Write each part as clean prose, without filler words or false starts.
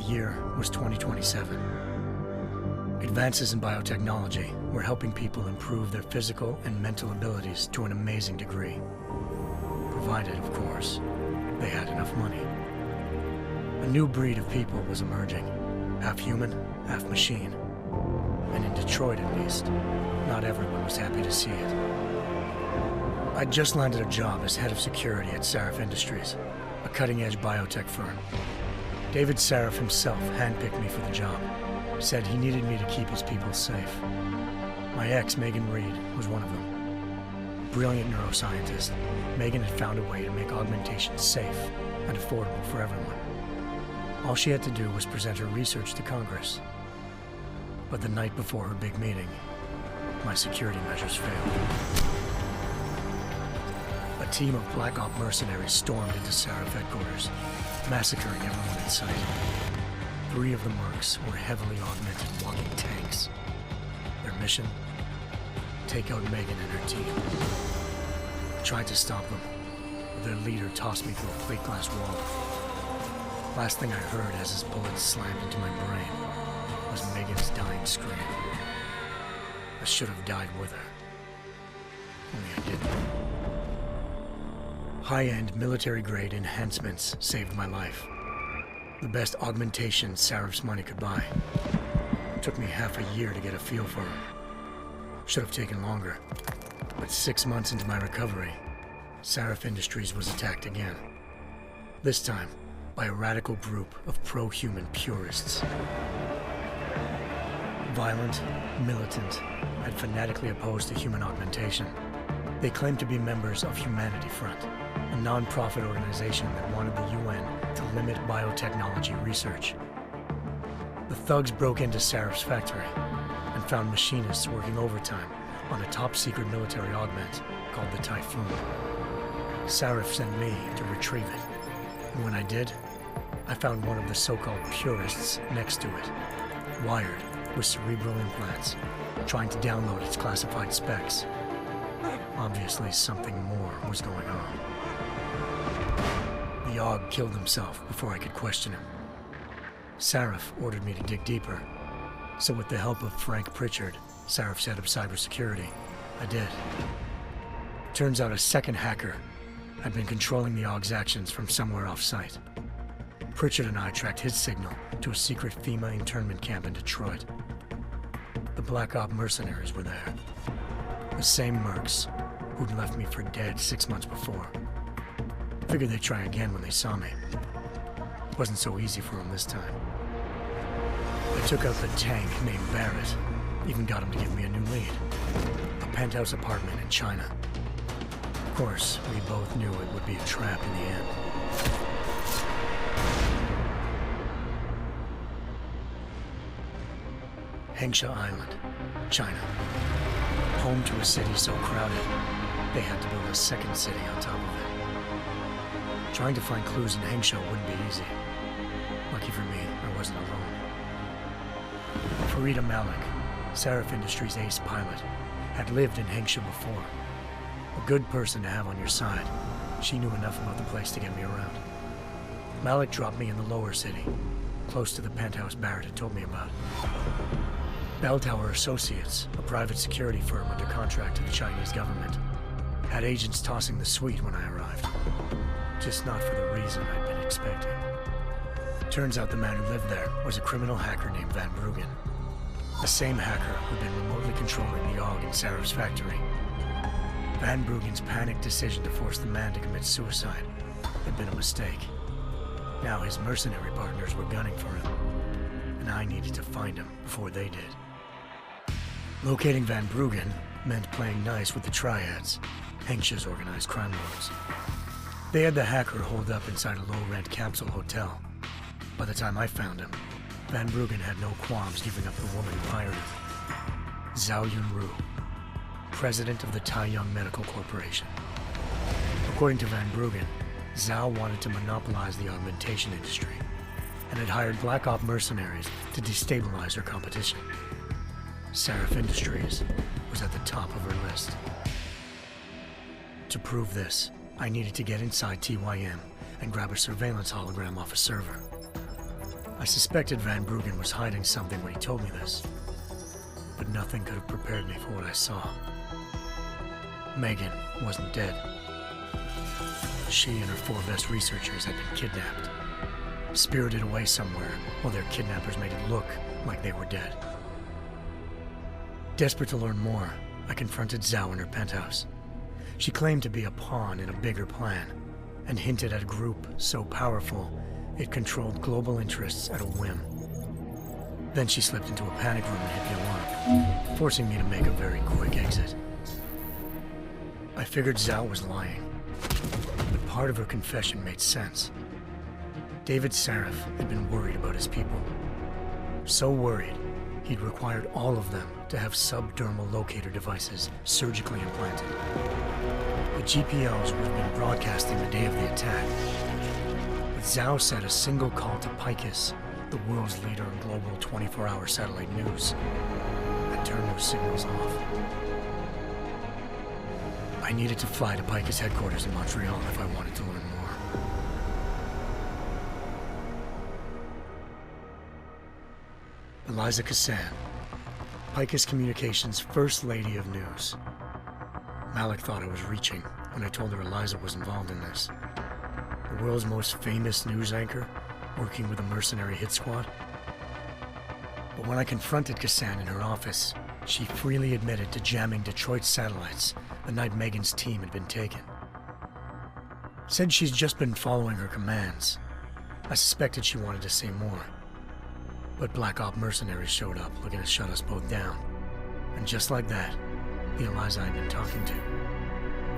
year was 2027. Advances in biotechnology were helping people improve their physical and mental abilities to an amazing degree. Provided, of course, they had enough money. A new breed of people was emerging, half human, half machine. And in Detroit, at least, not everyone was happy to see it. I'd just landed a job as head of security at Sarif Industries, a cutting-edge biotech firm. David Sarif himself handpicked me for the job, said he needed me to keep his people safe. My ex, Megan Reed, was one of them. Brilliant neuroscientist, Megan had found a way to make augmentation safe and affordable for everyone. All she had to do was present her research to Congress. But the night before her big meeting, my security measures failed. A team of Black Op mercenaries stormed into Sarif headquarters, massacring everyone in sight. 3 of the mercs were heavily augmented walking tanks. Their mission? Take out Megan and her team. I tried to stop them, but their leader tossed me through a plate glass wall. Last thing I heard as his bullets slammed into my brain was Megan's dying scream. I should have died with her. Only I didn't. High-end military-grade enhancements saved my life. The best augmentation Sarif's money could buy. It took me half a year to get a feel for her. Should have taken longer. But 6 months into my recovery, Sarif Industries was attacked again. This time, by a radical group of pro-human purists. Violent, militant, and fanatically opposed to human augmentation. They claimed to be members of Humanity Front, a non-profit organization that wanted the UN to limit biotechnology research. The thugs broke into Sarif's factory and found machinists working overtime on a top-secret military augment called the Typhoon. Sarif sent me to retrieve it, and when I did, I found one of the so-called purists next to it, wired with cerebral implants, trying to download its classified specs. Obviously, something more was going on. The AUG killed himself before I could question him. Sarif ordered me to dig deeper, so with the help of Frank Pritchard, Sarif's head of cybersecurity, I did. Turns out a second hacker had been controlling the AUG's actions from somewhere off-site. Pritchard and I tracked his signal to a secret FEMA internment camp in Detroit. The Black Op mercenaries were there. The same mercs who'd left me for dead 6 months before. Figured they'd try again when they saw me. Wasn't so easy for them this time. I took out the tank named Barrett, even got him to give me a new lead. A penthouse apartment in China. Of course, we both knew it would be a trap in the end. Hengsha Island, China. Home to a city so crowded, they had to build a second city on top of it. Trying to find clues in Hengsha wouldn't be easy. Lucky for me, I wasn't alone. Farida Malik, Sarif Industries' ace pilot, had lived in Hengsha before. A good person to have on your side. She knew enough about the place to get me around. Malik dropped me in the lower city, close to the penthouse Barrett had told me about. Bell Tower Associates, a private security firm under contract to the Chinese government, had agents tossing the suite when I arrived. Just not for the reason I'd been expecting. Turns out the man who lived there was a criminal hacker named Van Bruggen. The same hacker who'd been remotely controlling the AUG in Sarif's factory. Van Bruggen's panicked decision to force the man to commit suicide had been a mistake. Now his mercenary partners were gunning for him, and I needed to find him before they did. Locating Van Bruggen meant playing nice with the Triads, Hengsha's organized crime lords. They had the hacker holed up inside a low-rent capsule hotel. By the time I found him, Van Bruggen had no qualms giving up the woman who hired him. Zhao Yunru, president of the Taiyang Medical Corporation. According to Van Bruggen, Zhao wanted to monopolize the augmentation industry and had hired Black Op mercenaries to destabilize her competition. Sarif Industries was at the top of her list. To prove this, I needed to get inside TYM and grab a surveillance hologram off a server. I suspected Van Bruggen was hiding something when he told me this, but nothing could have prepared me for what I saw. Megan wasn't dead. She and her 4 best researchers had been kidnapped, spirited away somewhere while their kidnappers made it look like they were dead. Desperate to learn more, I confronted Zhao in her penthouse. She claimed to be a pawn in a bigger plan, and hinted at a group so powerful it controlled global interests at a whim. Then she slipped into a panic room and hit the alarm, forcing me to make a very quick exit. I figured Zhao was lying, but part of her confession made sense. David Sarif had been worried about his people. So worried, he'd required all of them to have subdermal locator devices surgically implanted. The GPLs would have been broadcasting the day of the attack. But Zhao said a single call to Picus, the world's leader in global 24-hour satellite news, had turned those signals off. I needed to fly to Picus headquarters in Montreal if I wanted to learn more. Eliza Cassan, Picus Communications' First Lady of News. Malik thought I was reaching when I told her Eliza was involved in this. The world's most famous news anchor, working with a mercenary hit squad. But when I confronted Cassan in her office, she freely admitted to jamming Detroit's satellites the night Megan's team had been taken. Said she's just been following her commands. I suspected she wanted to say more. But Black Op mercenaries showed up looking to shut us both down. And just like that, the Eliza I'd been talking to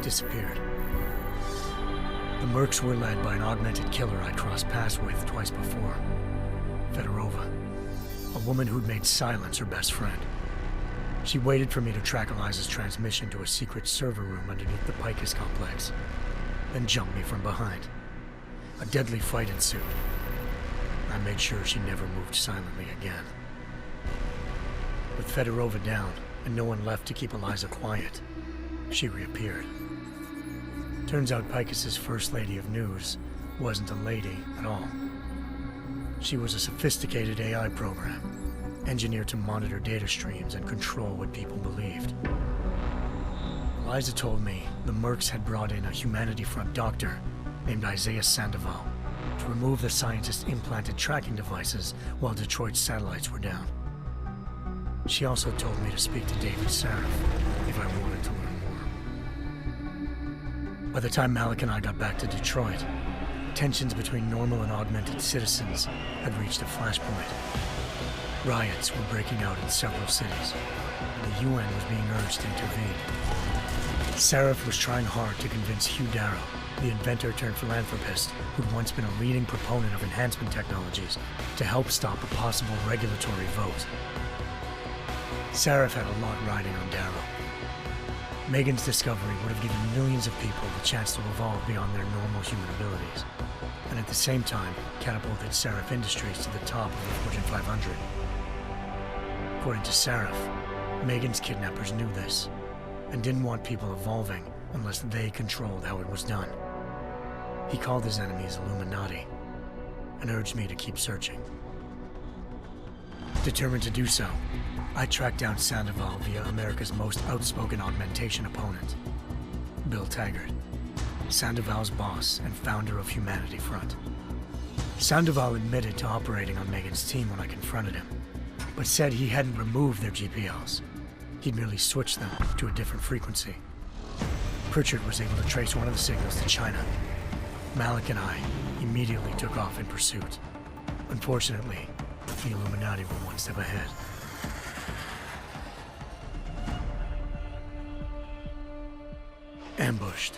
disappeared. The Mercs were led by an augmented killer I'd crossed paths with twice before, Fedorova, a woman who'd made silence her best friend. She waited for me to track Eliza's transmission to a secret server room underneath the Picus complex, then jumped me from behind. A deadly fight ensued. I made sure she never moved silently again. With Fedorova down and no one left to keep Eliza quiet, she reappeared. Turns out Picus's First Lady of News wasn't a lady at all. She was a sophisticated AI program, engineered to monitor data streams and control what people believed. Eliza told me the Mercs had brought in a Humanity Front doctor named Isaiah Sandoval to remove the scientist's implanted tracking devices while Detroit's satellites were down. She also told me to speak to David Sarif if I wanted to learn more. By the time Malik and I got back to Detroit, tensions between normal and augmented citizens had reached a flashpoint. Riots were breaking out in several cities, and the UN was being urged to intervene. Sarif was trying hard to convince Hugh Darrow, the inventor turned philanthropist who'd once been a leading proponent of enhancement technologies, to help stop a possible regulatory vote. Sarif had a lot riding on Darrow. Megan's discovery would have given millions of people the chance to evolve beyond their normal human abilities, and at the same time catapulted Sarif Industries to the top of the Fortune 500. According to Sarif, Megan's kidnappers knew this, and didn't want people evolving unless they controlled how it was done. He called his enemies Illuminati, and urged me to keep searching. Determined to do so, I tracked down Sandoval via America's most outspoken augmentation opponent, Bill Taggart, Sandoval's boss and founder of Humanity Front. Sandoval admitted to operating on Megan's team when I confronted him, but said he hadn't removed their GPLs. He'd merely switched them to a different frequency. Pritchard was able to trace one of the signals to China. Malik and I immediately took off in pursuit. Unfortunately, the Illuminati were one step ahead. Ambushed.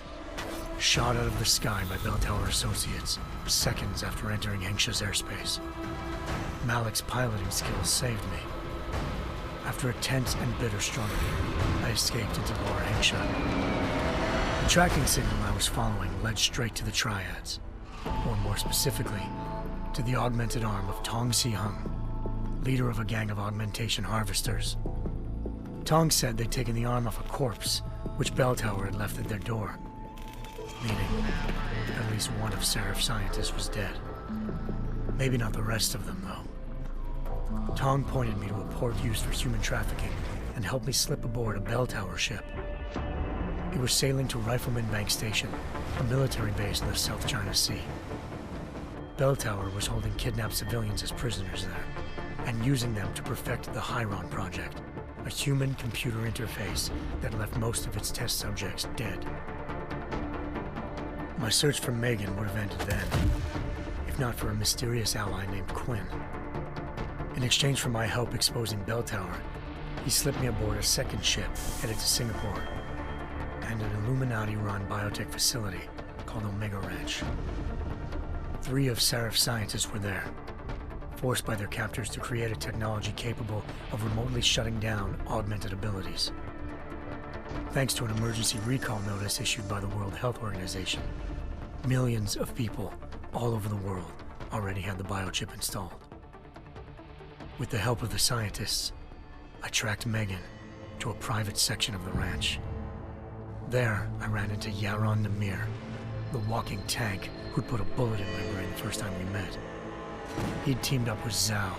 Shot out of the sky by Bell Tower Associates, seconds after entering Hengsha's airspace. Malik's piloting skills saved me. After a tense and bitter struggle, I escaped into Lower Hengsha. The tracking signal I was following led straight to the Triads, or more specifically, to the augmented arm of Tong Si-hung, leader of a gang of augmentation harvesters. Tong said they'd taken the arm off a corpse, which Bell Tower had left at their door, meaning at least one of Sarif's scientists was dead. Maybe not the rest of them, though. Tong pointed me to a port used for human trafficking and helped me slip aboard a bell tower ship. It was sailing to Rifleman Bank Station, a military base in the South China Sea. Bell Tower was holding kidnapped civilians as prisoners there, and using them to perfect the Chiron project, a human-computer interface that left most of its test subjects dead. My search for Megan would have ended then, if not for a mysterious ally named Quinn. In exchange for my help exposing Bell Tower, he slipped me aboard a second ship headed to Singapore and an Illuminati-run biotech facility called Omega Ranch. 3 of Serif's scientists were there, forced by their captors to create a technology capable of remotely shutting down augmented abilities. Thanks to an emergency recall notice issued by the World Health Organization, millions of people all over the world already had the biochip installed. With the help of the scientists, I tracked Megan to a private section of the ranch. There, I ran into Yaron Namir, the walking tank who'd put a bullet in my brain the first time we met. He'd teamed up with Zhao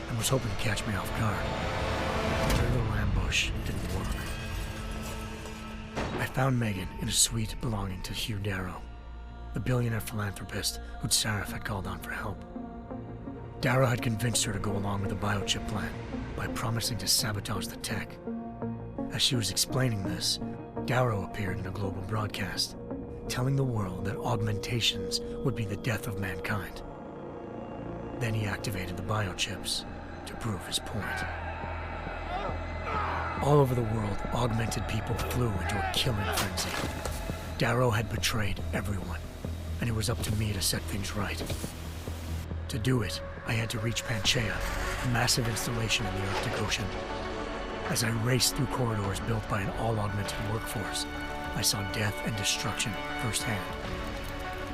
and was hoping to catch me off guard. Their little ambush didn't work. I found Megan in a suite belonging to Hugh Darrow, the billionaire philanthropist who'd Sarif had called on for help. Darrow had convinced her to go along with the biochip plan by promising to sabotage the tech. As she was explaining this, Darrow appeared in a global broadcast, telling the world that augmentations would be the death of mankind. Then he activated the biochips to prove his point. All over the world, augmented people flew into a killing frenzy. Darrow had betrayed everyone, and it was up to me to set things right. To do it, I had to reach Panchaea, a massive installation in the Arctic Ocean. As I raced through corridors built by an all-augmented workforce, I saw death and destruction firsthand.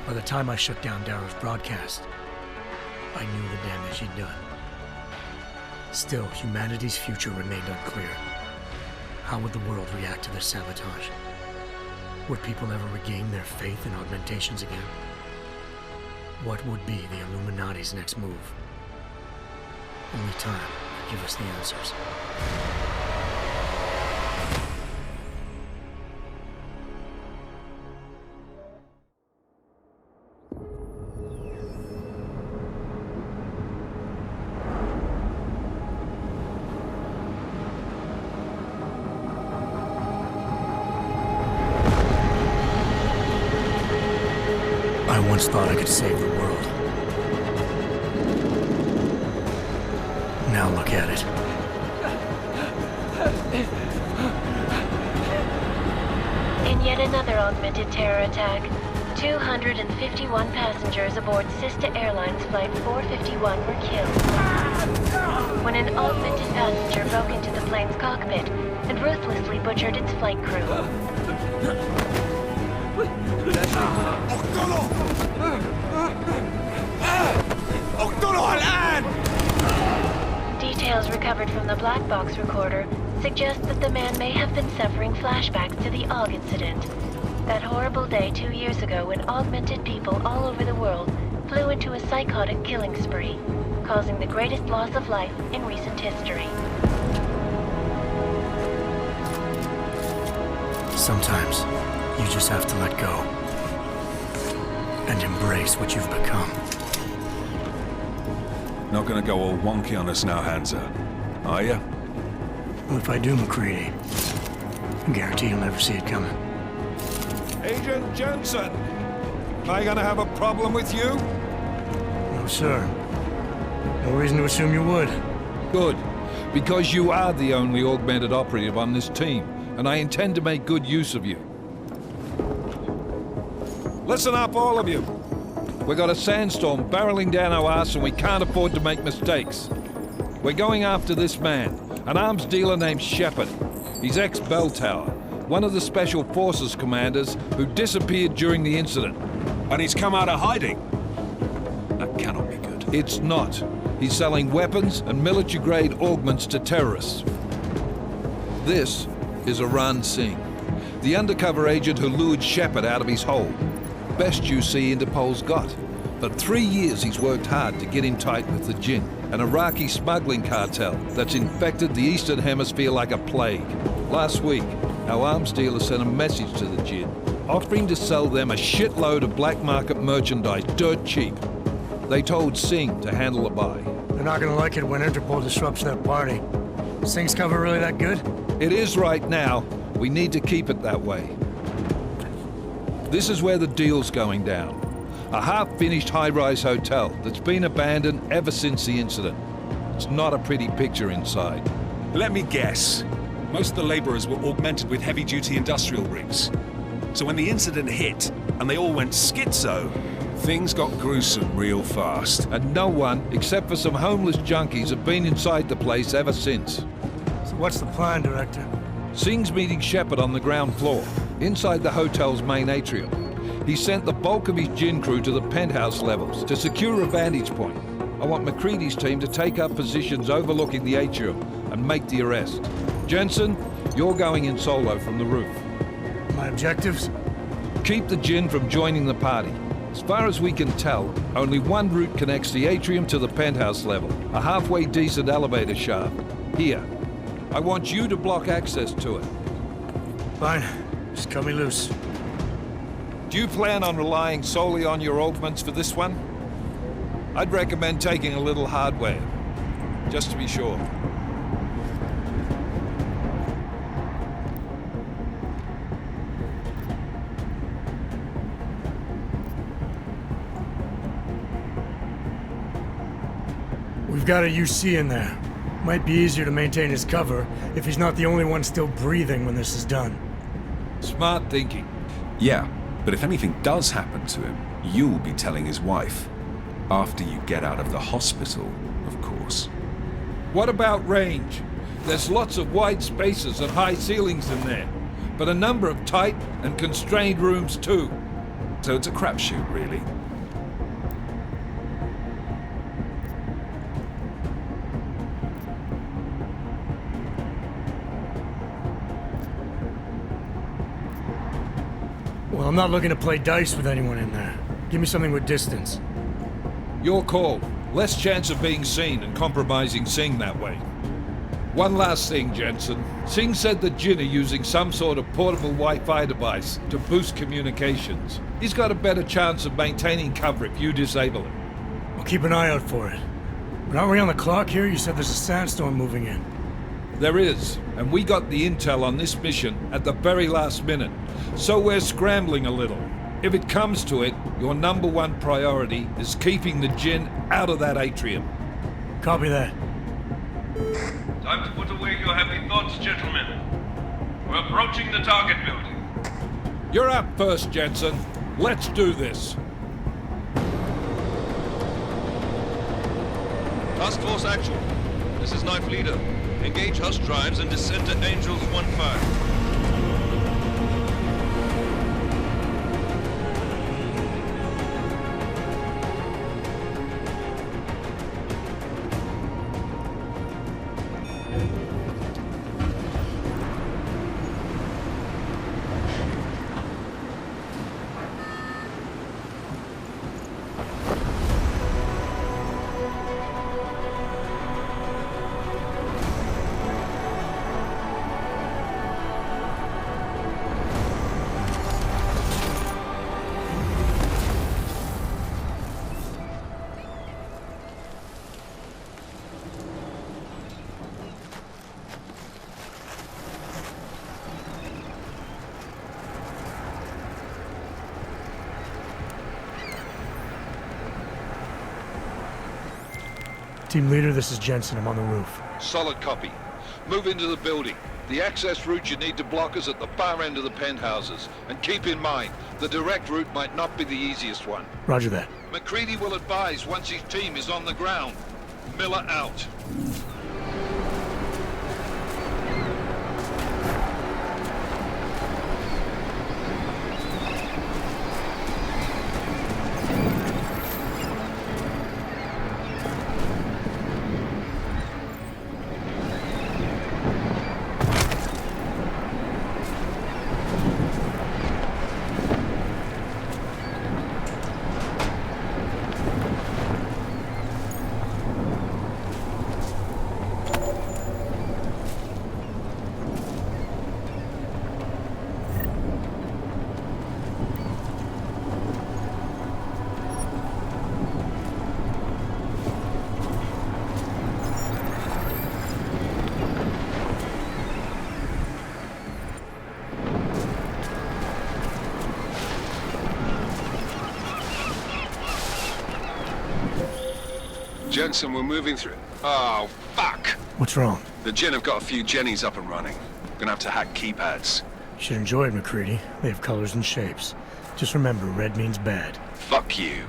By the time I shut down Darrow's broadcast, I knew the damage he'd done. Still, humanity's future remained unclear. How would the world react to this sabotage? Would people ever regain their faith in augmentations again? What would be the Illuminati's next move? Only time could give us the answers. I once thought I could save the world. Now look at it. In yet another augmented terror attack, 251 passengers aboard sister airlines Flight 451 were killed when an augmented passenger broke into the plane's cockpit and ruthlessly butchered its flight crew. Details recovered from the black box recorder suggest that the man may have been suffering flashbacks to the AUG incident. That horrible day 2 years ago when augmented people all over the world flew into a psychotic killing spree, causing the greatest loss of life in recent history. Sometimes, you just have to let go and embrace what you've become. Not gonna go all wonky on us now, Hansa, are you? Well, if I do, McCready, I guarantee you'll never see it coming. Agent Jensen, am I gonna have a problem with you? No, sir. No reason to assume you would. Good, because you are the only augmented operative on this team, and I intend to make good use of you. Listen up, all of you. We got a sandstorm barreling down our arse and we can't afford to make mistakes. We're going after this man, an arms dealer named Shepard. He's ex-Bell Tower, one of the Special Forces commanders who disappeared during the incident. And he's come out of hiding? That cannot be good. It's not. He's selling weapons and military-grade augments to terrorists. This is Aran Singh, the undercover agent who lured Shepard out of his hole. Best you see Interpol's got. For 3 years he's worked hard to get him tight with the Jinn. an Iraqi smuggling cartel that's infected the Eastern Hemisphere like a plague. Last week, our arms dealer sent a message to the G.A.R.M, offering to sell them a shitload of black market merchandise dirt cheap. They told Singh to handle the buy. They're not gonna like it when Interpol disrupts their party. Singh's cover really that good? It is right now. We need to keep it that way. This is where the deal's going down. A half-finished high-rise hotel that's been abandoned ever since the incident. It's not a pretty picture inside. Let me guess. Most of the laborers were augmented with heavy-duty industrial rigs. So when the incident hit, and they all went schizo, things got gruesome real fast. And no one, except for some homeless junkies, have been inside the place ever since. So what's the plan, Director? Singh's meeting Shepard on the ground floor, inside the hotel's main atrium. He sent the bulk of his gin crew to the penthouse levels to secure a vantage point. I want McCready's team to take up positions overlooking the atrium and make the arrest. Jensen, you're going in solo from the roof. My objectives? Keep the gin from joining the party. As far as we can tell, only one route connects the atrium to the penthouse level, a halfway decent elevator shaft. Here. I want you to block access to it. Fine. Just cut me loose. Do you plan on relying solely on your augments for this one? I'd recommend taking a little hardware, just to be sure. We've got a UC in there. Might be easier to maintain his cover if he's not the only one still breathing when this is done. Smart thinking. Yeah, but if anything does happen to him, you'll be telling his wife. After you get out of the hospital, of course. What about range? There's lots of wide spaces and high ceilings in there, but a number of tight and constrained rooms too. So it's a crapshoot, really. Well, I'm not looking to play dice with anyone in there. Give me something with distance. Your call. Less chance of being seen and compromising Singh that way. One last thing, Jensen. Singh said the G.A.R.M are using some sort of portable Wi-Fi device to boost communications. He's got a better chance of maintaining cover if you disable it. I'll keep an eye out for it. But aren't we on the clock here? You said there's a sandstorm moving in. There is, and we got the intel on this mission at the very last minute, so we're scrambling a little. If it comes to it, your number one priority is keeping the G.A.R.M out of that atrium. Copy that. Time to put away your heavy thoughts, gentlemen. We're approaching the target building. You're up first, Jensen. Let's do this. Task Force Actual. This is Knife Leader. Engage Hush drives and descend to Angels 1-5. Team leader, this is Jensen. I'm on the roof. Solid copy. Move into the building. The access route you need to block is at the far end of the penthouses. And keep in mind, the direct route might not be the easiest one. Roger that. McCready will advise once his team is on the ground. Miller out. Jensen, we're moving through... Oh, fuck! What's wrong? The Jinn have got a few Jennies up and running. Gonna have to hack keypads. You should enjoy it, McCready. They have colors and shapes. Just remember, red means bad. Fuck you.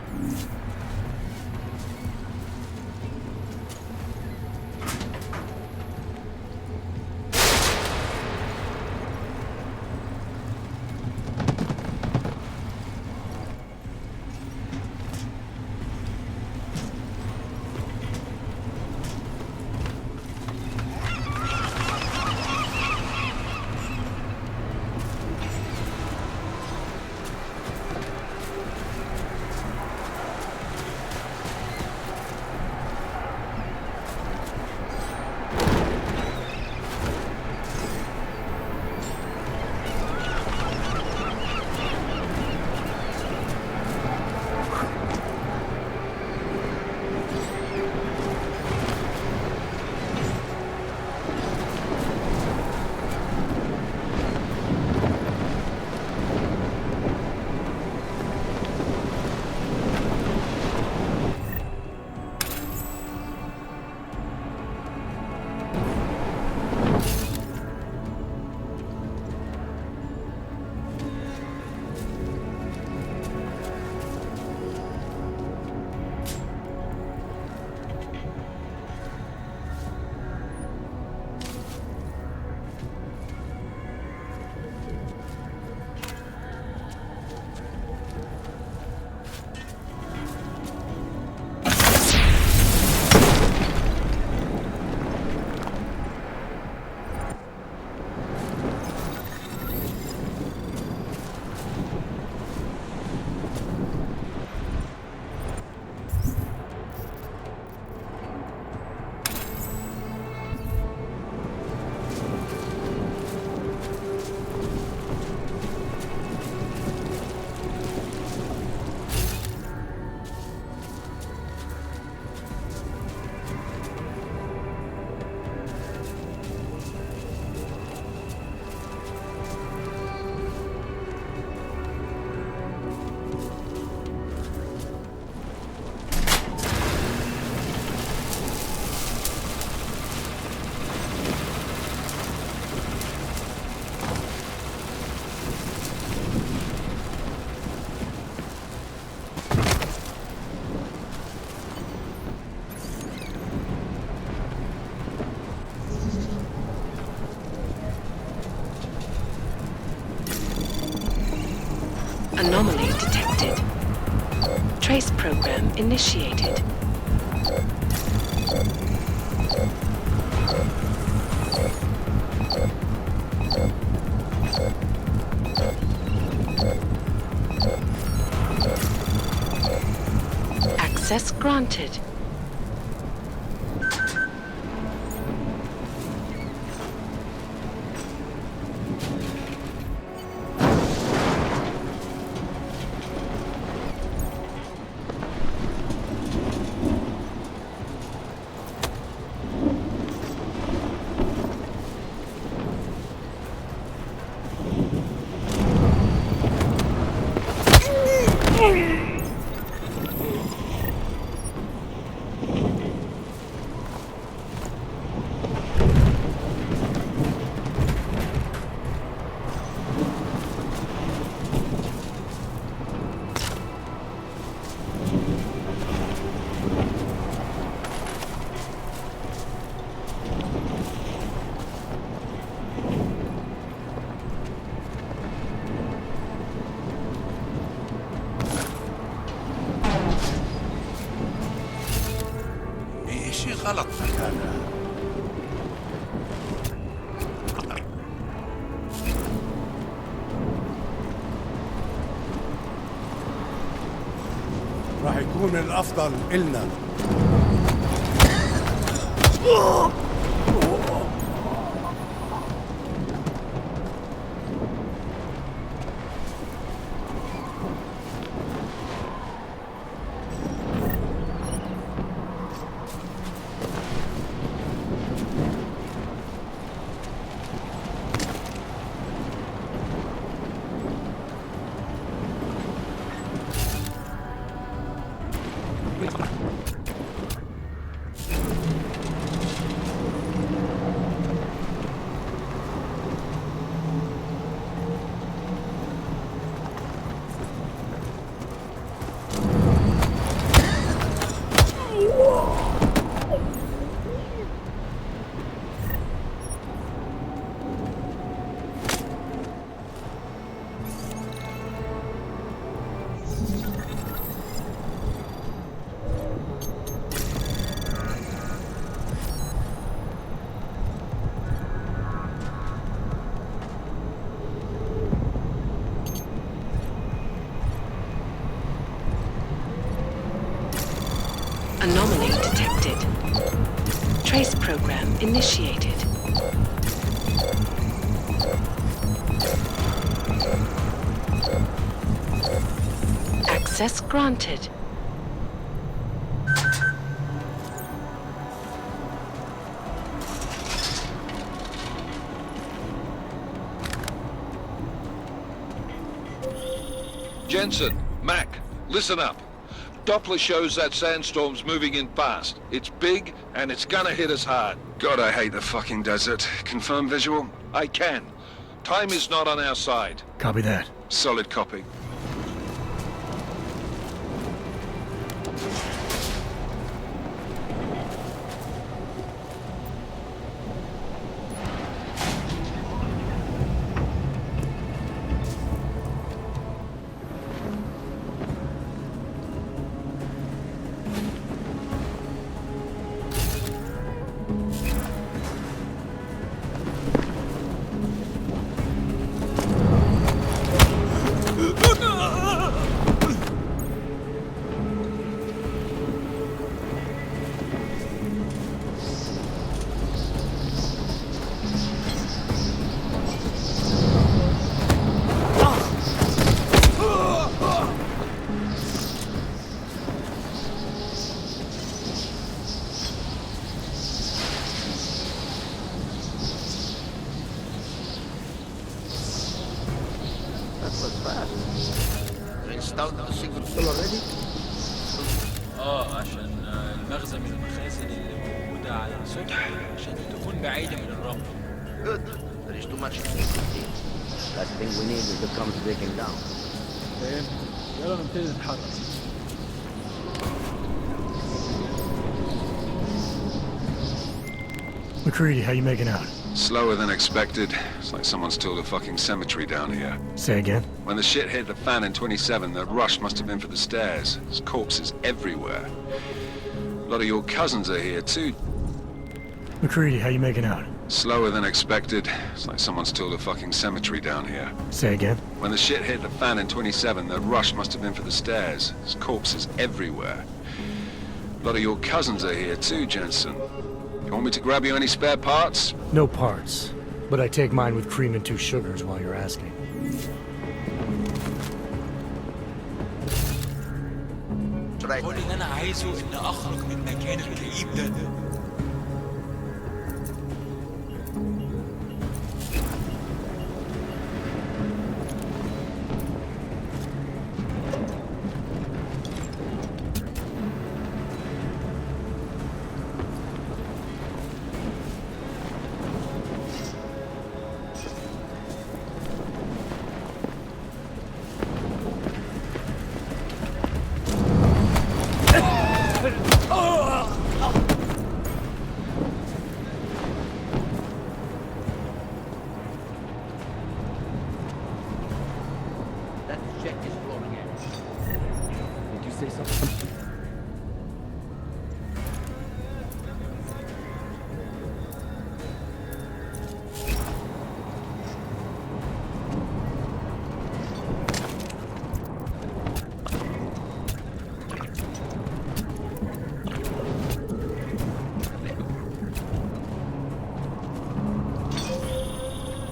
Anomaly detected. Trace program initiated. Access granted. غلط في هذا. راح يكون الأفضل إلنا. Trace program initiated. Access granted. Jensen, Mac, listen up. Doppler shows that sandstorm's moving in fast. It's big, and it's gonna hit us hard. God, I hate the fucking desert. Confirm visual? I can. Time is not on our side. Copy that. Solid copy. عشان المخزن من المخازن اللي موجودة على السطح عشان تكون بعيدة من الرمل. Good. There is too much activity. Last thing we need is the drums breaking down. فاهم؟ يلا نبتدي نتحرك. McCready, how you making out? Slower than expected. It's like someone's tilled a fucking cemetery down here. Say again? When the shit hit the fan in 27, the rush must have been for the stairs. There's corpses everywhere. A lot of your cousins are here too. McCready, how you making out? Slower than expected. It's like someone's tilled a fucking cemetery down here. Say again? When the shit hit the fan in 27, the rush must have been for the stairs. There's corpses everywhere. A lot of your cousins are here too, Jensen. You want me to grab you any spare parts? No parts. But I take mine with cream and 2 sugars while you're asking. كل اللي أنا عايزه إن أخرج من مكان الكئيب ده.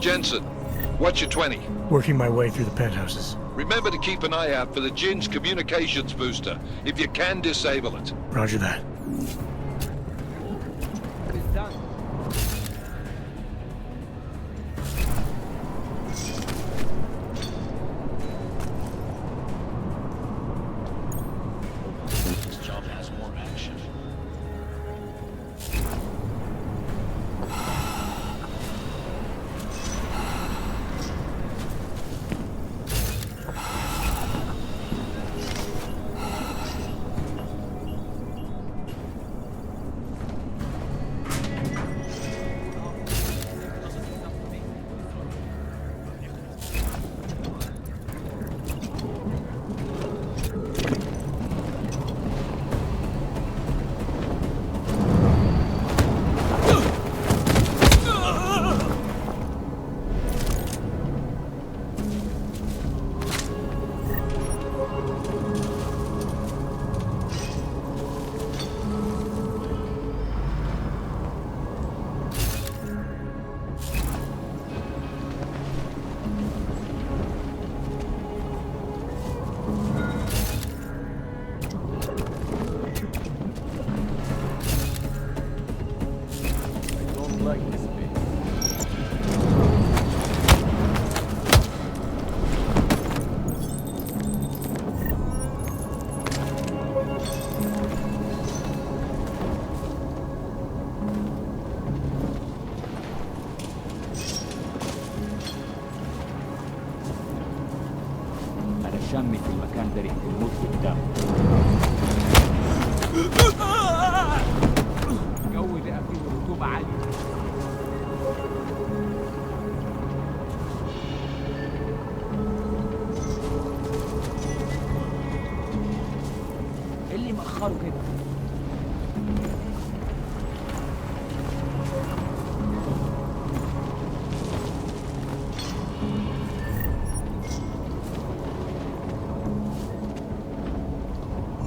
Jensen, what's your 20? Working my way through the penthouses. Remember to keep an eye out for the Jin's communications booster. If you can, disable it. Roger that. This job has more action. like this bit. أنا شامي في المكان ده ريحة الموت قدام. الجو بقى فيه رطوبة عالية. إيه اللي مأخره كده؟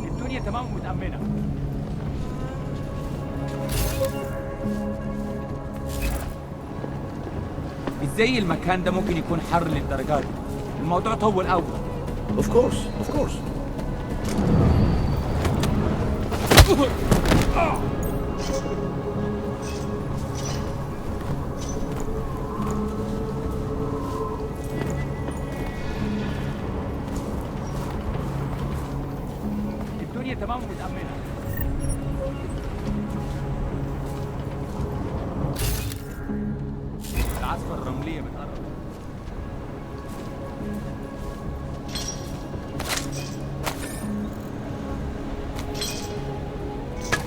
الدنيا تمام ومتأمنة. مش زي المكان ده ممكن يكون حر للدرجات دي. الموضوع طول قوي. Of course, of course. الدنيا تمام ومتأمنة. العاصفة الرملية بتقرب.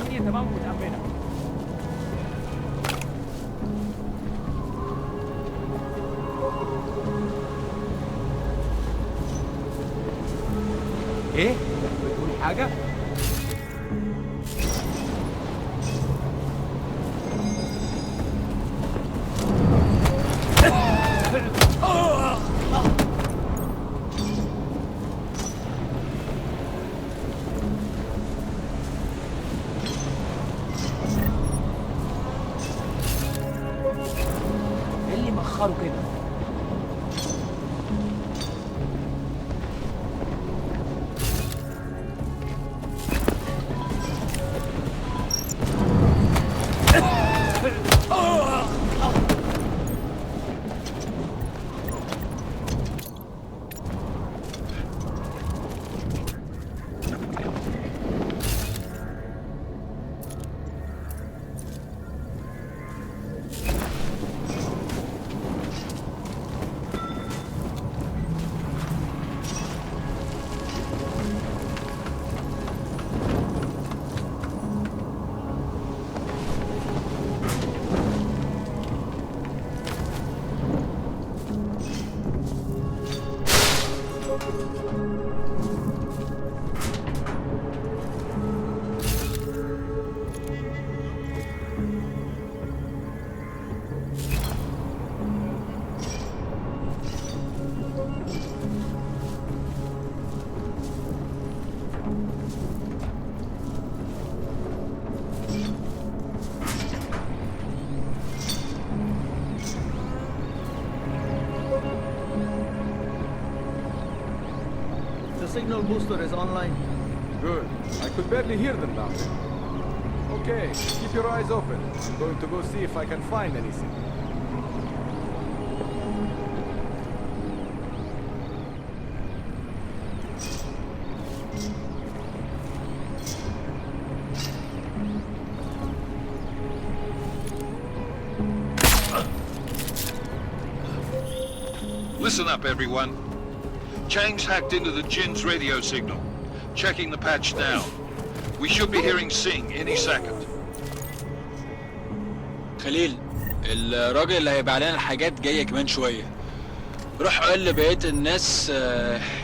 الدنيا تمام ومتأمنة. ايه؟ بتقول حاجة؟ ايه اللي مأخره كده؟ The signal booster is online. Good. I could barely hear them now. Okay, keep your eyes open. I'm going to go see if I can find anything. Listen up, everyone. Chang's hacked into the Jin's radio signal. Checking the patch now. We should be hearing Sing any second. خليل، الراجل اللي هيبيع لنا الحاجات جاية كمان شوية. روح قول لبقية الناس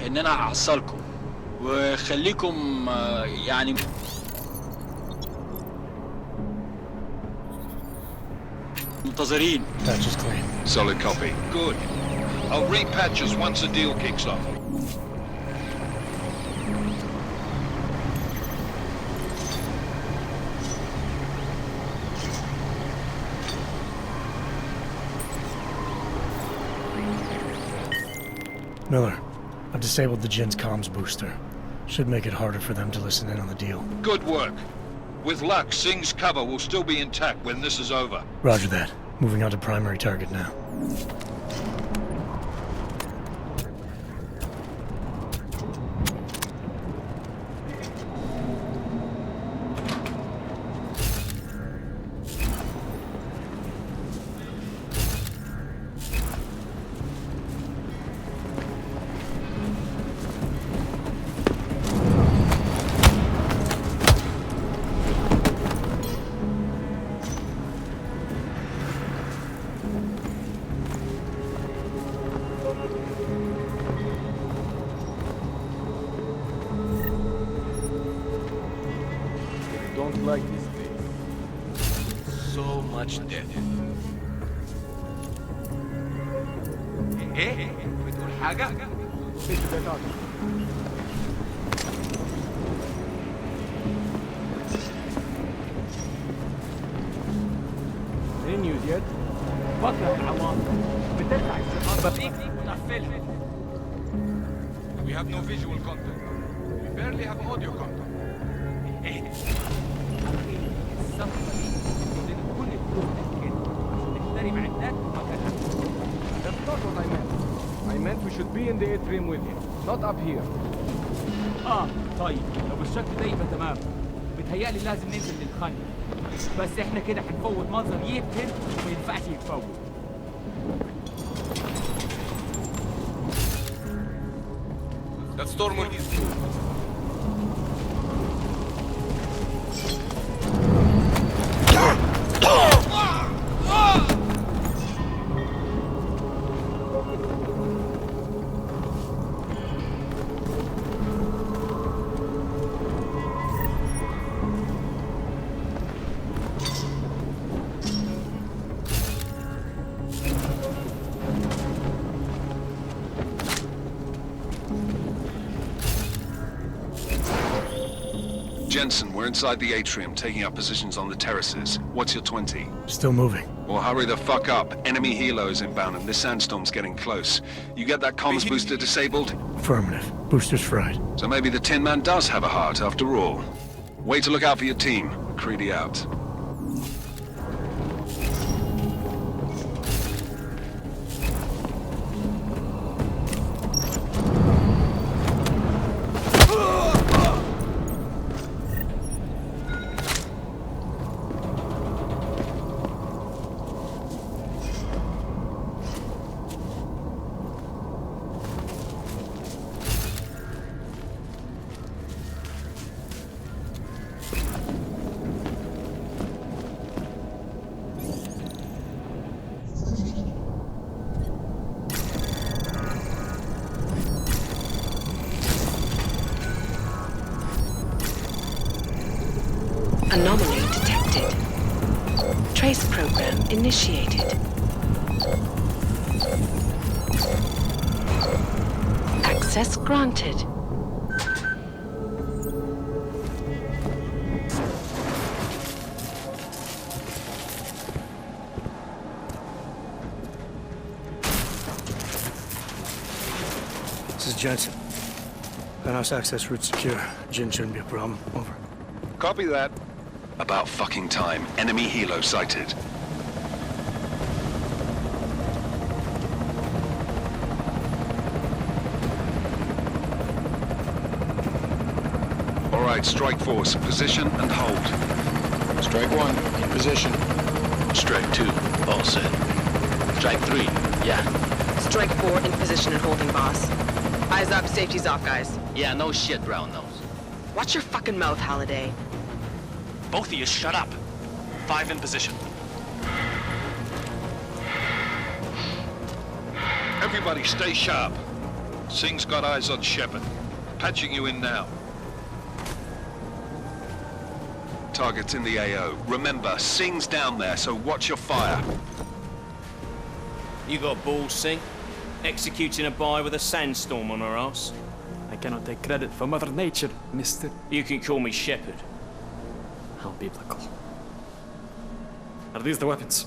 ان انا هحصلكم وخليكم يعني منتظرين. Patch is clean. Solid copy. Good. I'll repatch us once the deal kicks off. Miller, I've disabled the Jin's comms booster. Should make it harder for them to listen in on the deal. Good work. With luck, Singh's cover will still be intact when this is over. Roger that. Moving on to primary target now. Don't like this place. So much death. ايه بتقول حاجة؟ Take that out. Any news yet? فكر العوام بترفع السيارة بفيك ونقفلها. We have no visual contact. We barely have audio contact. الصفقة دي اللي كل الفلوس تسكن عشان نشتري معدات ومكانها. That's not what I meant. I meant we should be in the atrium with him, not up here. طيب لو بالشكل ده يبقى تمام. بتهيألي لازم ننزل للخن. بس احنا كده هنفوت منظر يبهر وما ينفعش يتفوت. That storm will ease through. Jensen, we're inside the atrium, taking up positions on the terraces. What's your 20? Still moving. Well, hurry the fuck up. Enemy helos inbound and this sandstorm's getting close. You get that comms booster disabled? Affirmative. Booster's fried. So maybe the Tin Man does have a heart after all. Way to look out for your team. Creedy out. Anomaly detected. Trace program initiated. Access granted. This is Jensen. Penthouse access route secure. Jin shouldn't be a problem. Over. Copy that. About fucking time. Enemy helo sighted. All right, strike force. Position and hold. Strike 1, in position. Strike 2, all set. Strike 3, yeah. Strike 4, in position and holding, boss. Eyes up, safety's off, guys. Yeah, no shit, brown nose. Watch your fucking mouth, Halliday. Both of you, shut up. 5 in position. Everybody stay sharp. Singh's got eyes on Shepard. Patching you in now. Target's in the AO. Remember, Singh's down there, so watch your fire. You got balls, Singh? Executing a buy with a sandstorm on our ass? I cannot take credit for Mother Nature, mister. You can call me Shepard. How biblical. Are these the weapons?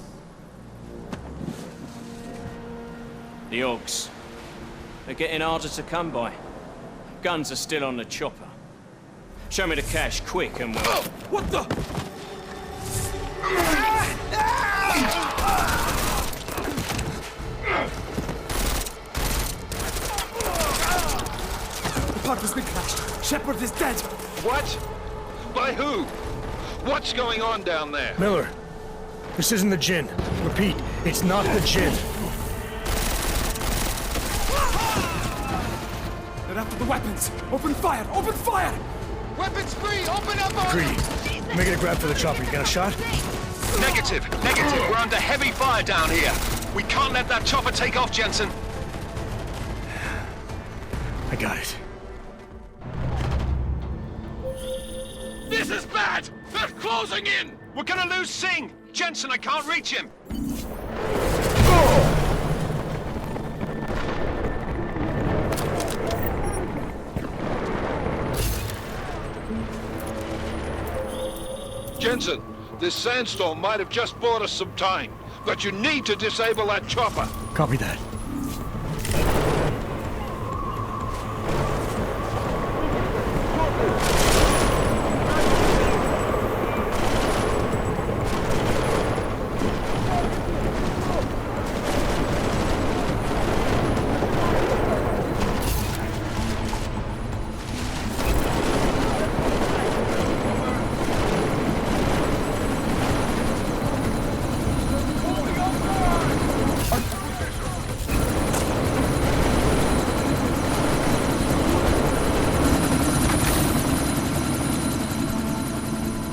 The Augs. They're getting harder to come by. Guns are still on the chopper. Show me the cash, quick, and we'll... Oh, what the? The pod has been crashed. Shepard is dead. What? By who? What's going on down there? Miller, this isn't the G.A.R.M. Repeat, it's not the G.A.R.M. They're after the weapons. Open fire! Open fire! Weapons free! Open up! Greedy, make it a grab for the chopper. You got a shot? Negative. We're under heavy fire down here. We can't let that chopper take off, Jensen. I got it. This is bad! They're closing in! We're gonna lose Singh! Jensen, I can't reach him! Jensen, this sandstorm might have just bought us some time, but you need to disable that chopper. Copy that.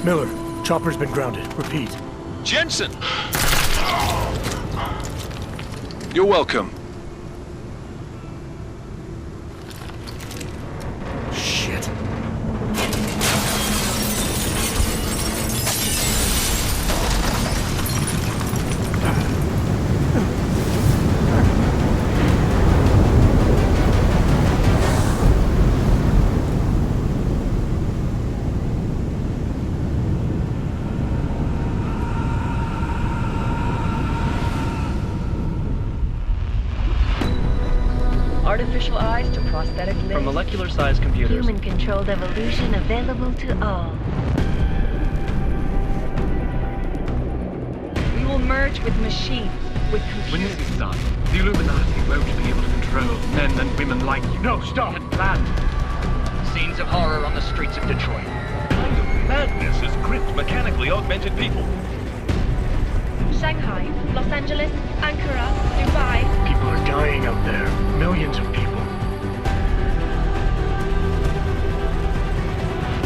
Miller, chopper's been grounded. Repeat. Jensen! You're welcome. Shit. Artificial eyes to prosthetic limbs. From molecular-sized computers. Human-controlled evolution available to all. We will merge with machines, with computers. When this is done, the Illuminati won't be able to control men and women like you. No, stop! And planned. Scenes of horror on the streets of Detroit. What kind of madness has gripped mechanically augmented people? Shanghai, Los Angeles, Ankara, Dubai. People are dying out there. Millions of people.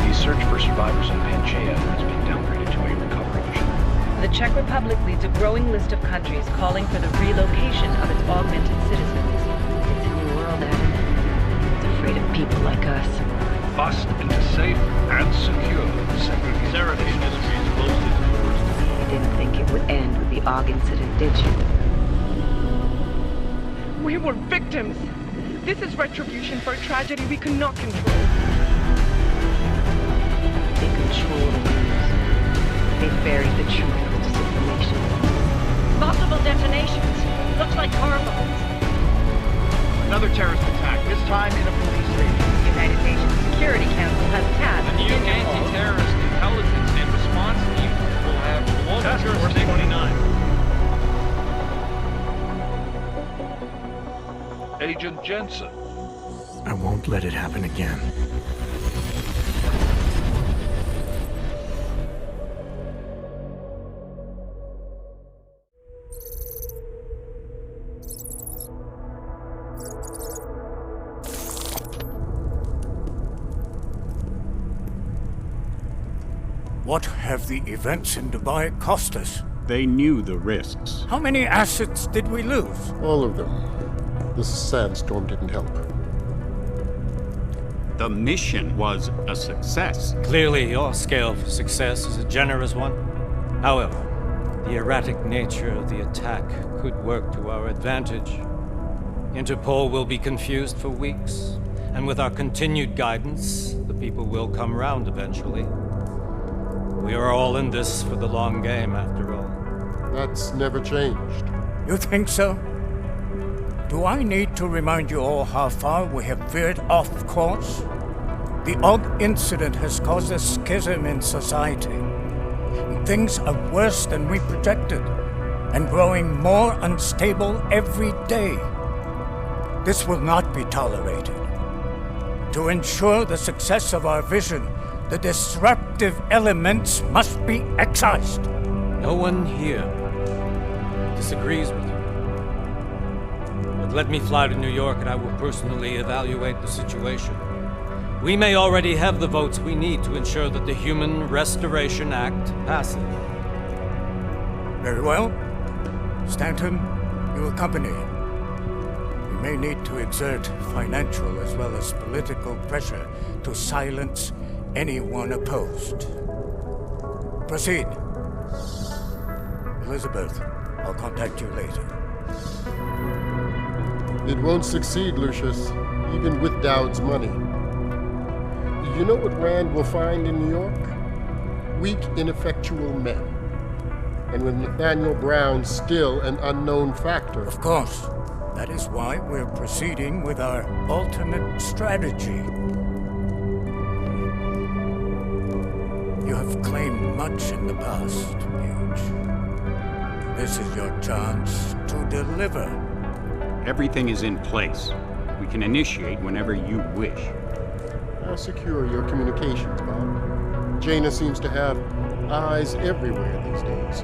The search for survivors in Panchaea has been downgraded to a recovery mission. The Czech Republic leads a growing list of countries calling for the relocation of its augmented citizens. It's a new world, Adam. It's afraid of people like us. Bust into safe and secure segregation industries close to the doors. You didn't think it would end with the AUG incident, did you? We were victims. This is retribution for a tragedy we cannot control. They control the news. They buried the truth with disinformation. Multiple detonations. Looks like car bombs. Another terrorist attack, this time in a police station. The United Nations Security Council has tasked The new anti-terrorist intelligence and response team will have global jurisdiction. 29. Agent Jensen. I won't let it happen again. What have the events in Dubai cost us? They knew the risks. How many assets did we lose? All of them. This sandstorm didn't help. The mission was a success. Clearly, your scale for success is a generous one. However, the erratic nature of the attack could work to our advantage. Interpol will be confused for weeks, and with our continued guidance, the people will come round eventually. We are all in this for the long game, after all. That's never changed. You think so? Do I need to remind you all how far we have veered off course? The Og incident has caused a schism in society. Things are worse than we projected, and growing more unstable every day. This will not be tolerated. To ensure the success of our vision, the disruptive elements must be excised. No one here disagrees with you. But let me fly to New York and I will personally evaluate the situation. We may already have the votes we need to ensure that the Human Restoration Act passes. Very well. Stanton, you accompany. We may need to exert financial as well as political pressure to silence anyone opposed. Proceed. Elizabeth, I'll contact you later. It won't succeed, Lucius, even with Dowd's money. You know what Rand will find in New York? Weak, ineffectual men. And with Nathaniel Brown still an unknown factor. Of course. That is why we're proceeding with our alternate strategy. You have claimed much in the past, Paige. This is your chance to deliver. Everything is in place. We can initiate whenever you wish. How secure are your communications, Bob? Jaina seems to have eyes everywhere these days.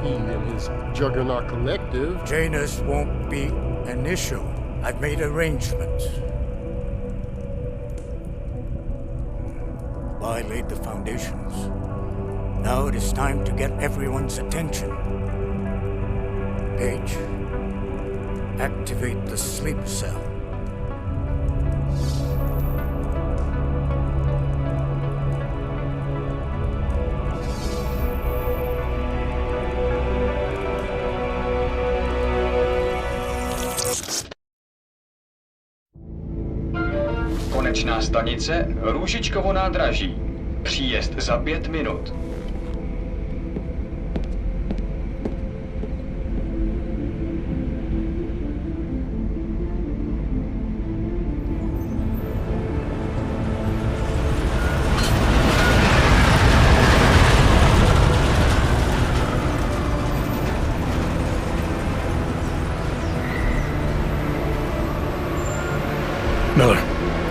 He and his Juggernaut Collective... Jaina's won't be an issue. I've made arrangements. I laid the foundations. Now it is time to get everyone's attention. Paige, activate the sleep cell. Konečná stanice Růžičkovo nádraží. Příjezd za 5 minut. Miller,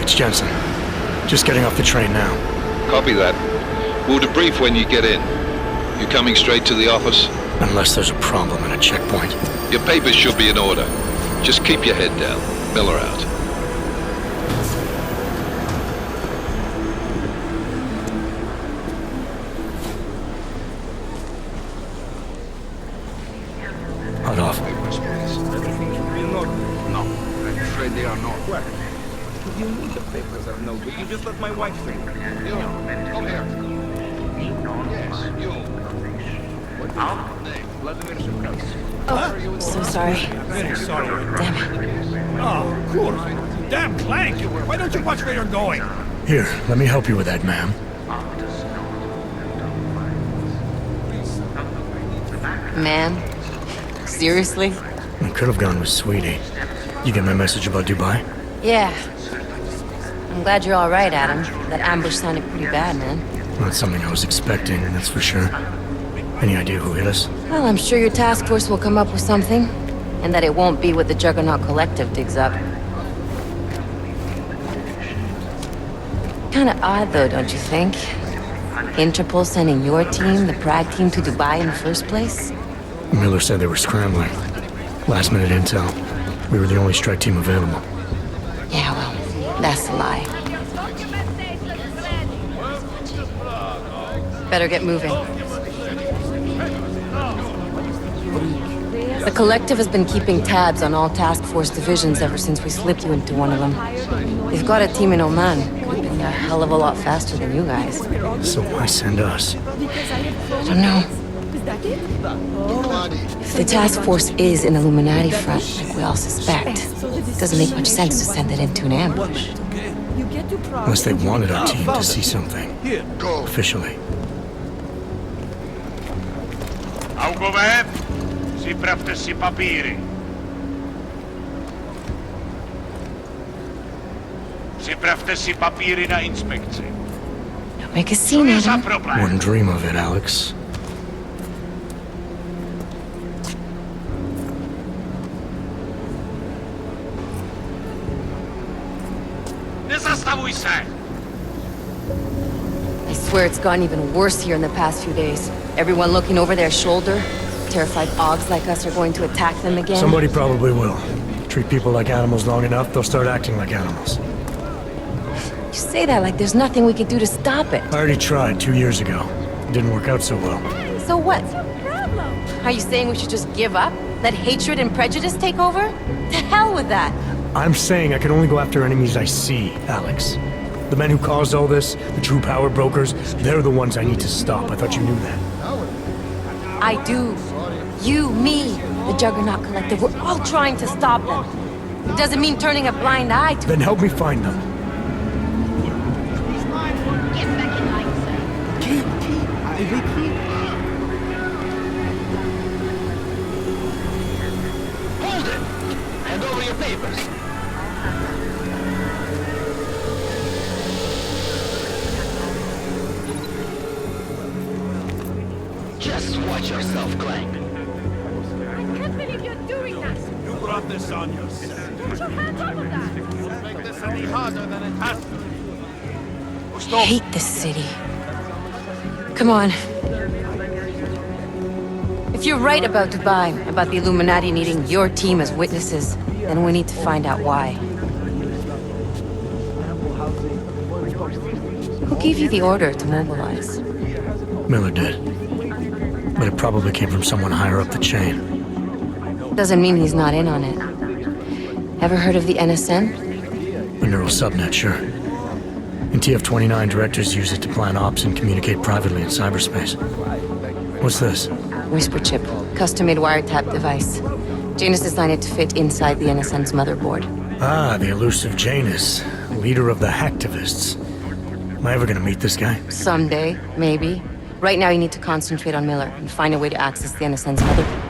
it's Jensen. Just getting off the train now. Copy that. We'll debrief when you get in. You coming straight to the office? Unless there's a problem at a checkpoint. Your papers should be in order. Just keep your head down. Miller out. Hot off. Everything should be in order. No, I'm afraid they are not. What? You need the papers are no good. You just let my wife think. You, come here. Yes, you. What's your name? Vladimir Shevkowski. Oh, so sorry. Very sorry. Damn it. Oh, of course. Damn Clank! Why don't you watch where you're going? Here, let me help you with that, ma'am. Man? Seriously? I could have gone with Sweetie. You get my message about Dubai? Yeah. I'm glad you're all right, Adam. That ambush sounded pretty bad, man. Not something I was expecting, that's for sure. Any idea who hit us? Well, I'm sure your task force will come up with something. And that it won't be what the Juggernaut Collective digs up. Kinda odd, though, don't you think? Interpol sending your team, the Prague team, to Dubai in the first place? Miller said they were scrambling. Last minute intel. We were the only strike team available. Yeah, well, that's a lie. Better get moving. The Collective has been keeping tabs on all task force divisions ever since we slipped you into one of them. They've got a team in Oman. Could have been a hell of a lot faster than you guys. So why send us? I don't know. If the task force is an Illuminati front, like we all suspect, it doesn't make much sense to send it into an ambush. Unless they wanted our team to see something. Officially. Augové, připravte si papíry. Przyprawte si papíry na inspekci. Make a scene, Adam. Wouldn't dream of it, Alex. Nie zastavuj se! I swear it's gotten even worse here in the past few days. Everyone looking over their shoulder. Terrified Augs like us are going to attack them again. Somebody probably will. Treat people like animals long enough, they'll start acting like animals. You say that like there's nothing we could do to stop it. I already tried 2 years ago. It didn't work out so well. So what? Are you saying we should just give up? Let hatred and prejudice take over? To hell with that! I'm saying I can only go after enemies I see, Alex. The men who caused all this, the true power brokers, they're the ones I need to stop. I thought you knew that. I do. You, me, the Juggernaut Collective, we're all trying to stop them. It doesn't mean turning a blind eye to Then help me find them. Get back in line, sir. Hold it! Hand over your papers. Just watch yourself, Clank. I can't believe you're doing that! You brought this on yourself. Put your hands off of that! Don't make this any harder than it has to be. I hate this city. Come on. If you're right about Dubai, about the Illuminati needing your team as witnesses, then we need to find out why. Who gave you the order to mobilize? Miller did. But it probably came from someone higher up the chain. Doesn't mean he's not in on it. Ever heard of the NSN? A neural subnet, sure. In TF-29, directors use it to plan ops and communicate privately in cyberspace. What's this? Whisper chip, custom-made wiretap device. Janus designed it to fit inside the NSN's motherboard. Ah, the elusive Janus, leader of the hacktivists. Am I ever gonna meet this guy? Someday, maybe. Right now you need to concentrate on Miller and find a way to access the NSN's motherboard.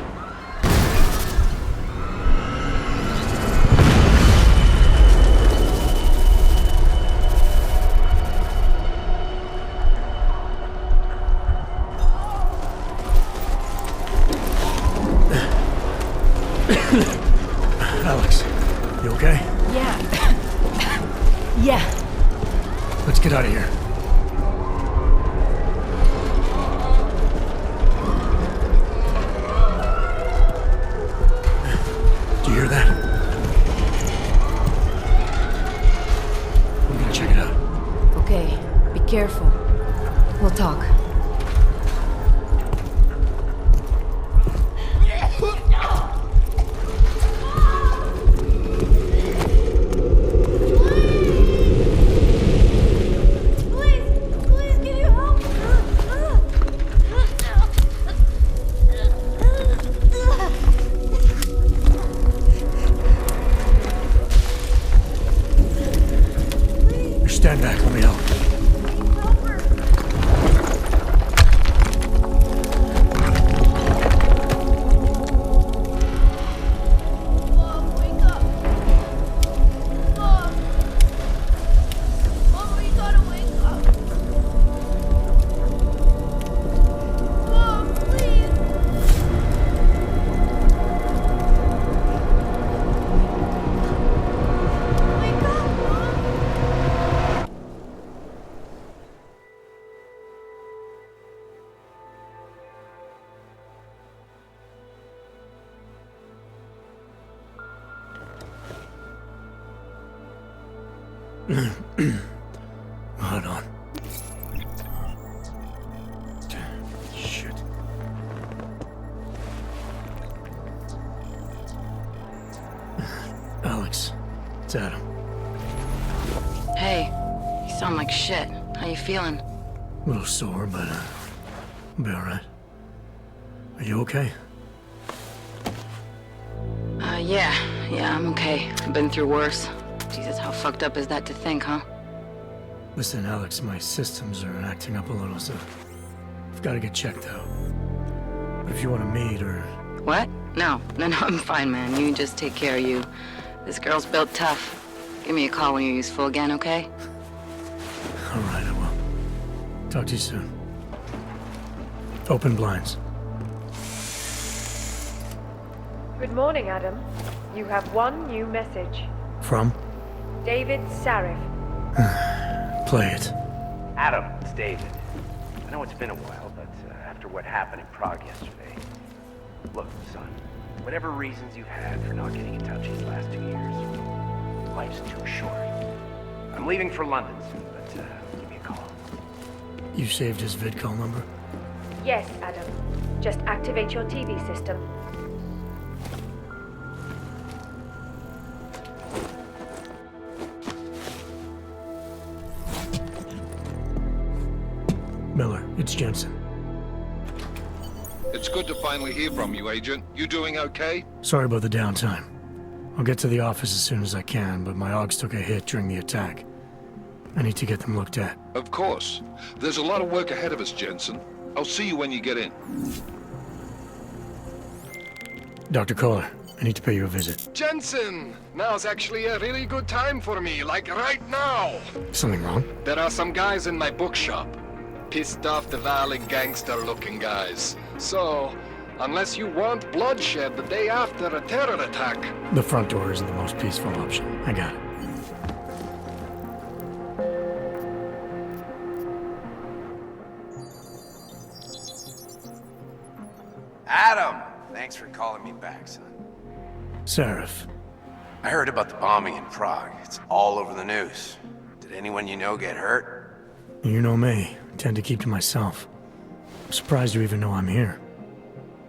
Alex, you okay? Yeah. Let's get out of here. Do you hear that? I'm gonna check it out. Okay, be careful. We'll talk. Stand back, let me help. Hold on. Shit. Alex, it's Adam. Hey, you sound like shit. How you feeling? A little sore, but I'll be alright. Are you okay? Yeah, I'm okay. I've been through worse. Jesus, how fucked up is that to think, huh? Listen, Alex, my systems are acting up a little, so I've got to get checked out. But if you want to meet or... What? No, I'm fine, man. You just take care of you. This girl's built tough. Give me a call when you're useful again, okay? All right, I will. Talk to you soon. Open blinds. Good morning, Adam. You have one new message. From? David Sarif. Play it. Adam, it's David. I know it's been a while, but after what happened in Prague yesterday... Look, son, whatever reasons you've had for not getting in touch these last 2 years, life's too short. I'm leaving for London soon, but give me a call. You saved his vidcall number? Yes, Adam. Just activate your TV system. Miller, it's Jensen. It's good to finally hear from you, Agent. You doing okay? Sorry about the downtime. I'll get to the office as soon as I can, but my AUGs took a hit during the attack. I need to get them looked at. Of course. There's a lot of work ahead of us, Jensen. I'll see you when you get in. Dr. Kohler, I need to pay you a visit. Jensen! Now's actually a really good time for me, like right now! Something wrong? There are some guys in my bookshop. Pissed off the Valley gangster-looking guys. So, unless you want bloodshed the day after a terror attack... The front door isn't the most peaceful option. I got it. Adam! Thanks for calling me back, son. Sarif. I heard about the bombing in Prague. It's all over the news. Did anyone you know get hurt? You know me. I tend to keep to myself. I'm surprised you even know I'm here.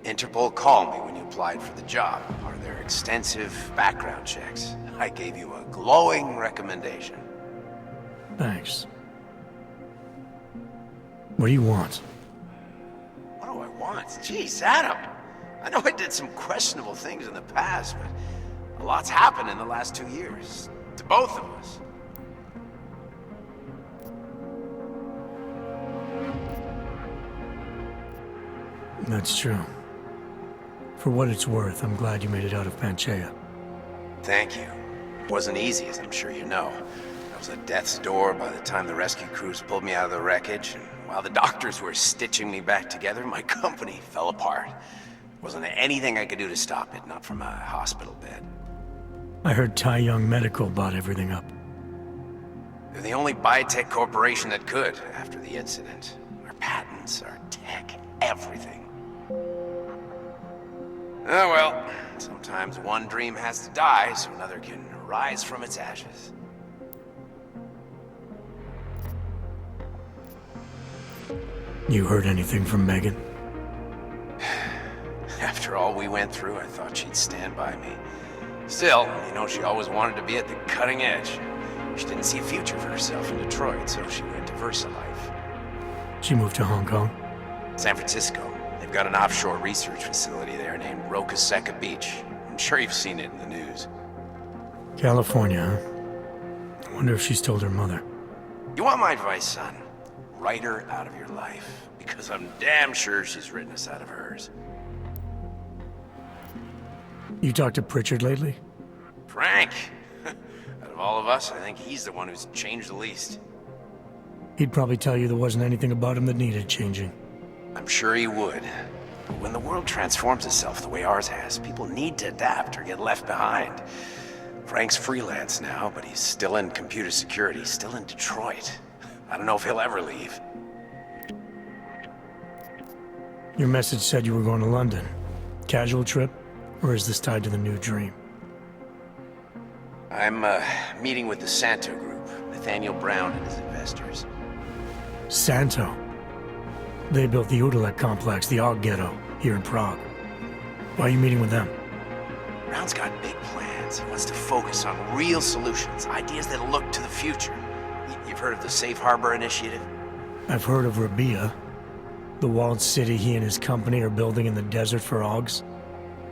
Interpol called me when you applied for the job. Part of their extensive background checks. I gave you a glowing recommendation. Thanks. What do you want? What do I want? Jeez, Adam! I know I did some questionable things in the past, but a lot's happened in the last 2 years. To both of us. That's true. For what it's worth, I'm glad you made it out of Panchea. Thank you. It wasn't easy, as I'm sure you know. I was at death's door by the time the rescue crews pulled me out of the wreckage, and while the doctors were stitching me back together, my company fell apart. Wasn't anything I could do to stop it, not from a hospital bed. I heard Tai Young Medical bought everything up. They're the only biotech corporation that could, after the incident. Our patents, our tech, everything. Oh well, sometimes one dream has to die so another can rise from its ashes. You heard anything from Megan? After all we went through, I thought she'd stand by me. Still, you know, she always wanted to be at the cutting edge. She didn't see a future for herself in Detroit, so she went to VersaLife. She moved to Hong Kong? San Francisco. They've got an offshore research facility there named Rokaseca Beach. I'm sure you've seen it in the news. California, huh? I wonder if she's told her mother. You want my advice, son? Write her out of your life. Because I'm damn sure she's written us out of hers. You talked to Pritchard lately? Frank! Out of all of us, I think he's the one who's changed the least. He'd probably tell you there wasn't anything about him that needed changing. I'm sure he would. But when the world transforms itself the way ours has, people need to adapt or get left behind. Frank's freelance now, but he's still in computer security, still in Detroit. I don't know if he'll ever leave. Your message said you were going to London. Casual trip? Or is this tied to the new dream? I'm meeting with the Santo Group, Nathaniel Brown and his investors. Santo? They built the Udalek complex, the AUG ghetto, here in Prague. Why are you meeting with them? Brown's got big plans. He wants to focus on real solutions, ideas that look to the future. You've heard of the Safe Harbor Initiative? I've heard of Rabia, the walled city he and his company are building in the desert for AUGs.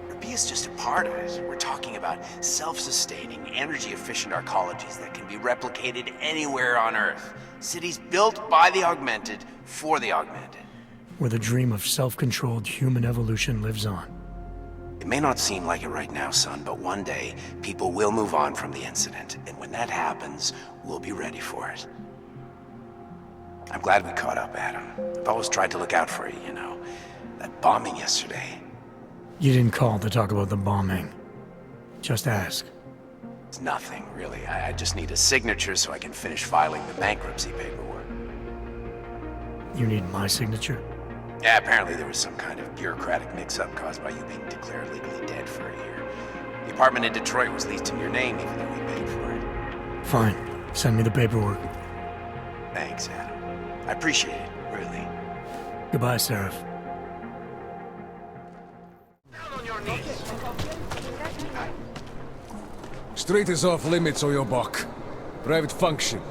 Rabia's just a part of it. We're talking about self-sustaining, energy-efficient arcologies that can be replicated anywhere on Earth. Cities built by the augmented, for the augmented. Where the dream of self-controlled human evolution lives on. It may not seem like it right now, son, but one day, people will move on from the incident. And when that happens, we'll be ready for it. I'm glad we caught up, Adam. I've always tried to look out for you, you know. That bombing yesterday. You didn't call to talk about the bombing. Just ask. It's nothing, really. I just need a signature so I can finish filing the bankruptcy paperwork. You need my signature? Yeah, apparently there was some kind of bureaucratic mix-up caused by you being declared legally dead for a year. The apartment in Detroit was leased in your name, even though we paid for it. Fine. Send me the paperwork. Thanks, Adam. I appreciate it, really. Goodbye, Seraph. Street is off limits, Oyobok. Private function.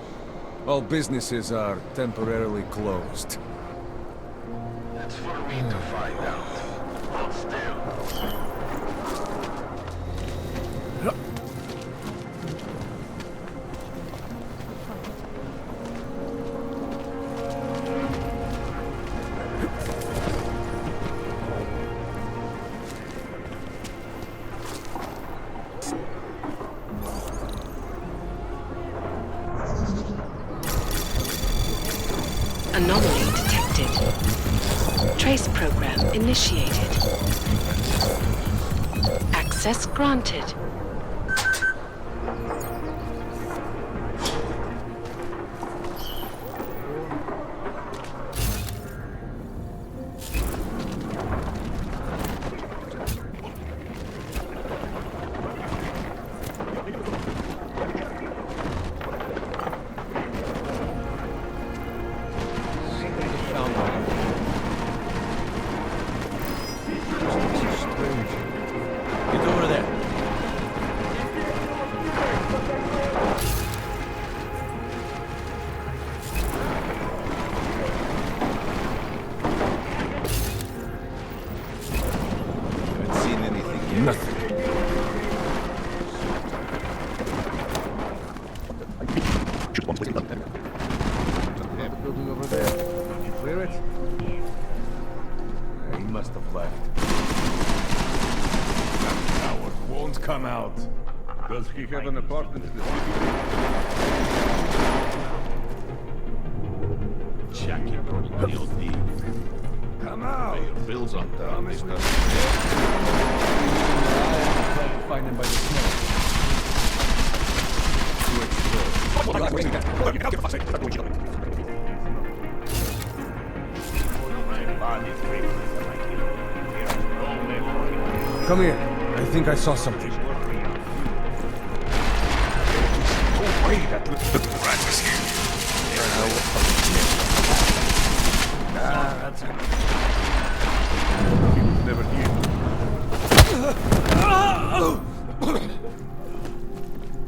All businesses are temporarily closed. That's for me to find out. Hold still. Anomaly detected. Trace program initiated. Access granted. Does he have an apartment in the city? Come out! Pay your bills on time, Mr. Find him by the smoke. Come here. I think I saw something. That looks like the rat is here. That's it. He was never here.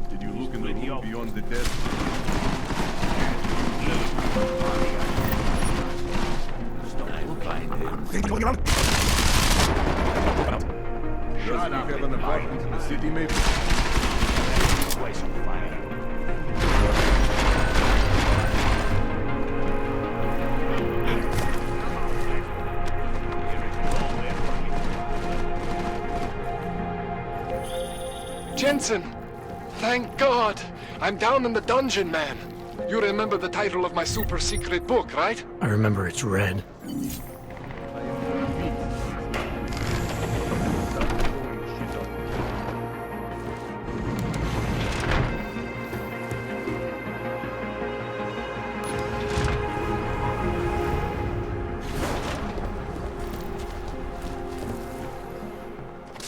Did you look in the room beyond the desk? Does he have an apartment in the city, maybe? Jensen! Thank God! I'm down in the dungeon, man. You remember the title of my super secret book, right? I remember it's red.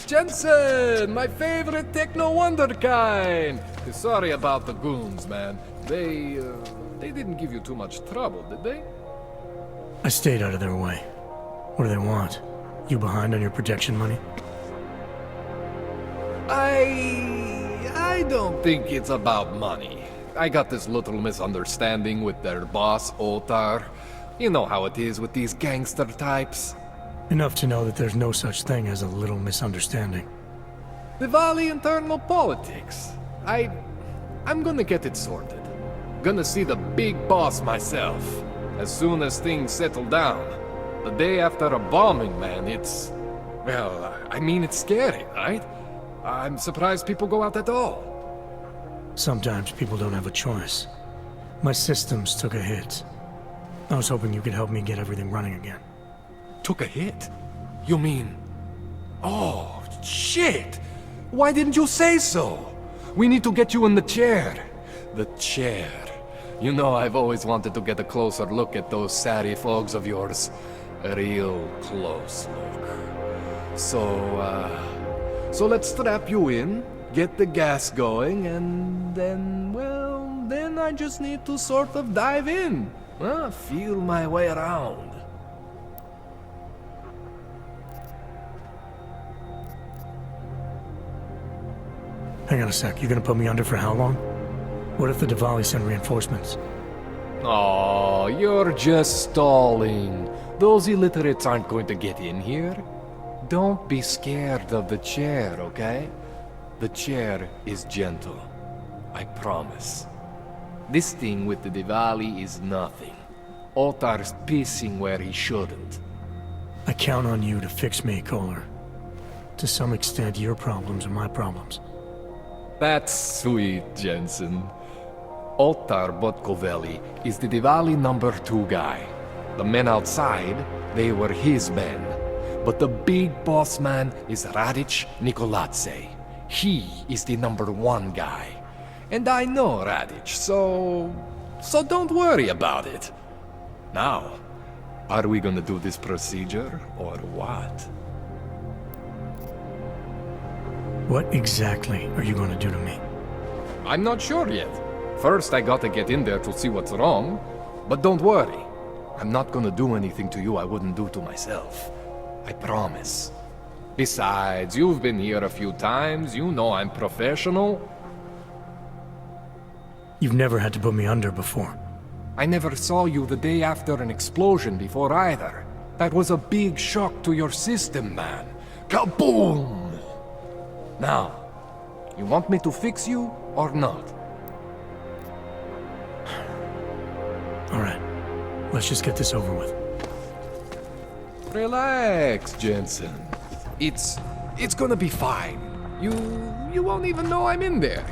Jensen, my favorite techno wonderkind. Sorry about the goons, man. They didn't give you too much trouble, did they? I stayed out of their way. What do they want? You behind on your protection money? I don't think it's about money. I got this little misunderstanding with their boss, Otar. You know how it is with these gangster types. Enough to know that there's no such thing as a little misunderstanding. The Valley internal politics. I'm gonna get it sorted. Gonna see the big boss myself. As soon as things settle down. The day after a bombing, man, it's Well, I mean, it's scary, right? I'm surprised people go out at all. Sometimes people don't have a choice. My systems took a hit. I was hoping you could help me get everything running again. Took a hit? You mean... Oh, shit! Why didn't you say so? We need to get you in the chair. The chair. You know, I've always wanted to get a closer look at those satty fogs of yours. A real close look. So let's strap you in, get the gas going, and then, well, then I just need to sort of dive in. Feel my way around. Hang on a sec, you're gonna put me under for how long? What if the Diwali send reinforcements? Oh, you're just stalling. Those illiterates aren't going to get in here. Don't be scared of the chair, okay? The chair is gentle. I promise. This thing with the Diwali is nothing. Otar's pissing where he shouldn't. I count on you to fix me, Kohler. To some extent, your problems are my problems. That's sweet, Jensen. Otar Botkovelli is the Diwali #2 guy. The men outside, they were his men. But the big boss man is Radic Nikoladze. He is the #1 guy. And I know Radic, so don't worry about it. Now, are we gonna do this procedure, or what? What exactly are you gonna do to me? I'm not sure yet. First, I gotta get in there to see what's wrong. But don't worry. I'm not gonna do anything to you I wouldn't do to myself. I promise. Besides, you've been here a few times. You know I'm professional. You've never had to put me under before. I never saw you the day after an explosion before either. That was a big shock to your system, man. Kaboom! Now, you want me to fix you or not? All right, let's just get this over with. Relax, Jensen. It's gonna be fine. You won't even know I'm in there.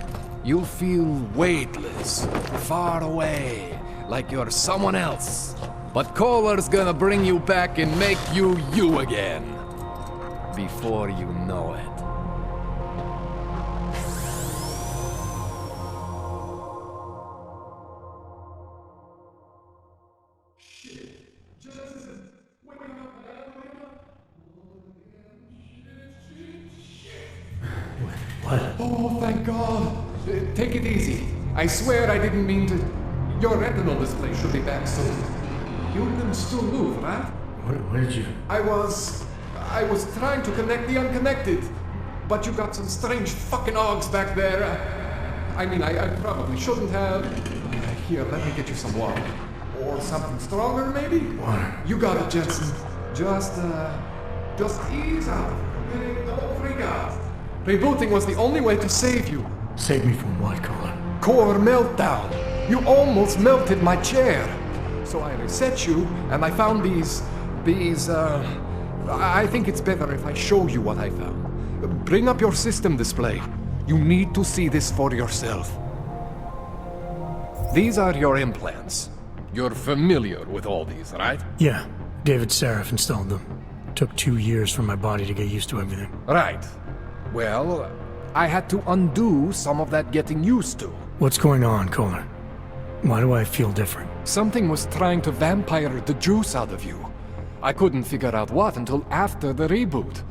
You'll feel weightless, far away, like you're someone else. But Kohler's gonna bring you back and make you you again. Before you know it. What? Oh, thank God. Take it easy. I swear I didn't mean to... Your retinal display should be back soon. You can still move, right? What did you... I was trying to connect the unconnected. But you got some strange fucking ogs back there. I mean, I probably shouldn't have... Here, let me get you some water. Or something stronger, maybe? Water. You got it, Jensen. Just ease out. Don't freak out. Rebooting was the only way to save you. Save me from what, Kohler? Core meltdown. You almost melted my chair. So I reset you, and I found these... I think it's better if I show you what I found. Bring up your system display. You need to see this for yourself. These are your implants. You're familiar with all these, right? Yeah, David Sarif installed them. Took 2 years for my body to get used to everything. Right. Well, I had to undo some of that getting used to. What's going on, Kohler? Why do I feel different? Something was trying to vampire the juice out of you. I couldn't figure out what until after the reboot.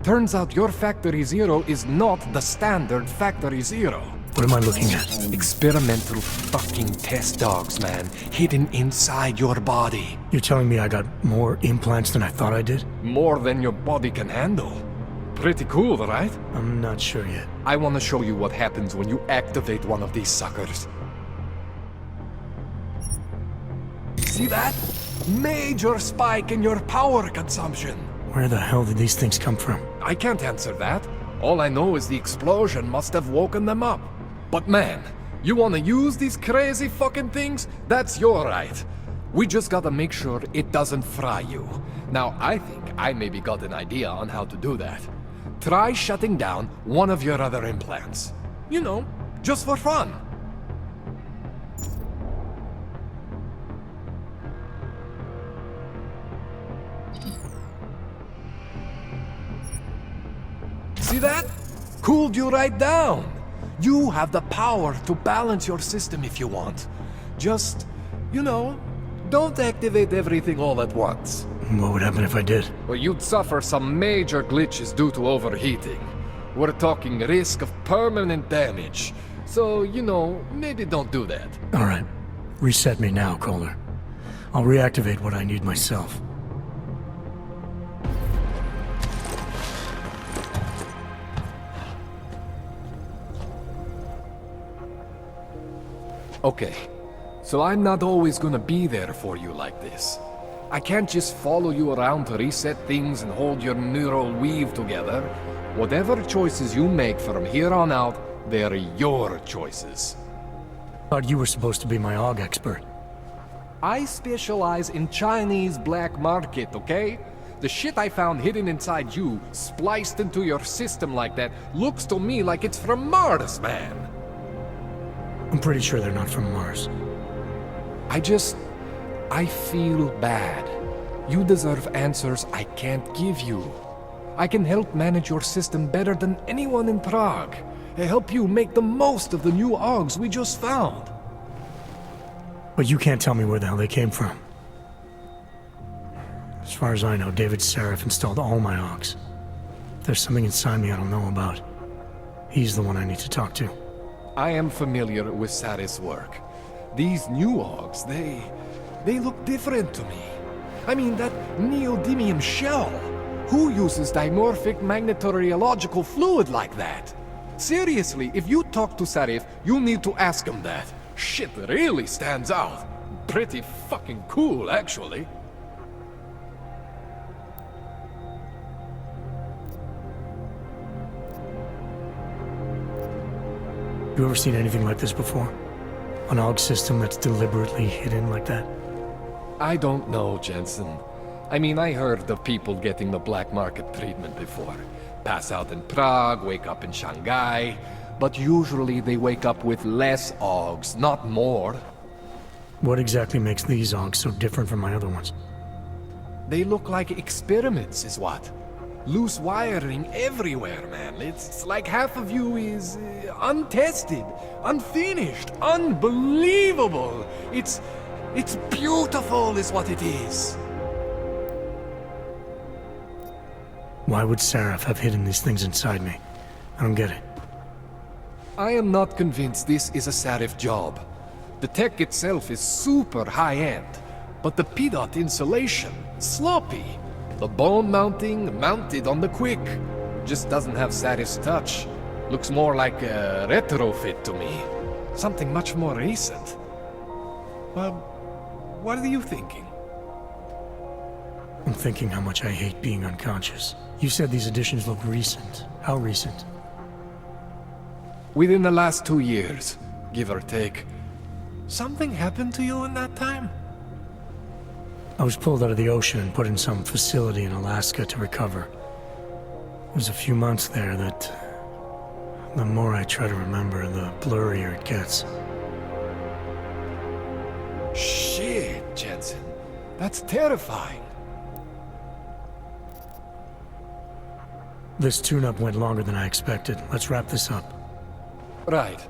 Turns out your Factory Zero is not the standard Factory Zero. What am I looking at? Experimental fucking test dogs, man. Hidden inside your body. You're telling me I got more implants than I thought I did? More than your body can handle. Pretty cool, right? I'm not sure yet. I want to show you what happens when you activate one of these suckers. See that? Major spike in your power consumption. Where the hell did these things come from? I can't answer that. All I know is the explosion must have woken them up. But man, you want to use these crazy fucking things? That's your right. We just gotta make sure it doesn't fry you. Now, I think I maybe got an idea on how to do that. Try shutting down one of your other implants. You know, just for fun. See that? Cooled you right down. You have the power to balance your system if you want. Just, you know, don't activate everything all at once. What would happen if I did? Well, you'd suffer some major glitches due to overheating. We're talking risk of permanent damage. So, you know, maybe don't do that. All right. Reset me now, Kohler. I'll reactivate what I need myself. Okay. So I'm not always gonna be there for you like this. I can't just follow you around to reset things and hold your neural weave together. Whatever choices you make from here on out, they're your choices. Thought you were supposed to be my AUG expert. I specialize in Chinese black market, okay? The shit I found hidden inside you, spliced into your system like that, looks to me like it's from Mars, man. I'm pretty sure they're not from Mars. I feel bad. You deserve answers I can't give you. I can help manage your system better than anyone in Prague. I help you make the most of the new AUGs we just found. But you can't tell me where the hell they came from. As far as I know, David Seraph installed all my AUGs. If there's something inside me I don't know about, he's the one I need to talk to. I am familiar with Sarah's work. These new AUGs, they look different to me. I mean, that neodymium shell. Who uses dimorphic magnetorheological fluid like that? Seriously, if you talk to Sarif, you need to ask him that. Shit really stands out. Pretty fucking cool, actually. You ever seen anything like this before? An AUG system that's deliberately hidden like that? I don't know, Jensen. I mean, I heard of people getting the black market treatment before. Pass out in Prague, wake up in Shanghai. But usually they wake up with less AUGs, not more. What exactly makes these AUGs so different from my other ones? They look like experiments, is what. Loose wiring everywhere, man. It's like half of you is untested, unfinished, unbelievable. It's beautiful is what it is. Why would Seraph have hidden these things inside me? I don't get it. I am not convinced this is a Sarif job. The tech itself is super high-end, but the PDOT insulation, sloppy. The bone mounting, mounted on the quick. Just doesn't have Sarif's touch. Looks more like a retrofit to me. Something much more recent. Well, what are you thinking? I'm thinking how much I hate being unconscious. You said these additions look recent. How recent? Within the last 2 years, give or take. Something happened to you in that time? I was pulled out of the ocean and put in some facility in Alaska to recover. It was a few months there that... the more I try to remember, the blurrier it gets. Shit, Jensen. That's terrifying. This tune-up went longer than I expected. Let's wrap this up. Right.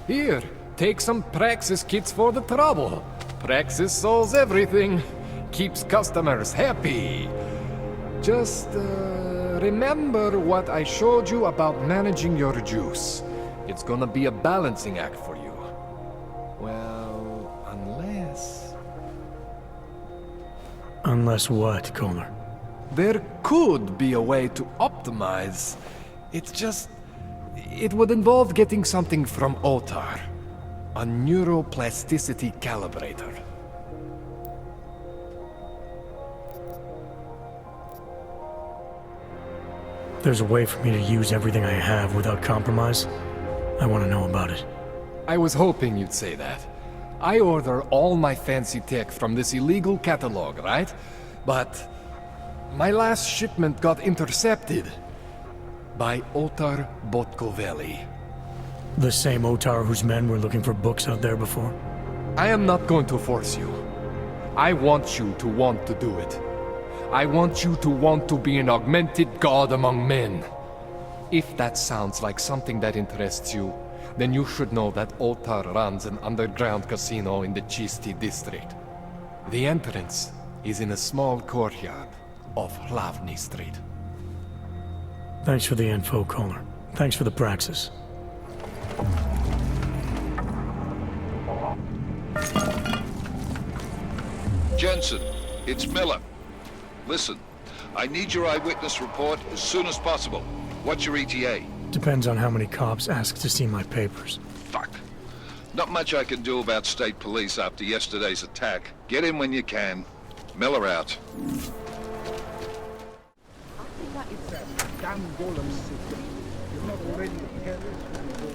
Here, take some Praxis kits for the trouble. Praxis solves everything. Keeps customers happy. Just, remember what I showed you about managing your juice. It's gonna be a balancing act for you. Well, unless... Unless what, Kohler? There could be a way to optimize. It's just... it would involve getting something from Otar. A neuroplasticity calibrator. If there's a way for me to use everything I have without compromise, I want to know about it. I was hoping you'd say that. I order all my fancy tech from this illegal catalog, right? But my last shipment got intercepted by Otar Botkovelli. The same Otar whose men were looking for books out there before? I am not going to force you. I want you to want to do it. I want you to want to be an augmented god among men. If that sounds like something that interests you, then you should know that Otar runs an underground casino in the Chisti district. The entrance is in a small courtyard off Hlavny Street. Thanks for the info, Kohler. Thanks for the praxis. Jensen, it's Miller. Listen, I need your eyewitness report as soon as possible. What's your ETA? Depends on how many cops ask to see my papers. Fuck. Not much I can do about state police after yesterday's attack. Get in when you can. Miller out. Damn golem city. You're not already a terrorist when you go in.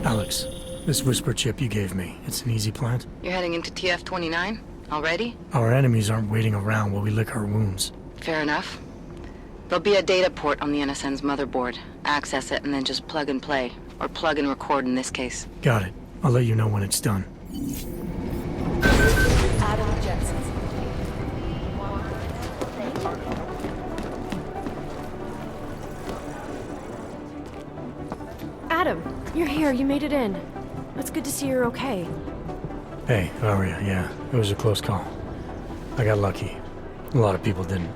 Alex, this whisper chip you gave me, it's an easy plant? You're heading into TF-29? Already? Our enemies aren't waiting around while we lick our wounds. Fair enough. There'll be a data port on the NSN's motherboard. Access it and then just plug and play. Or plug and record in this case. Got it. I'll let you know when it's done. Adam Jensen. Adam, you're here. You made it in. It's good to see you're okay. Hey, how are you? Yeah, it was a close call. I got lucky. A lot of people didn't.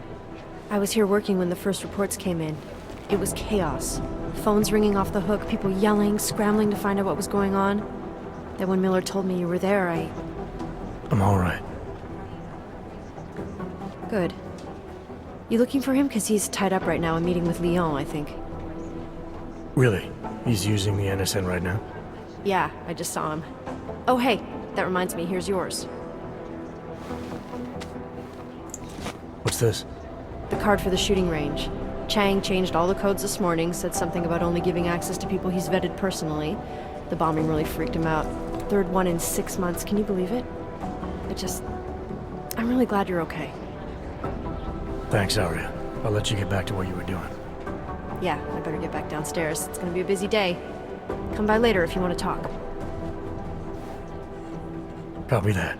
I was here working when the first reports came in. It was chaos. Phones ringing off the hook, people yelling, scrambling to find out what was going on. Then when Miller told me you were there, I'm all right. Good. You looking for him? Because he's tied up right now, a meeting with Lyon, I think. Really? He's using the NSN right now? Yeah, I just saw him. Oh, hey, that reminds me, here's yours. What's this? The card for the shooting range. Chang changed all the codes this morning, said something about only giving access to people he's vetted personally. The bombing really freaked him out. Third one in 6 months, can you believe it? I'm really glad you're okay. Thanks, Aria. I'll let you get back to what you were doing. Yeah, I better get back downstairs. It's gonna be a busy day. Come by later if you want to talk. Copy that.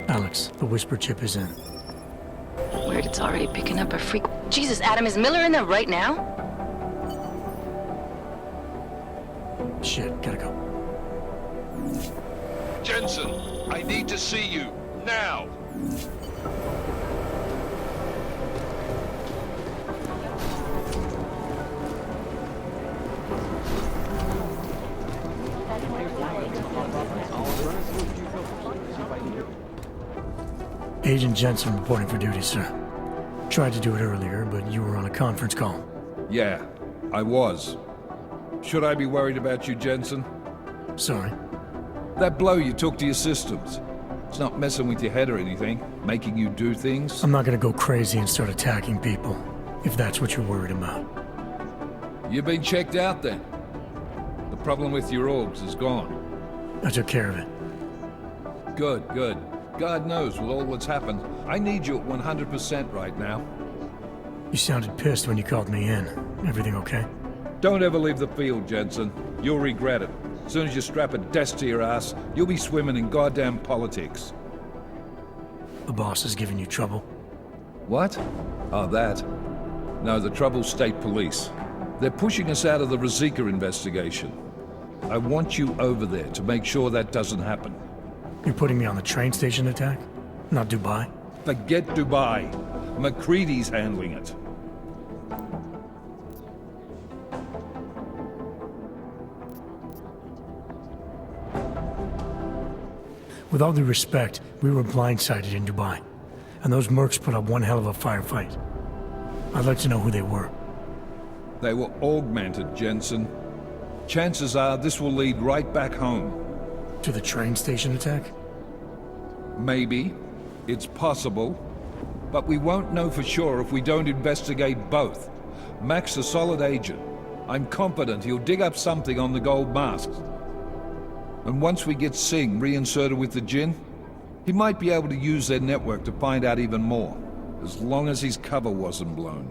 Alex, the whisper chip is in. Weird, it's already picking up a freak. Jesus, Adam, is Miller in there right now? Shit, gotta go. Jensen, I need to see you, now! Agent Jensen reporting for duty, sir. Tried to do it earlier, but you were on a conference call. Yeah, I was. Should I be worried about you, Jensen? Sorry? That blow you took to your systems. It's not messing with your head or anything, making you do things. I'm not gonna go crazy and start attacking people, if that's what you're worried about. You've been checked out then. The problem with your orgs is gone. I took care of it. Good, good. God knows with all what's happened, I need you at 100% right now. You sounded pissed when you called me in. Everything okay? Don't ever leave the field, Jensen. You'll regret it. As soon as you strap a desk to your ass, you'll be swimming in goddamn politics. The boss is giving you trouble. What? Oh, that. No, the trouble's state police. They're pushing us out of the Ruzicka investigation. I want you over there to make sure that doesn't happen. You're putting me on the train station attack? Not Dubai? Forget Dubai. McCready's handling it. With all due respect, we were blindsided in Dubai, and those mercs put up one hell of a firefight. I'd like to know who they were. They were augmented, Jensen. Chances are this will lead right back home. To the train station attack? Maybe. It's possible. But we won't know for sure if we don't investigate both. Mac's a solid agent. I'm confident he'll dig up something on the gold masks. And once we get Singh reinserted with the Jinn, he might be able to use their network to find out even more, as long as his cover wasn't blown.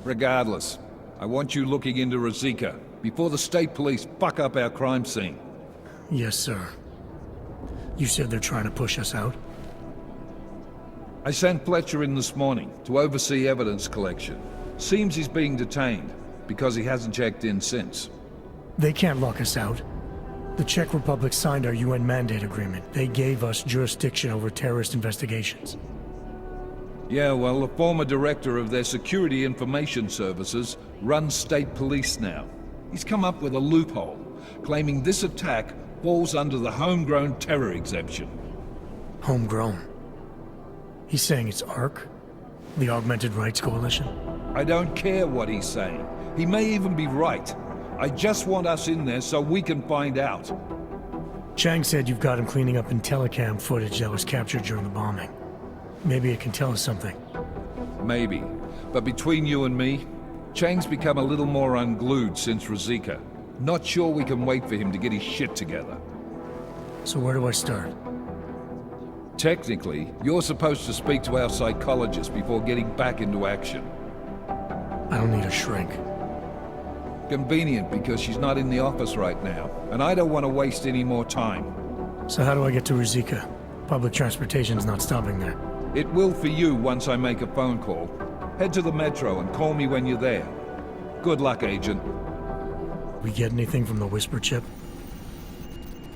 Regardless, I want you looking into Ruzicka before the state police fuck up our crime scene. Yes, sir. You said they're trying to push us out? I sent Fletcher in this morning to oversee evidence collection. Seems he's being detained, because he hasn't checked in since. They can't lock us out. The Czech Republic signed our UN mandate agreement. They gave us jurisdiction over terrorist investigations. Yeah, well, the former director of their security information services runs state police now. He's come up with a loophole, claiming this attack falls under the homegrown terror exemption. Homegrown? He's saying it's ARC? The Augmented Rights Coalition? I don't care what he's saying. He may even be right. I just want us in there so we can find out. Chang said you've got him cleaning up Intellicam footage that was captured during the bombing. Maybe it can tell us something. Maybe. But between you and me, Chang's become a little more unglued since Ruzicka. Not sure we can wait for him to get his shit together. So where do I start? Technically, you're supposed to speak to our psychologist before getting back into action. I don't need a shrink. Convenient, because she's not in the office right now, and I don't want to waste any more time. So how do I get to Ruzicka? Public transportation's not stopping there. It will for you once I make a phone call. Head to the metro and call me when you're there. Good luck, Agent. We get anything from the Whisper chip?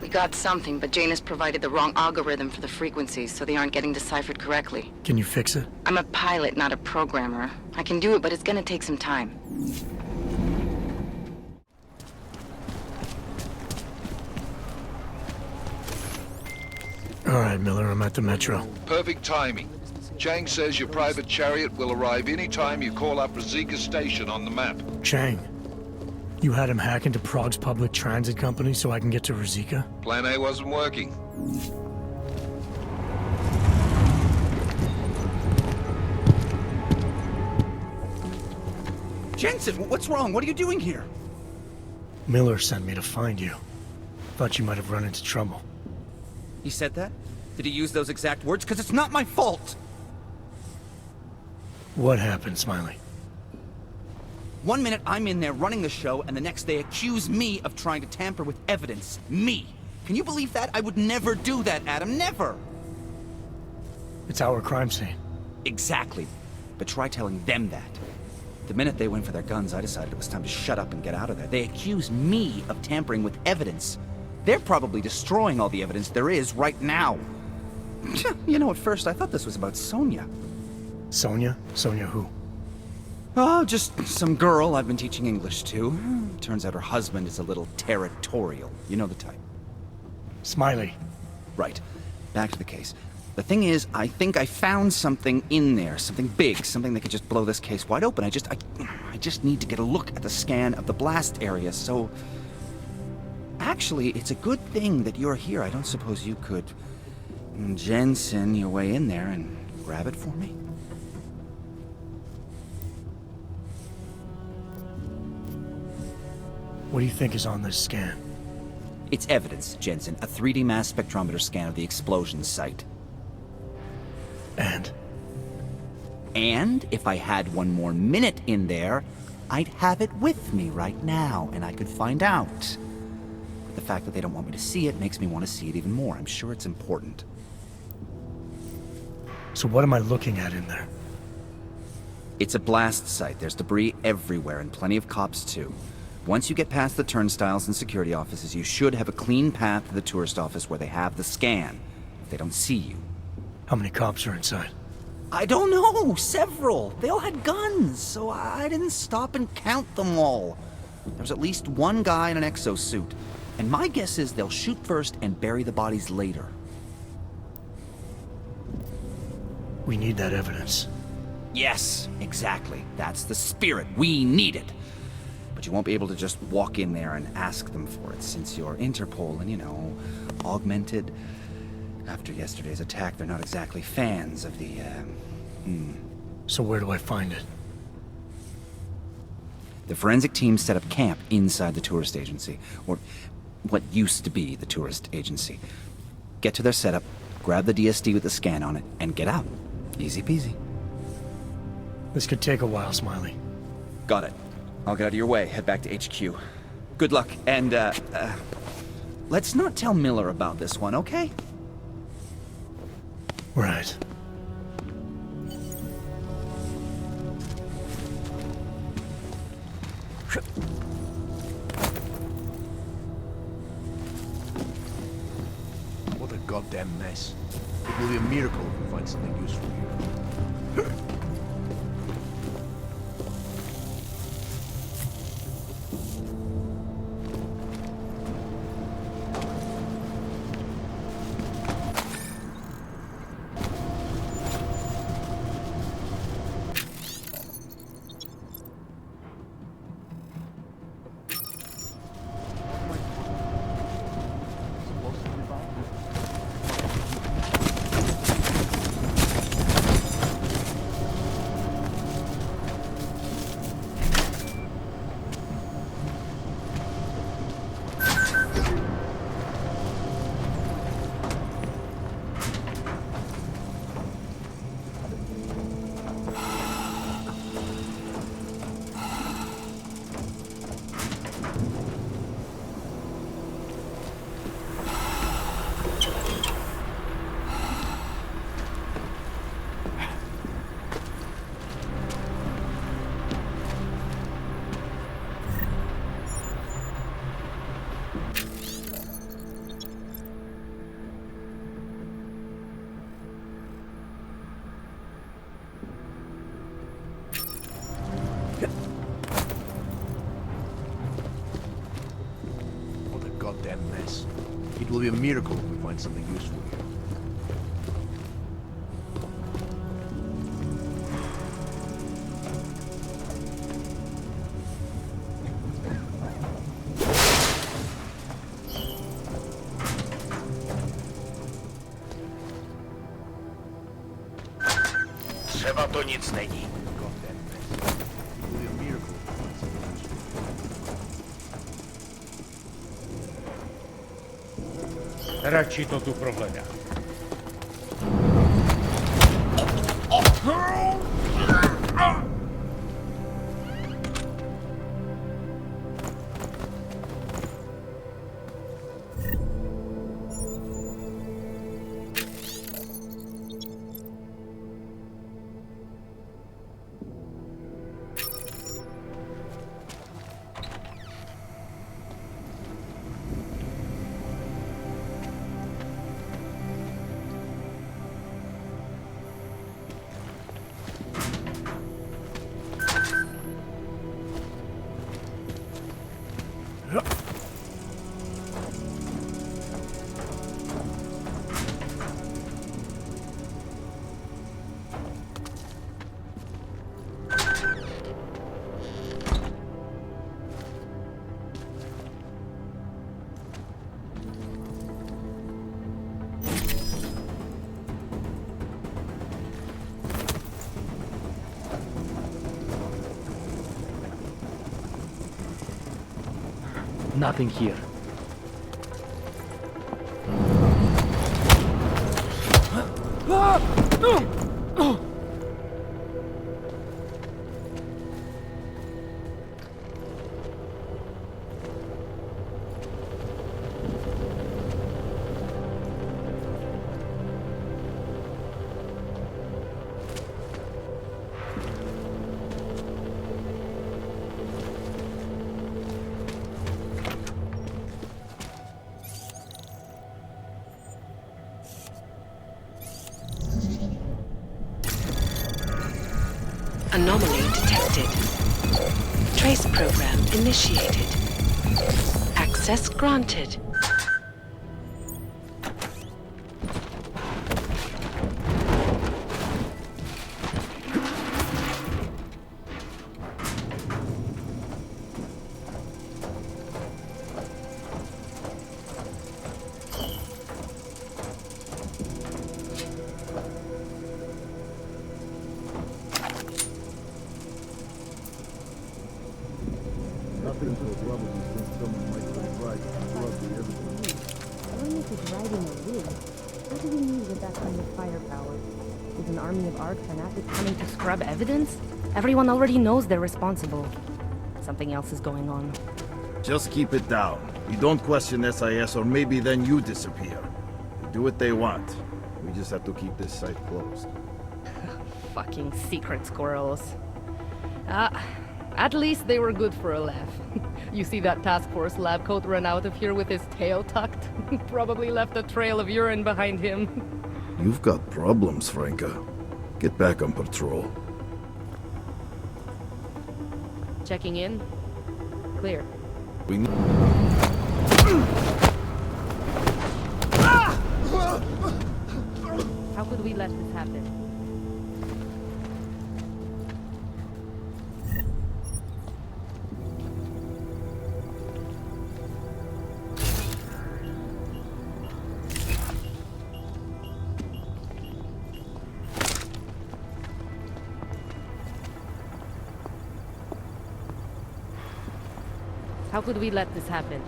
We got something, but Jane has provided the wrong algorithm for the frequencies, so they aren't getting deciphered correctly. Can you fix it? I'm a pilot, not a programmer. I can do it, but it's gonna take some time. All right, Miller, I'm at the metro. Perfect timing. Chang says your private chariot will arrive any time you call up Ruzicka Station on the map. Chang, you had him hack into Prague's public transit company so I can get to Ruzicka? Plan A wasn't working. Jensen, what's wrong? What are you doing here? Miller sent me to find you. Thought you might have run into trouble. He said that? Did he use those exact words? Because it's not my fault! What happened, Smiley? 1 minute I'm in there running the show, and the next they accuse me of trying to tamper with evidence. Me! Can you believe that? I would never do that, Adam. Never! It's our crime scene. Exactly. But try telling them that. The minute they went for their guns, I decided it was time to shut up and get out of there. They accuse me of tampering with evidence. They're probably destroying all the evidence there is right now. You know, at first I thought this was about Sonia. Sonia? Sonia who? Oh, just some girl I've been teaching English to. Turns out her husband is a little territorial. You know the type. Smiley. Right. Back to the case. The thing is, I think I found something in there. Something big. Something that could just blow this case wide open. I just need to get a look at the scan of the blast area, so... Actually, it's a good thing that you're here. I don't suppose you could... Jensen your way in there and grab it for me? What do you think is on this scan? It's evidence, Jensen. A 3D mass spectrometer scan of the explosion site. And? And if I had one more minute in there, I'd have it with me right now, and I could find out. But the fact that they don't want me to see it makes me want to see it even more. I'm sure it's important. So what am I looking at in there? It's a blast site. There's debris everywhere, and plenty of cops too. Once you get past the turnstiles and security offices, you should have a clean path to the tourist office where they have the scan, if they don't see you. How many cops are inside? I don't know. Several. They all had guns, so I didn't stop and count them all. There's at least one guy in an exosuit, and my guess is they'll shoot first and bury the bodies later. We need that evidence. Yes, exactly. That's the spirit. We need it. But you won't be able to just walk in there and ask them for it, since you're Interpol and, you know, augmented. After yesterday's attack, they're not exactly fans of the, So where do I find it? The forensic team set up camp inside the tourist agency, or what used to be the tourist agency. Get to their setup, grab the DSD with the scan on it, and get out. Easy peasy. This could take a while, Smiley. Got it. I'll get out of your way, head back to HQ. Good luck, and, let's not tell Miller about this one, okay? Right. What a goddamn mess. It will be a miracle if we find something useful here. Goddamn mess. It will be a miracle if we find something useful here. Třeba to nic není. Radši to tu prohledám. Nothing here. Anomaly detected. Trace program initiated. Access granted. Evidence? Everyone already knows they're responsible. Something else is going on. Just keep it down. We don't question SIS, or maybe then you disappear. They do what they want. We just have to keep this site closed. Fucking secret squirrels. At least they were good for a laugh. You see that task force lab coat run out of here with his tail tucked? Probably left a trail of urine behind him. You've got problems, Franca. Get back on patrol. Checking in. Clear. How could we let this happen? How could we let this happen?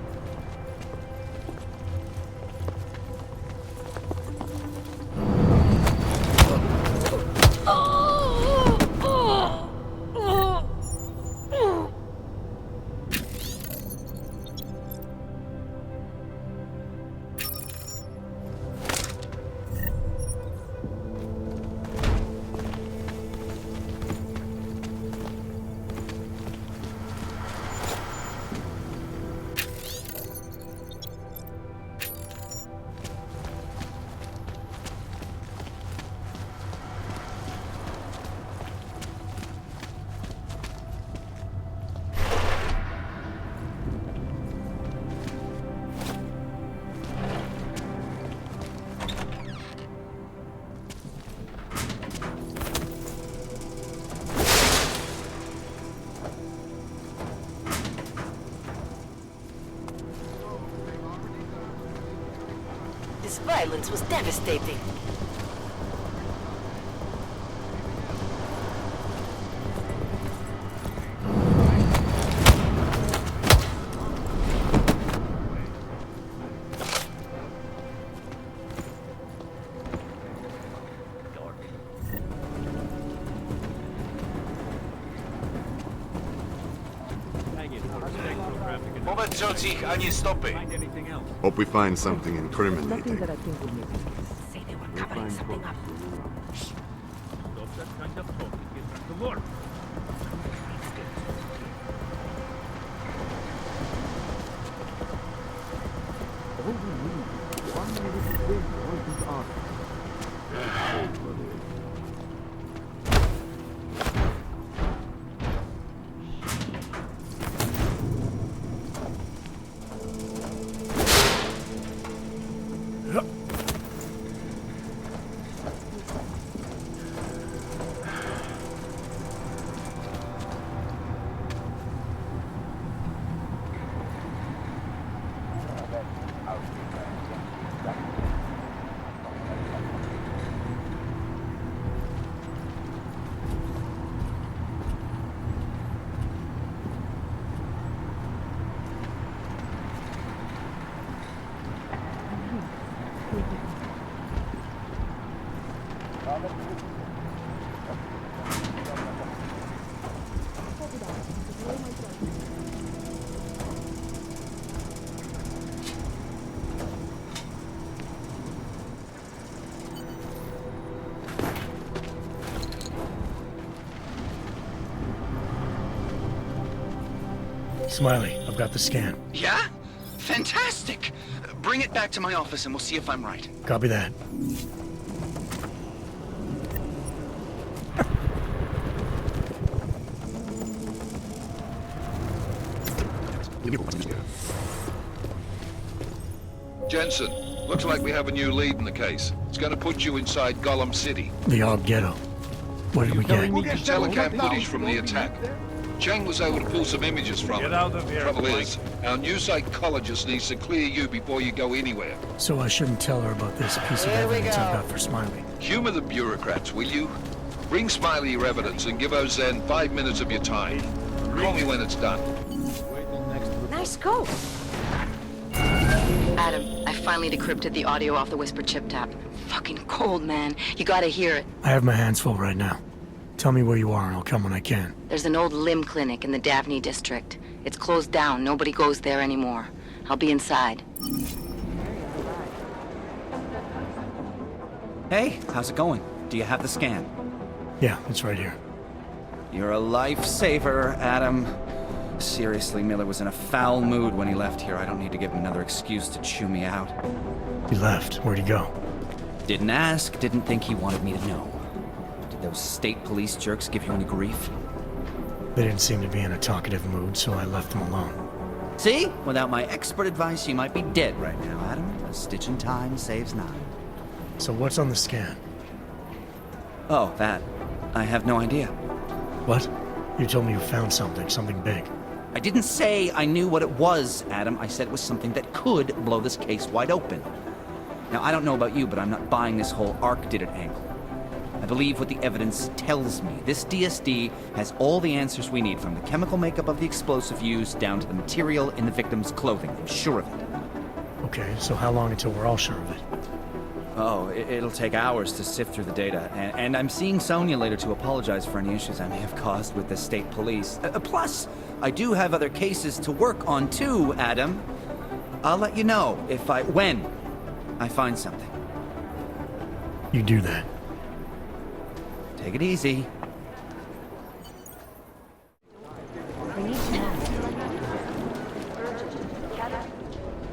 This violence was devastating. Hope we find something incriminating. Say they were covering something up. Stop that kind of talk and get back to work. Smiley, I've got the scan. Yeah? Fantastic! Bring it back to my office and we'll see if I'm right. Copy that. Jensen, looks like we have a new lead in the case. It's gonna put you inside G.A.R.M City. The Og Ghetto. What did we get? Telecam footage from the attack. Cheng was able to pull some images from it. Trouble is, our new psychologist needs to clear you before you go anywhere. So I shouldn't tell her about this piece of evidence I've got for Smiley. Humor the bureaucrats, will you? Bring Smiley your evidence and give Ozen 5 minutes of your time. Call me when it's done. Nice go. Adam, I finally decrypted the audio off the Whisper chip tap. Fucking cold, man. You gotta hear it. I have my hands full right now. Tell me where you are and I'll come when I can. There's an old limb clinic in the Daphne district. It's closed down. Nobody goes there anymore. I'll be inside. Hey, how's it going? Do you have the scan? Yeah, it's right here. You're a lifesaver, Adam. Seriously, Miller was in a foul mood when he left here. I don't need to give him another excuse to chew me out. He left. Where'd he go? Didn't ask, didn't think he wanted me to know. Did those state police jerks give you any grief? They didn't seem to be in a talkative mood, so I left them alone. See? Without my expert advice, you might be dead right now, Adam. A stitch in time saves 9. So what's on the scan? Oh, that. I have no idea. What? You told me you found something big. I didn't say I knew what it was, Adam. I said it was something that could blow this case wide open. Now, I don't know about you, but I'm not buying this whole Ark did it angle. I believe what the evidence tells me. This DSD has all the answers we need, from the chemical makeup of the explosive used down to the material in the victim's clothing. I'm sure of it. Okay, so how long until we're all sure of it? Oh, it'll take hours to sift through the data, and I'm seeing Sonia later to apologize for any issues I may have caused with the state police. Plus, I do have other cases to work on too, Adam. I'll let you know when I find something. You do that. Take it easy.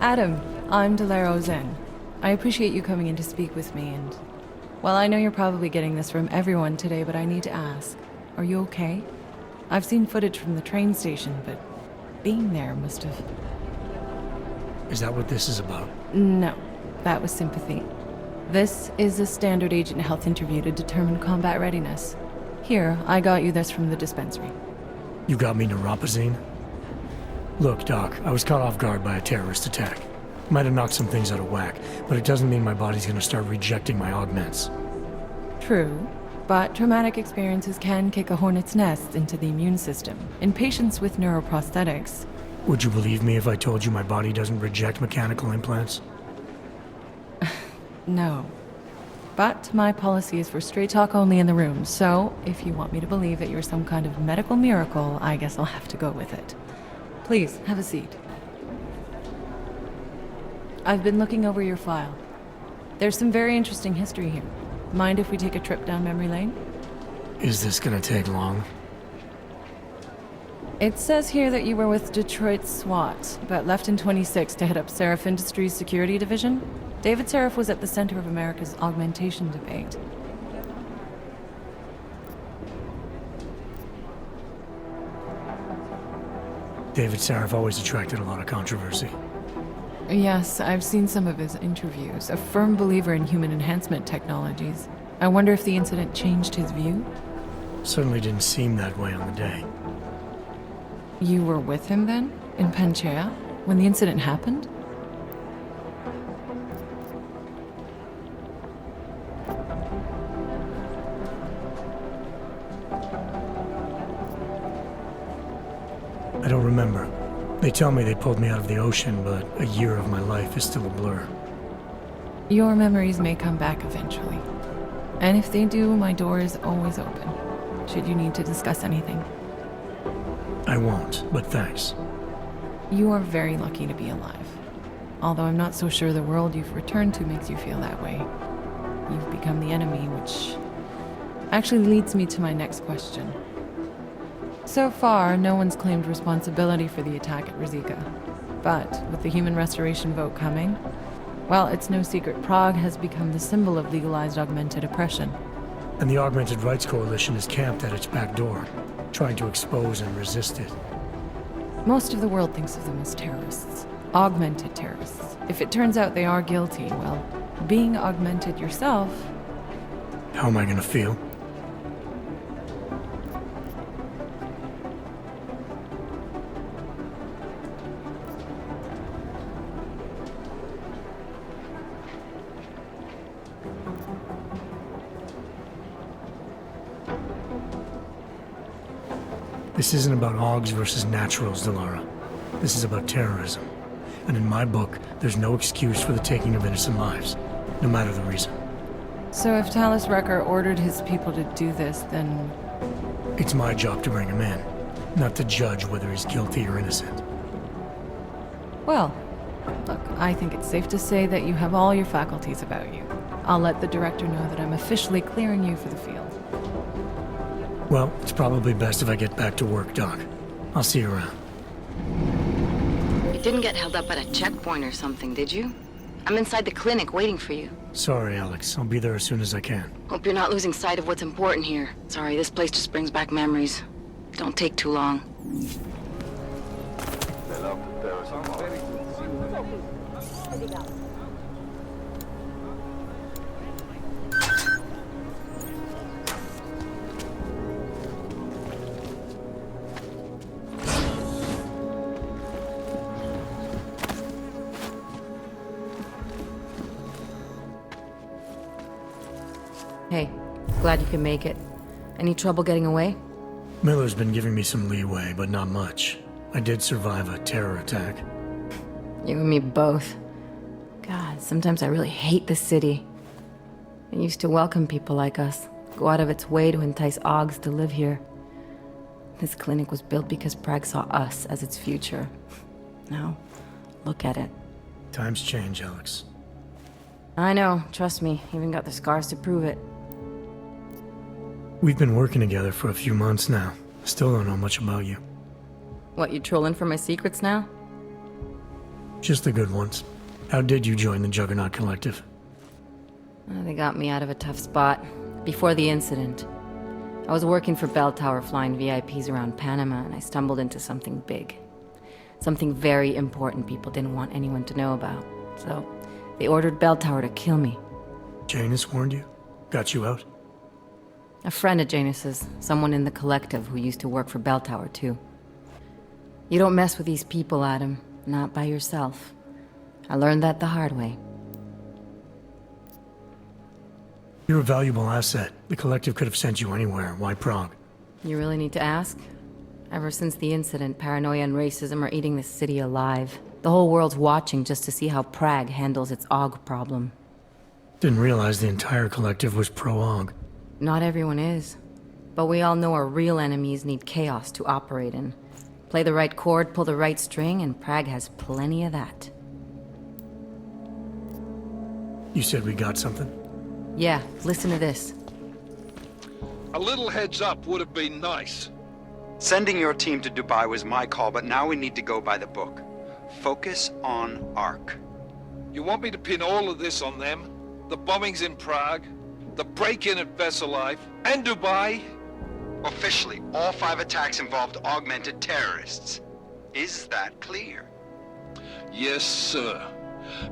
Adam, I'm Delaro Zen. I appreciate you coming in to speak with me, and... well, I know you're probably getting this from everyone today, but I need to ask. Are you okay? I've seen footage from the train station, but being there must have... Is that what this is about? No, that was sympathy. This is a standard agent health interview to determine combat readiness. Here, I got you this from the dispensary. You got me neuropazine? Look, Doc, I was caught off guard by a terrorist attack. Might have knocked some things out of whack, but it doesn't mean my body's gonna start rejecting my augments. True, but traumatic experiences can kick a hornet's nest into the immune system. In patients with neuroprosthetics... Would you believe me if I told you my body doesn't reject mechanical implants? No. But my policy is for straight talk only in the room, so if you want me to believe that you're some kind of medical miracle, I guess I'll have to go with it. Please, have a seat. I've been looking over your file. There's some very interesting history here. Mind if we take a trip down memory lane? Is this gonna take long? It says here that you were with Detroit SWAT, but left in 26 to head up Seraph Industries' security division. David Seraph was at the center of America's augmentation debate. David Seraph always attracted a lot of controversy. Yes, I've seen some of his interviews. A firm believer in human enhancement technologies. I wonder if the incident changed his view? Certainly didn't seem that way on the day. You were with him then? In Panchea? When the incident happened? I don't remember. They tell me they pulled me out of the ocean, but a year of my life is still a blur. Your memories may come back eventually. And if they do, my door is always open, should you need to discuss anything. I won't, but thanks. You are very lucky to be alive. Although I'm not so sure the world you've returned to makes you feel that way. You've become the enemy, which actually leads me to my next question. So far, no one's claimed responsibility for the attack at Rizika. But with the human restoration vote coming, well, it's no secret Prague has become the symbol of legalized augmented oppression. And the Augmented Rights Coalition is camped at its back door, trying to expose and resist it. Most of the world thinks of them as terrorists. Augmented terrorists. If it turns out they are guilty, well, being augmented yourself... How am I gonna feel? This isn't about Augs versus Naturals, Delara. This is about terrorism. And in my book, there's no excuse for the taking of innocent lives, no matter the reason. So if Talus Rucker ordered his people to do this, then... It's my job to bring him in, not to judge whether he's guilty or innocent. Well, look, I think it's safe to say that you have all your faculties about you. I'll let the director know that I'm officially clearing you for the field. Well, it's probably best if I get back to work, Doc. I'll see you around. You didn't get held up at a checkpoint or something, did you? I'm inside the clinic waiting for you. Sorry, Alex. I'll be there as soon as I can. Hope you're not losing sight of what's important here. Sorry, this place just brings back memories. Don't take too long. Hey, glad you can make it. Any trouble getting away? Miller's been giving me some leeway, but not much. I did survive a terror attack. You and me both. God, sometimes I really hate this city. It used to welcome people like us, go out of its way to entice Augs to live here. This clinic was built because Prague saw us as its future. Now, look at it. Times change, Alex. I know, trust me, even got the scars to prove it. We've been working together for a few months now. Still don't know much about you. What, you trolling for my secrets now? Just the good ones. How did you join the Juggernaut Collective? They got me out of a tough spot. Before the incident. I was working for Bell Tower flying VIPs around Panama, and I stumbled into something big. Something very important people didn't want anyone to know about. So, they ordered Bell Tower to kill me. Janus warned you? Got you out? A friend of Janus's, someone in the collective who used to work for Bell Tower too. You don't mess with these people, Adam. Not by yourself. I learned that the hard way. You're a valuable asset. The collective could have sent you anywhere. Why Prague? You really need to ask? Ever since the incident, paranoia and racism are eating this city alive. The whole world's watching just to see how Prague handles its Aug problem. Didn't realize the entire collective was pro-Aug. Not everyone is. But we all know our real enemies need chaos to operate in. Play the right chord, pull the right string, and Prague has plenty of that. You said we got something? Yeah, listen to this. A little heads up would have been nice. Sending your team to Dubai was my call, but now we need to go by the book. Focus on ARC. You want me to pin all of this on them? The bombings in Prague, the break-in at Vesellife, and Dubai? Officially, all 5 attacks involved augmented terrorists. Is that clear? Yes, sir.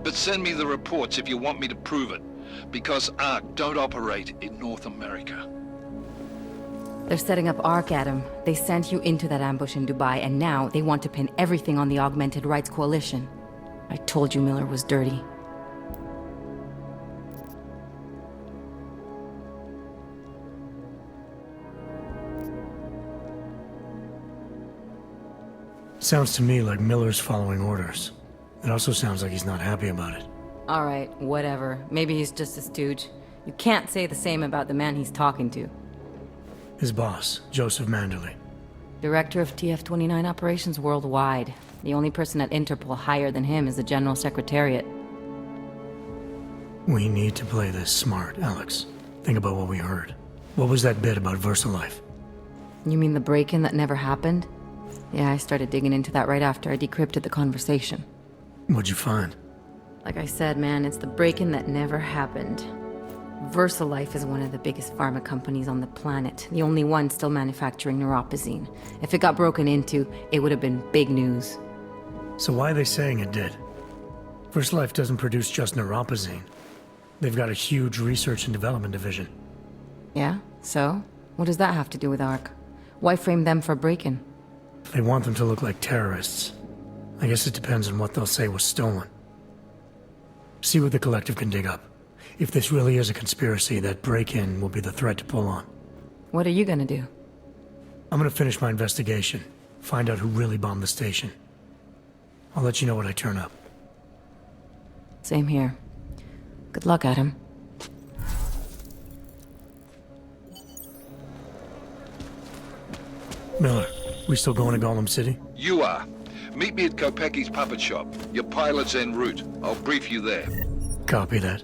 But send me the reports if you want me to prove it, because ARC don't operate in North America. They're setting up ARC, Adam. They sent you into that ambush in Dubai, and now they want to pin everything on the Augmented Rights Coalition. I told you Miller was dirty. Sounds to me like Miller's following orders. It also sounds like he's not happy about it. Alright, whatever. Maybe he's just a stooge. You can't say the same about the man he's talking to. His boss, Joseph Manderley. Director of TF-29 operations worldwide. The only person at Interpol higher than him is the General Secretariat. We need to play this smart, Alex. Think about what we heard. What was that bit about VersaLife? You mean the break-in that never happened? Yeah, I started digging into that right after I decrypted the conversation. What'd you find? Like I said, man, it's the break-in that never happened. VersaLife is one of the biggest pharma companies on the planet. The only one still manufacturing neuropozyne. If it got broken into, it would have been big news. So why are they saying it did? VersaLife doesn't produce just neuropozyne. They've got a huge research and development division. Yeah? So? What does that have to do with ARC? Why frame them for break-in? They want them to look like terrorists. I guess it depends on what they'll say was stolen. See what the Collective can dig up. If this really is a conspiracy, that break-in will be the thread to pull on. What are you gonna do? I'm gonna finish my investigation, find out who really bombed the station. I'll let you know when I turn up. Same here. Good luck, Adam. Miller, we still going to G.A.R.M City? You are. Meet me at Kopecki's puppet shop. Your pilot's en route. I'll brief you there. Copy that.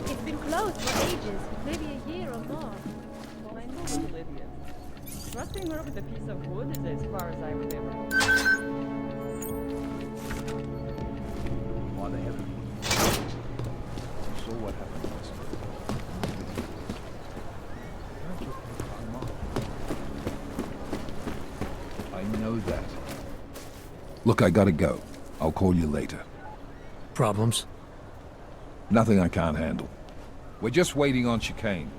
It's been closed for ages, maybe a year or more. Well, I know Olivia. Trusting her with a piece of wood is as far as I would ever go. Why the hell? So what happened last night? I know that. Look, I gotta go. I'll call you later. Problems? Nothing I can't handle. We're just waiting on chicane.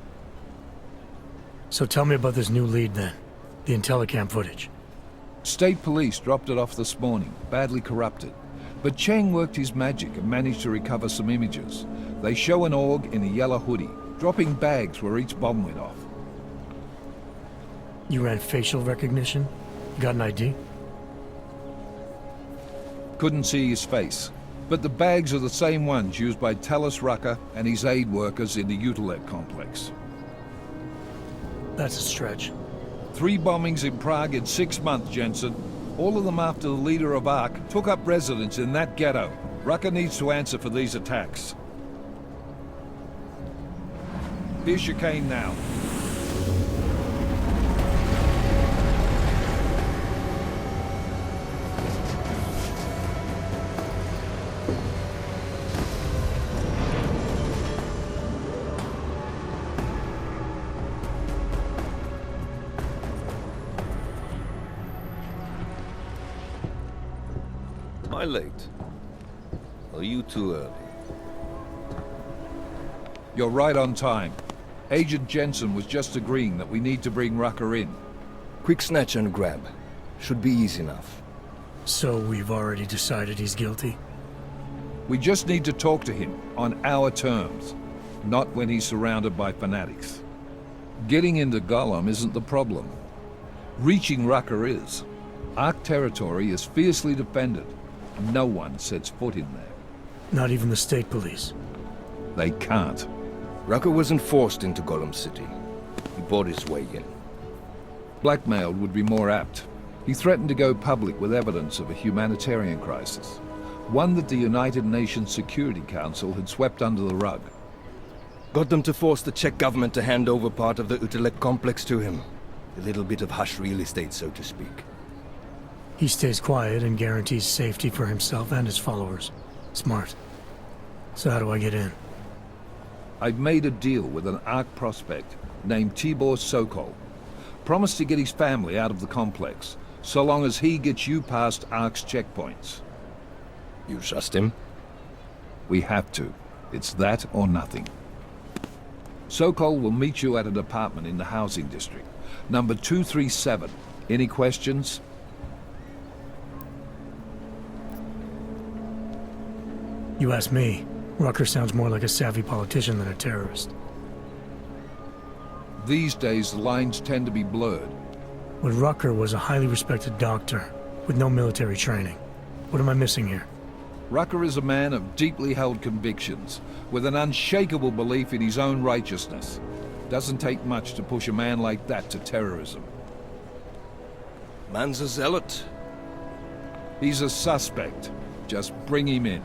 So tell me about this new lead then. The Intellicam footage. State police dropped it off this morning, badly corrupted. But Cheng worked his magic and managed to recover some images. They show an org in a yellow hoodie, dropping bags where each bomb went off. You ran facial recognition? You got an ID? Couldn't see his face. But the bags are the same ones used by Talos Rucker and his aid workers in the Utilec complex. That's a stretch. 3 bombings in Prague in 6 months, Jensen. All of them after the leader of ARC took up residence in that ghetto. Rucker needs to answer for these attacks. Here's chicane now. Am I late? Are you too early? You're right on time. Agent Jensen was just agreeing that we need to bring Rucker in. Quick snatch and grab. Should be easy enough. So we've already decided he's guilty? We just need to talk to him on our terms, not when he's surrounded by fanatics. Getting into G.A.R.M isn't the problem. Reaching Rucker is. ARC territory is fiercely defended. No one sets foot in there. Not even the state police? They can't. Rucker wasn't forced into G.A.R.M City. He bought his way in. Blackmailed would be more apt. He threatened to go public with evidence of a humanitarian crisis. One that the United Nations Security Council had swept under the rug. Got them to force the Czech government to hand over part of the Utilec complex to him. A little bit of hush real estate, so to speak. He stays quiet and guarantees safety for himself and his followers. Smart. So how do I get in? I've made a deal with an ARC prospect named Tibor Sokol. Promised to get his family out of the complex, so long as he gets you past ARC's checkpoints. You trust him? We have to. It's that or nothing. Sokol will meet you at an apartment in the housing district. Number 237. Any questions? You ask me. Rucker sounds more like a savvy politician than a terrorist. These days, the lines tend to be blurred. But Rucker was a highly respected doctor, with no military training. What am I missing here? Rucker is a man of deeply held convictions, with an unshakable belief in his own righteousness. Doesn't take much to push a man like that to terrorism. Man's a zealot. He's a suspect. Just bring him in.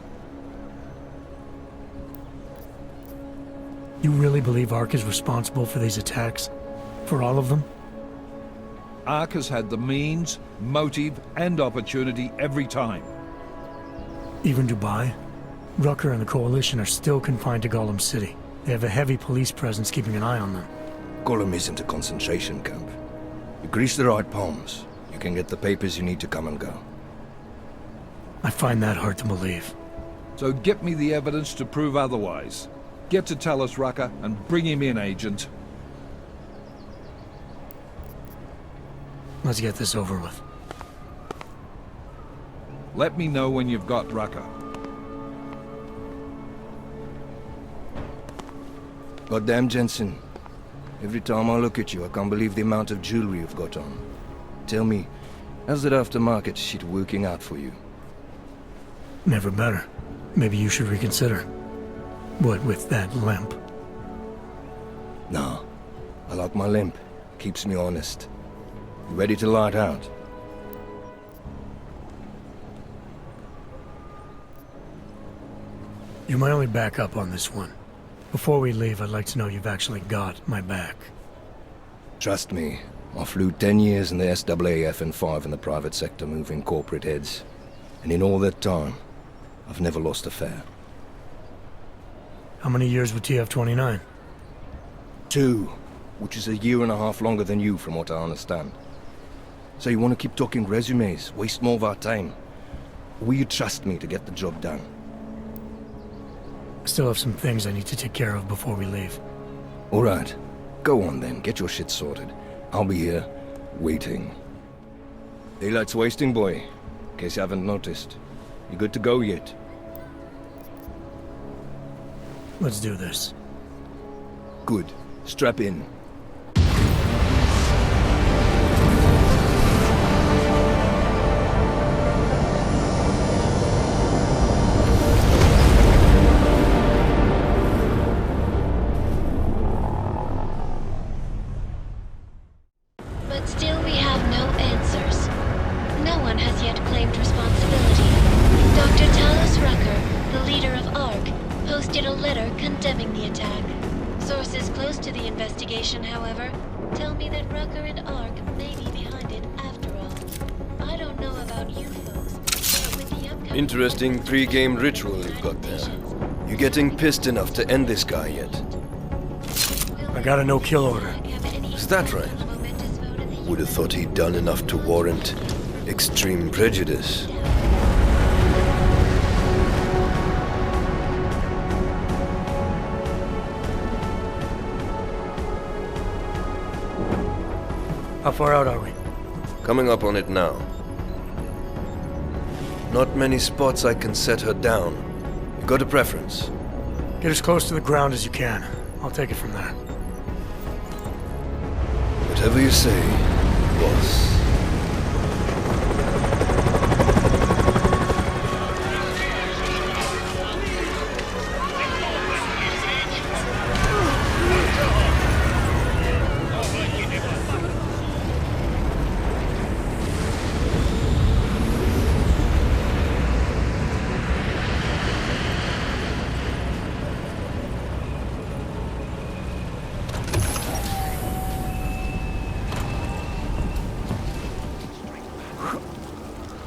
You really believe ARC is responsible for these attacks? For all of them? ARC has had the means, motive, and opportunity every time. Even Dubai? Rucker and the Coalition are still confined to G.A.R.M City. They have a heavy police presence keeping an eye on them. G.A.R.M isn't a concentration camp. You grease the right palms, you can get the papers you need to come and go. I find that hard to believe. So get me the evidence to prove otherwise. Get to Talus, Rucker, and bring him in, Agent. Let's get this over with. Let me know when you've got Rucker. Goddamn, Jensen. Every time I look at you, I can't believe the amount of jewelry you've got on. Tell me, how's that aftermarket shit working out for you? Never better. Maybe you should reconsider. What with that limp? No. I like my limp. Keeps me honest. You ready to light out? You're my only backup on this one. Before we leave, I'd like to know you've actually got my back. Trust me, I flew 10 years in the SAAF and 5 in the private sector moving corporate heads. And in all that time, I've never lost a fare. How many years with TF-29? 2, which is a year and a half longer than you from what I understand. So you want to keep talking resumes, waste more of our time? Or will you trust me to get the job done? I still have some things I need to take care of before we leave. All right. Go on then, get your shit sorted. I'll be here, waiting. Daylight's wasting, boy. In case you haven't noticed. You good to go yet? Let's do this. Good. Strap in. But still we have no answers. No one has yet claimed responsibility. Dr. Talus Rucker, the leader of ARC, posted a letter condemning the attack. Sources close to the investigation, however, tell me that Rucker and ARC may be behind it after all. I don't know about you folks, but with the upcoming... Interesting pre-game ritual you've got there. You getting pissed enough to end this guy yet? I got a no-kill order. Is that right? Would have thought he'd done enough to warrant extreme prejudice. How far out are we? Coming up on it now. Not many spots I can set her down. You got a preference? Get as close to the ground as you can. I'll take it from there. Whatever you say, boss.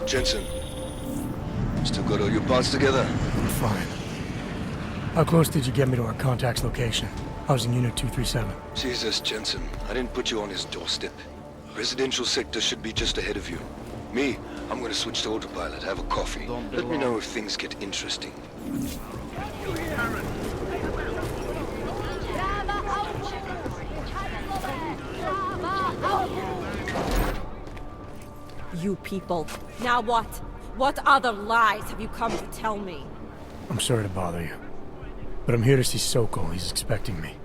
Jensen, still got all your parts together? I'm fine. How close did you get me to our contact's location? I was in Unit 237. Jesus, Jensen, I didn't put you on his doorstep. Residential sector should be just ahead of you. Me, I'm gonna switch to autopilot, have a coffee. Let me know if things get interesting. You people. Now what? What other lies have you come to tell me? I'm sorry to bother you, but I'm here to see Sokol. He's expecting me.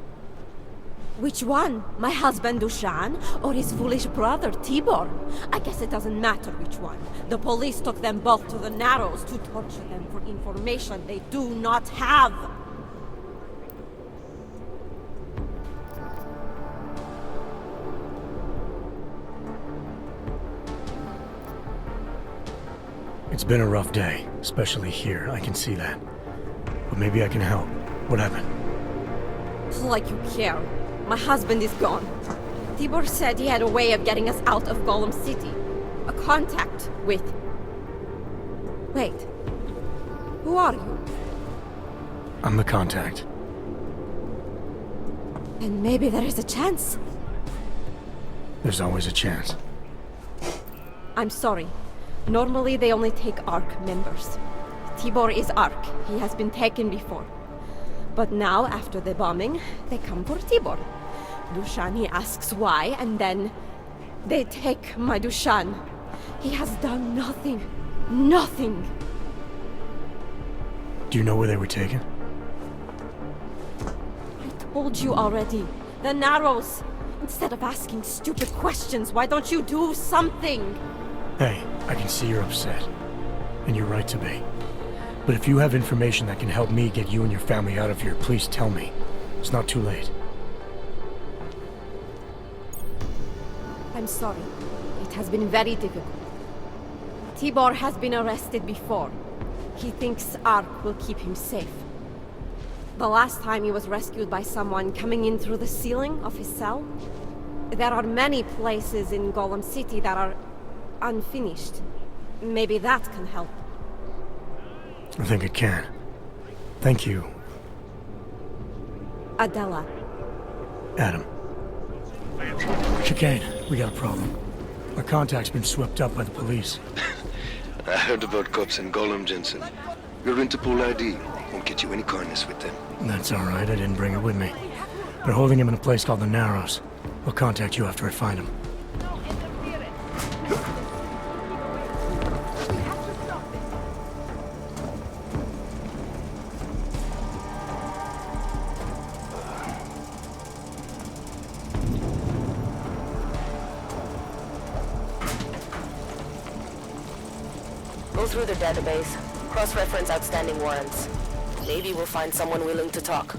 Which one? My husband Dushan, or his foolish brother Tibor? I guess it doesn't matter which one. The police took them both to the Narrows to torture them for information they do not have. It's been a rough day, especially here. I can see that. But maybe I can help. What happened? Like you care. My husband is gone. Tibor said he had a way of getting us out of G.A.R.M City. A contact with... Wait. Who are you? I'm the contact. And maybe there is a chance. There's always a chance. I'm sorry. Normally they only take ARC members. Tibor is ARC. He has been taken before. But now, after the bombing, they come for Tibor. Dushan, he asks why, and then they take my Dushan. He has done nothing. Nothing. Do you know where they were taken? I told you already. The Narrows. Instead of asking stupid questions, why don't you do something? Hey, I can see you're upset. And you're right to be. But if you have information that can help me get you and your family out of here, please tell me. It's not too late. I'm sorry. It has been very difficult. Tibor has been arrested before. He thinks ARC will keep him safe. The last time he was rescued by someone coming in through the ceiling of his cell. There are many places in Golem City that are unfinished. Maybe that can help. I think it can. Thank you, Adela. Adam. Chicane, we got a problem. Our contact's been swept up by the police. I heard about cops in Golem, Jensen. Your Interpol ID won't get you any kindness with them. That's all right, I didn't bring it with me. They're holding him in a place called the Narrows. I'll contact you after I find him. Go through the database, cross-reference outstanding warrants. Maybe we'll find someone willing to talk.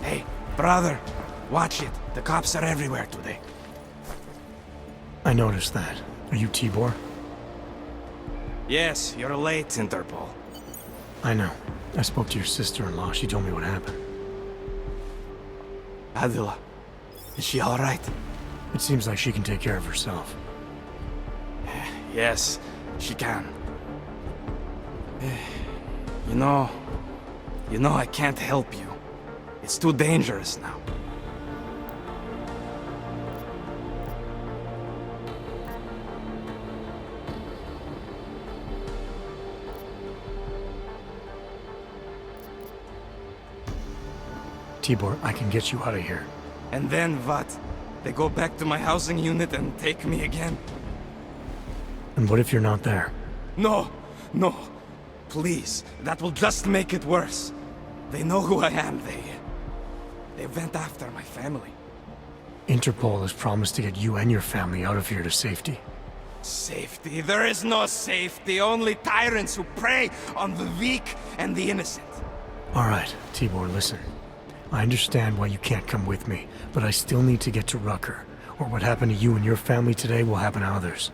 Hey, brother, watch it. The cops are everywhere today. I noticed that. Are you Tibor? Yes, you're late, Interpol. I know. I spoke to your sister-in-law. She told me what happened. Adela, is she all right? It seems like she can take care of herself. Yes, she can. You know, I can't help you. It's too dangerous now. Tibor, I can get you out of here. And then what? They go back to my housing unit and take me again? And what if you're not there? No, no. Please, that will just make it worse. They know who I am. They went after my family. Interpol has promised to get you and your family out of here to safety. Safety? There is no safety. Only tyrants who prey on the weak and the innocent. All right, Tibor, listen. I understand why you can't come with me, but I still need to get to Rucker, or what happened to you and your family today will happen to others.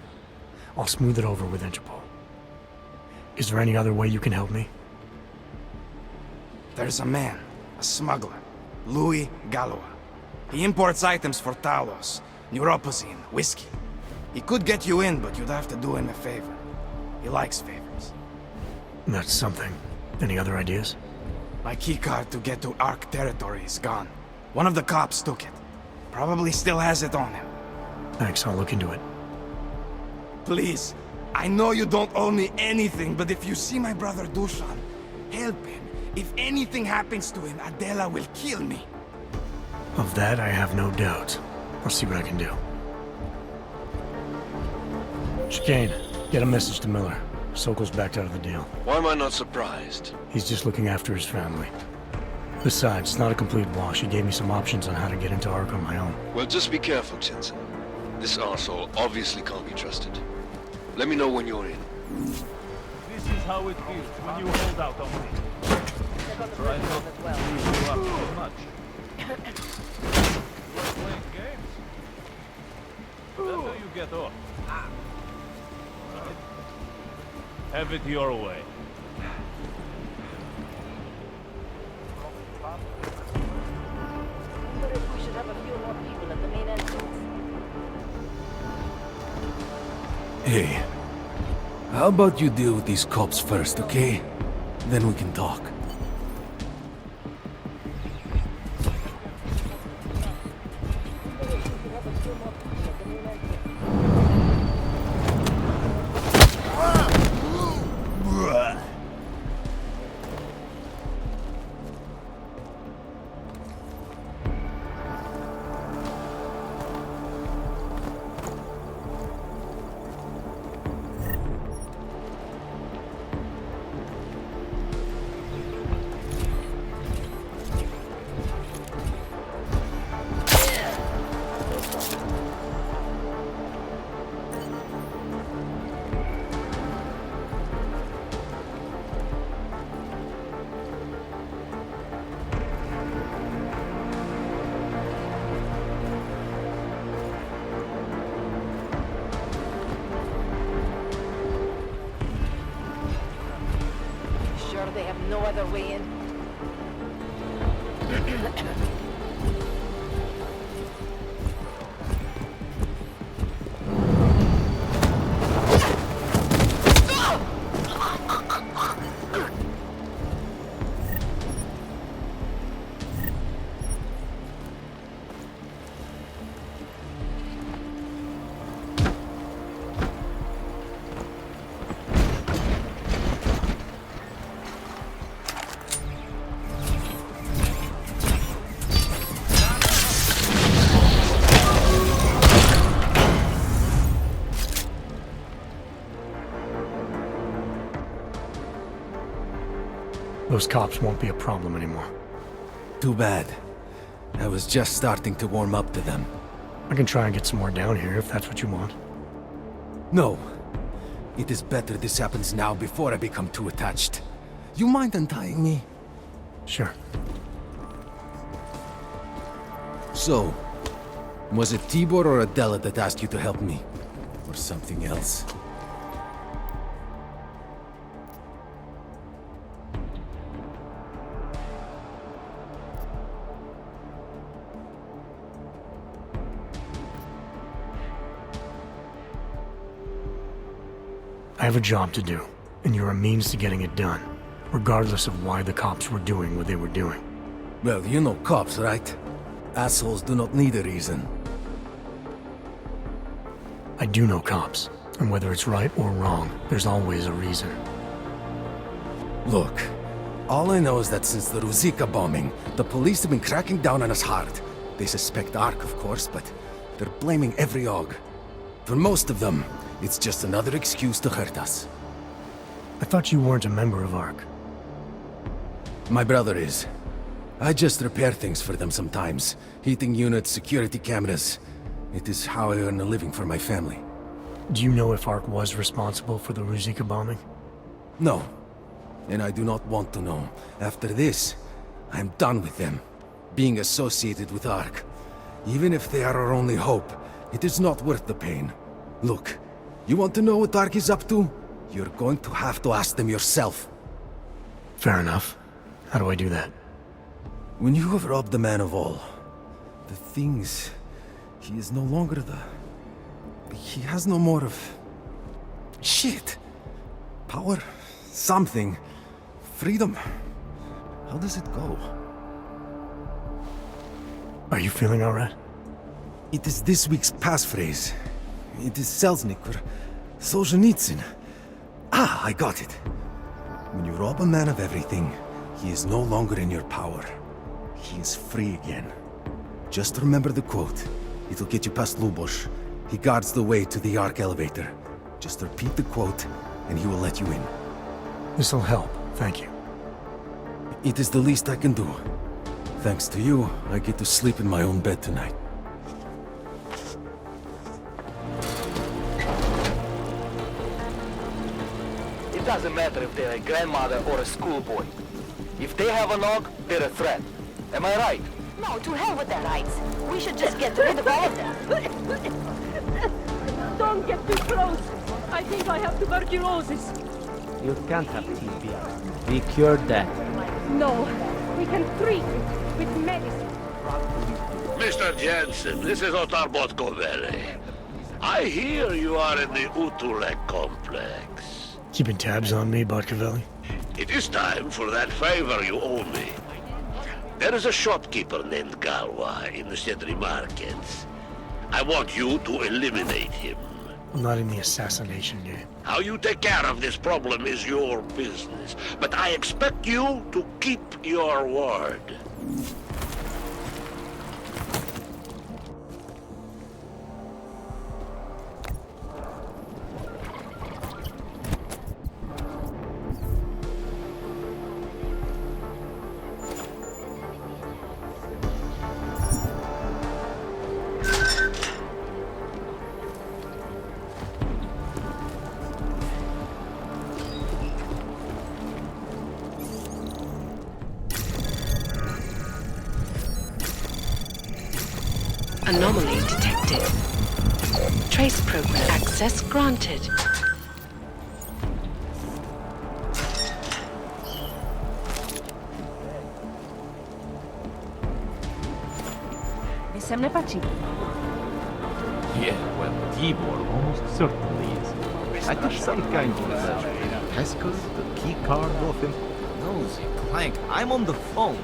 I'll smooth it over with Interpol. Is there any other way you can help me? There's a man, a smuggler, Louis Galois. He imports items for Talos, neuropozyne, whiskey. He could get you in, but you'd have to do him a favor. He likes favors. That's something. Any other ideas? My keycard to get to ARC territory is gone. One of the cops took it. Probably still has it on him. Thanks, I'll look into it. Please, I know you don't owe me anything, but if you see my brother Dushan, help him. If anything happens to him, Adela will kill me. Of that, I have no doubt. I'll see what I can do. Chicane, get a message to Miller. Sokol's backed out of the deal. Why am I not surprised? He's just looking after his family. Besides, it's not a complete wash. He gave me some options on how to get into ARC on my own. Well, just be careful, Jensen. This arsehole obviously can't be trusted. Let me know when you're in. This is how it feels when you hold out on me. Try not to leave you up too much. You are playing games. That's how you get off. Have it your way. We should have a few more people at the main entrance. Hey, how about you deal with these cops first, okay? Then we can talk. They have no other way in. Those cops won't be a problem anymore. Too bad. I was just starting to warm up to them. I can try and get some more down here if that's what you want. No. It is better this happens now before I become too attached. You mind untying me? Sure. So, was it Tibor or Adela that asked you to help me? Or something else? I have a job to do, and you're a means to getting it done, regardless of why the cops were doing what they were doing. Well, you know cops, right? Assholes do not need a reason. I do know cops, and whether it's right or wrong, there's always a reason. Look, all I know is that since the Ruzicka bombing, the police have been cracking down on us hard. They suspect ARC, of course, but they're blaming every AUG. For most of them, it's just another excuse to hurt us. I thought you weren't a member of ARC. My brother is. I just repair things for them sometimes. Heating units, security cameras. It is how I earn a living for my family. Do you know if ARC was responsible for the Ruzicka bombing? No. And I do not want to know. After this, I'm done with them. Being associated with ARC. Even if they are our only hope, it is not worth the pain. Look, you want to know what ARC is up to? You're going to have to ask them yourself. Fair enough. How do I do that? When you have robbed the man of all, the things... He is no longer the... He has no more of... Shit! Power? Something. Freedom? How does it go? Are you feeling alright? It is this week's passphrase. It is Selznick or Solzhenitsyn. Ah, I got it. When you rob a man of everything, he is no longer in your power. He is free again. Just remember the quote. It'll get you past Lubosh. He guards the way to the ARC elevator. Just repeat the quote, and he will let you in. This'll help, thank you. It is the least I can do. Thanks to you, I get to sleep in my own bed tonight. It doesn't matter if they're a grandmother or a schoolboy. If they have an AUG, they're a threat. Am I right? No, to hell with their rights. We should just get rid of all of them. Don't get too close. I think I have tuberculosis. You can't have TB. We cured that. No, we can treat it with medicine. Mr. Jensen, this is Otar Botkovere. I hear you are in the Utulek complex. Keeping tabs on me, Botkovelli? It is time for that favor you owe me. There is a shopkeeper named Galwa in the Sedri markets. I want you to eliminate him. I'm not in the assassination game. How you take care of this problem is your business, but I expect you to keep your word. Anomaly detected. Trace program access granted. This n'est pas cheap. Yeah, well, Tibor almost certainly is. I took some kind of passcode, the key card off him. Nosy Clank, I'm on the phone.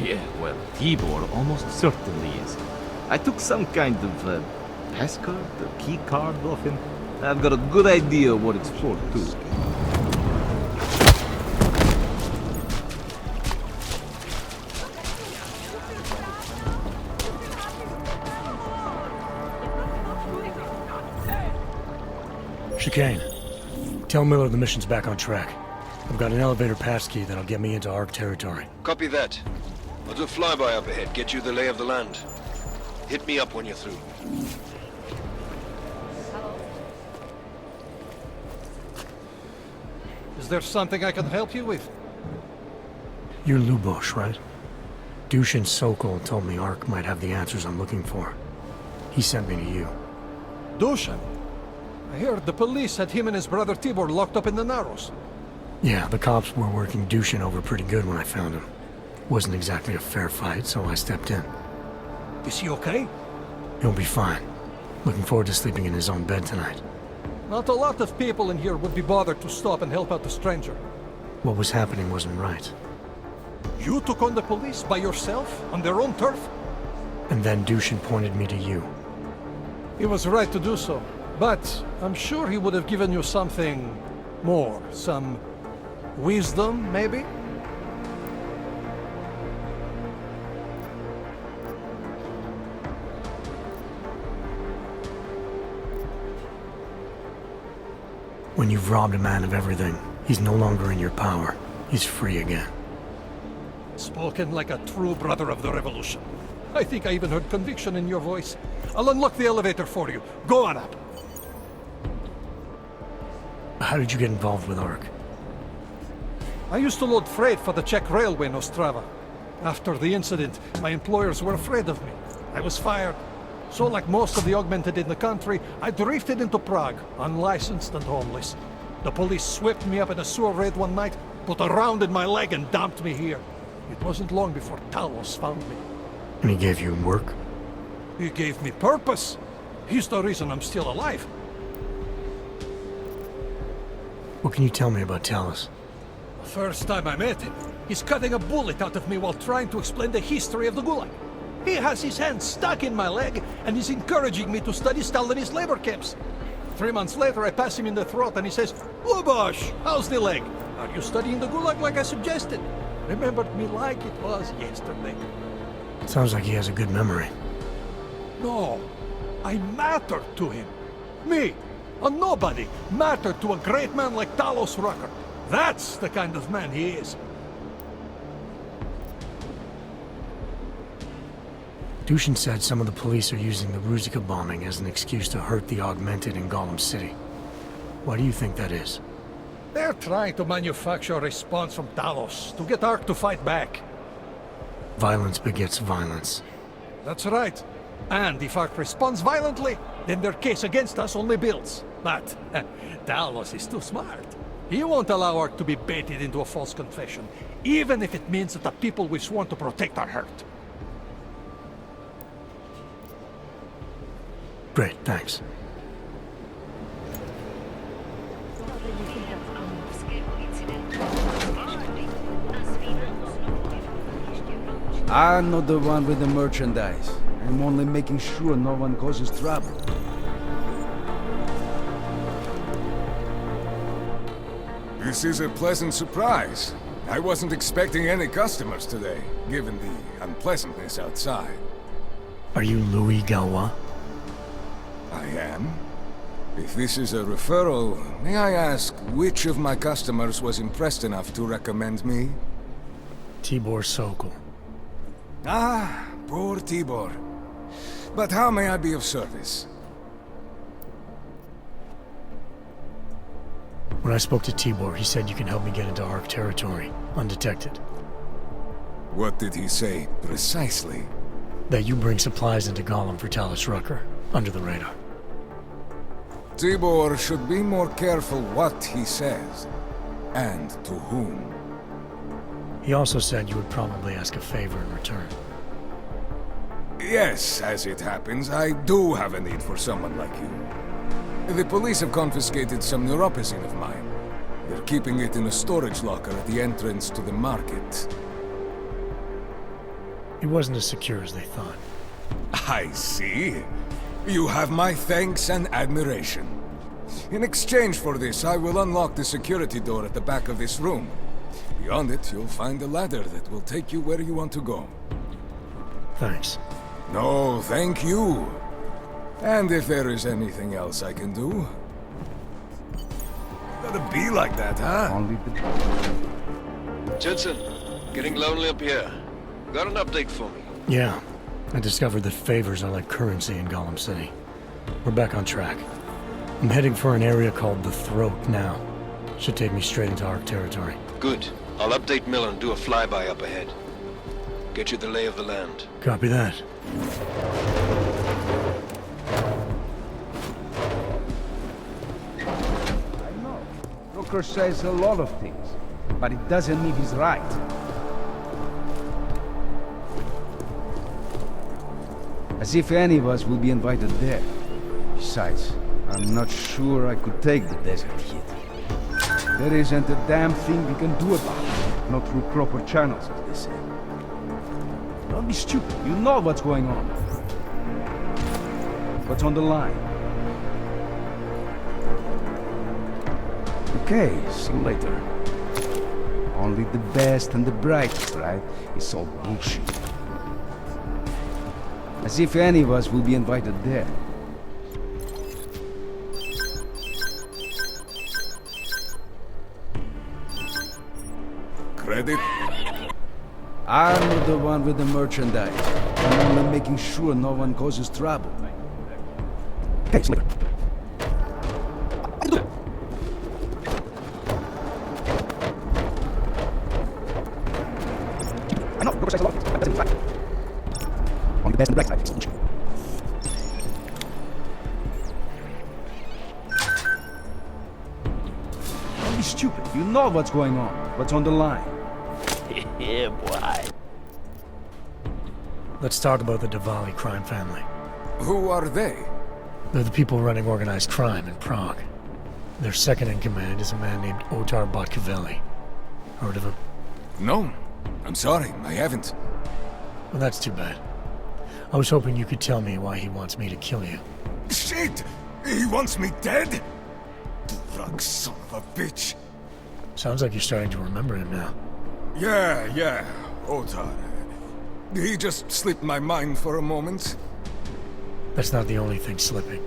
Yeah, well, Tibor almost certainly is. I took some kind of passcode, the key card off him. I've got a good idea what it's for, too. Chicane. Tell Miller the mission's back on track. I've got an elevator passkey that'll get me into ARC territory. Copy that. I'll do a flyby up ahead, get you the lay of the land. Hit me up when you're through. Is there something I can help you with? You're Lubosh, right? Dushin Sokol told me ARC might have the answers I'm looking for. He sent me to you. Dushin? I heard the police had him and his brother Tibor locked up in the Narrows. Yeah, the cops were working Dushin over pretty good when I found him. Wasn't exactly a fair fight, so I stepped in. Is he okay? He'll be fine. Looking forward to sleeping in his own bed tonight. Not a lot of people in here would be bothered to stop and help out the stranger. What was happening wasn't right. You took on the police by yourself, on their own turf? And then Dushin pointed me to you. He was right to do so, but I'm sure he would have given you something more. Some wisdom, maybe? When you've robbed a man of everything, he's no longer in your power. He's free again. Spoken like a true brother of the revolution. I think I even heard conviction in your voice. I'll unlock the elevator for you. Go on up. How did you get involved with ARC? I used to load freight for the Czech railway in Ostrava. After the incident, my employers were afraid of me. I was fired. So like most of the augmented in the country, I drifted into Prague, unlicensed and homeless. The police swept me up in a sewer raid one night, put a round in my leg and dumped me here. It wasn't long before Talos found me. And he gave you work? He gave me purpose. He's the reason I'm still alive. What can you tell me about Talos? The first time I met him, he's cutting a bullet out of me while trying to explain the history of the Gulag. He has his hand stuck in my leg, and he's encouraging me to study Stalinist labor camps. 3 months later, I pass him in the throat, and he says, "Lubosh, how's the leg? Are you studying the Gulag like I suggested?" Remembered me like it was yesterday. Sounds like he has a good memory. No, I mattered to him. Me, a nobody, mattered to a great man like Talos Rucker. That's the kind of man he is. Dushin said some of the police are using the Ruzika bombing as an excuse to hurt the Augmented in G.A.R.M City. Why do you think that is? They're trying to manufacture a response from Talos to get ARC to fight back. Violence begets violence. That's right. And if ARC responds violently, then their case against us only builds. But Talos is too smart. He won't allow her to be baited into a false confession, even if it means that the people we've sworn to protect are hurt. Great, thanks. I'm not the one with the merchandise. I'm only making sure no one causes trouble. This is a pleasant surprise. I wasn't expecting any customers today, given the unpleasantness outside. Are you Louis Galois? I am. If this is a referral, may I ask which of my customers was impressed enough to recommend me? Tibor Sokol. Ah, poor Tibor. But how may I be of service? When I spoke to Tibor, he said you can help me get into ARC territory, undetected. What did he say, precisely? That you bring supplies into G.A.R.M for Talos Rucker, under the radar. Tibor should be more careful what he says, and to whom. He also said you would probably ask a favor in return. Yes, as it happens, I do have a need for someone like you. The police have confiscated some neuropazine of mine. They're keeping it in a storage locker at the entrance to the market. It wasn't as secure as they thought. I see. You have my thanks and admiration. In exchange for this, I will unlock the security door at the back of this room. Beyond it, you'll find a ladder that will take you where you want to go. Thanks. No, thank you. And if there is anything else I can do... Gotta be like that, huh? Jensen, getting lonely up here. Got an update for me? Yeah. I discovered that favors are like currency in G.A.R.M City. We're back on track. I'm heading for an area called the Throat now. Should take me straight into ARC territory. Good. I'll update Miller and do a flyby up ahead. Get you the lay of the land. Copy that. I know. Rucker says a lot of things, but it doesn't mean he's right. As if any of us will be invited there. Besides, I'm not sure I could take the desert heat. There isn't a damn thing we can do about it. Not through proper channels, as they say. Don't be stupid. You know what's going on. What's on the line? Okay, see you later. Only the best and the brightest, right? It's all bullshit. As if any of us will be invited there. Credit? I'm not the one with the merchandise. I'm only making sure no one causes trouble. Okay, see you later. I know, Rucker says a lot of things, but that doesn't mean fact. On the best and the bright side, it's bullshit. Don't be stupid. You know what's going on. What's on the line? Yeah, boy. Let's talk about the Diwali crime family. Who are they? They're the people running organized crime in Prague. Their second in command is a man named Otar Botkavelli. Heard of him? No. I'm sorry, I haven't. Well, that's too bad. I was hoping you could tell me why he wants me to kill you. Shit! He wants me dead? Drug son of a bitch. Sounds like you're starting to remember him now. Yeah, Otar. He just slipped my mind for a moment. That's not the only thing slipping.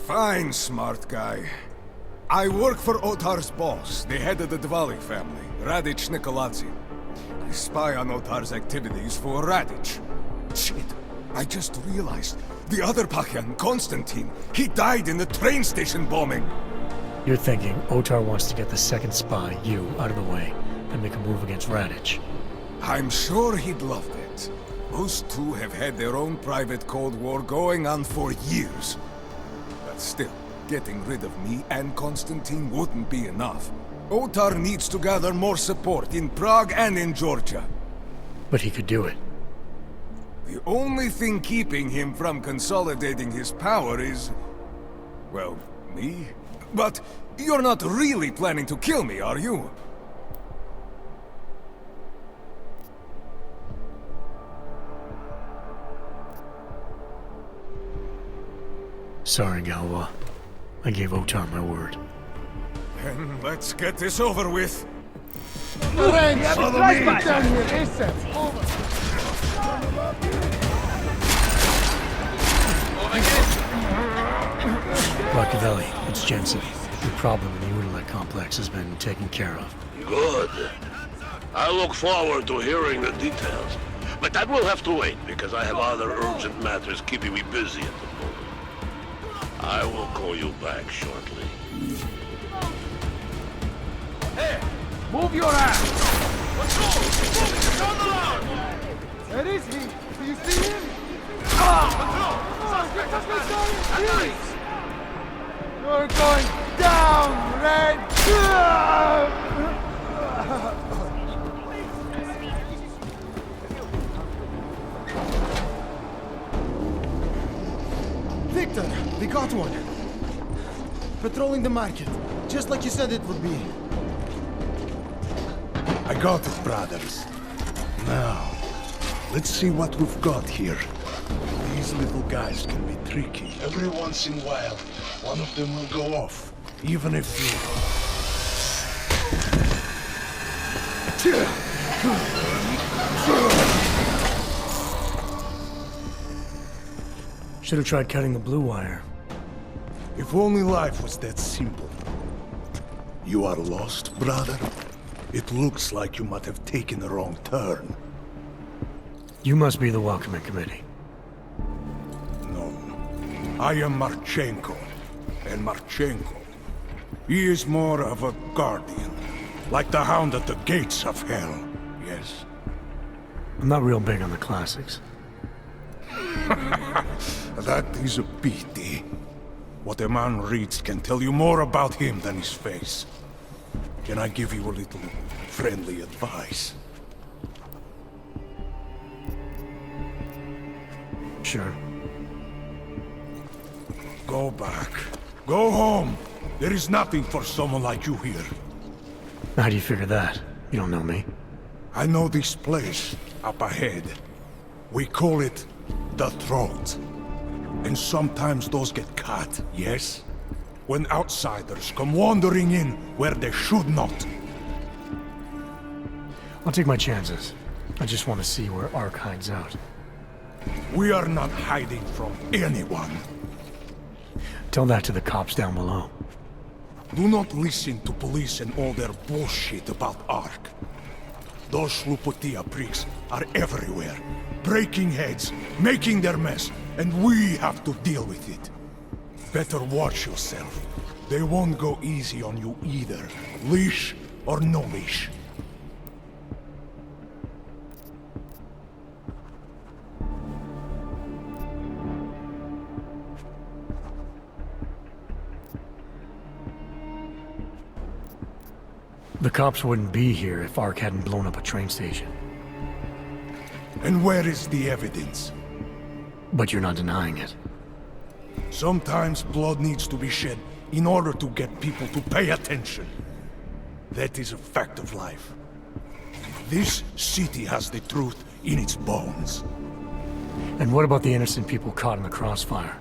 Fine, smart guy. I work for Otar's boss, the head of the Diwali family, Radic Nikoladze. I spy on Otar's activities for Radic. Shit, I just realized. The other Pakyan, Konstantin, he died in the train station bombing. You're thinking Otar wants to get the second spy, you, out of the way, and make a move against Radic. I'm sure he'd love it. Those two have had their own private Cold War going on for years. But still, getting rid of me and Constantine wouldn't be enough. Otar needs to gather more support in Prague and in Georgia. But he could do it. The only thing keeping him from consolidating his power is... well, me? But you're not really planning to kill me, are you? Sorry, Galwa. I gave Otar my word. Then let's get this over with. Follow me! Down here, ASAP! Machiavelli, it's Jensen. The problem in the Unilite complex has been taken care of. Good. I look forward to hearing the details. But that will have to wait, because I have other urgent matters keeping me busy at the moment. I will call you back shortly. Hey! Move your ass! Let's go! It's on the line! Where is he? Do you see him? You're going down, Red! Victor, we got one. Patrolling the market, just like you said it would be. I got it, brothers. Now, let's see what we've got here. These little guys can be tricky. Every once in a while, one of them will go off, even if you... Should have tried cutting the blue wire. If only life was that simple. You are lost, brother? It looks like you might have taken a wrong turn. You must be the welcoming committee. No. I am Markchenko. And Markchenko, he is more of a guardian. Like the hound at the gates of hell. Yes. I'm not real big on the classics. That is a pity. What a man reads can tell you more about him than his face. Can I give you a little friendly advice? Sure. Go back. Go home. There is nothing for someone like you here. How do you figure that? You don't know me. I know this place, up ahead. We call it the Throat. And sometimes those get cut, yes? When outsiders come wandering in where they should not. I'll take my chances. I just want to see where Ark hides out. We are not hiding from anyone. Tell that to the cops down below. Do not listen to police and all their bullshit about Ark. Those Slupotia pricks are everywhere, breaking heads, making their mess, and we have to deal with it. Better watch yourself. They won't go easy on you either, leash or no leash. The cops wouldn't be here if Ark hadn't blown up a train station. And where is the evidence? But you're not denying it. Sometimes blood needs to be shed in order to get people to pay attention. That is a fact of life. This city has the truth in its bones. And what about the innocent people caught in the crossfire?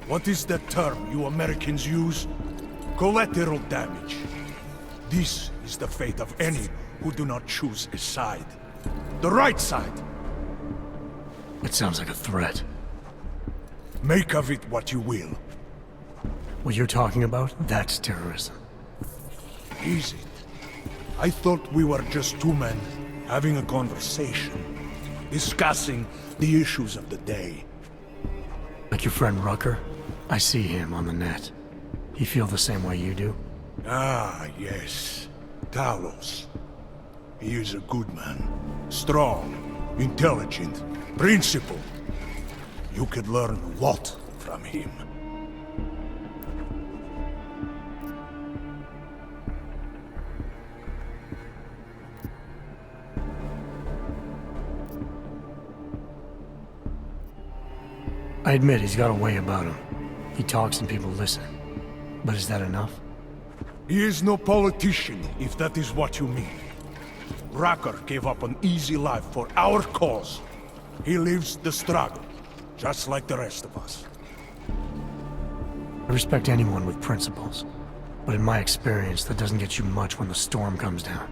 What is that term you Americans use? Collateral damage. This is the fate of any who do not choose a side. The right side. It sounds like a threat. Make of it what you will. What you're talking about, that's terrorism. Is it? I thought we were just two men having a conversation, discussing the issues of the day. Like your friend Rucker? I see him on the net. He feel the same way you do? Ah, yes. Talos. He is a good man. Strong, intelligent, principled. You could learn a lot from him. I admit he's got a way about him. He talks and people listen. But is that enough? He is no politician, if that is what you mean. Rucker gave up an easy life for our cause. He lives the struggle, just like the rest of us. I respect anyone with principles. But in my experience, that doesn't get you much when the storm comes down.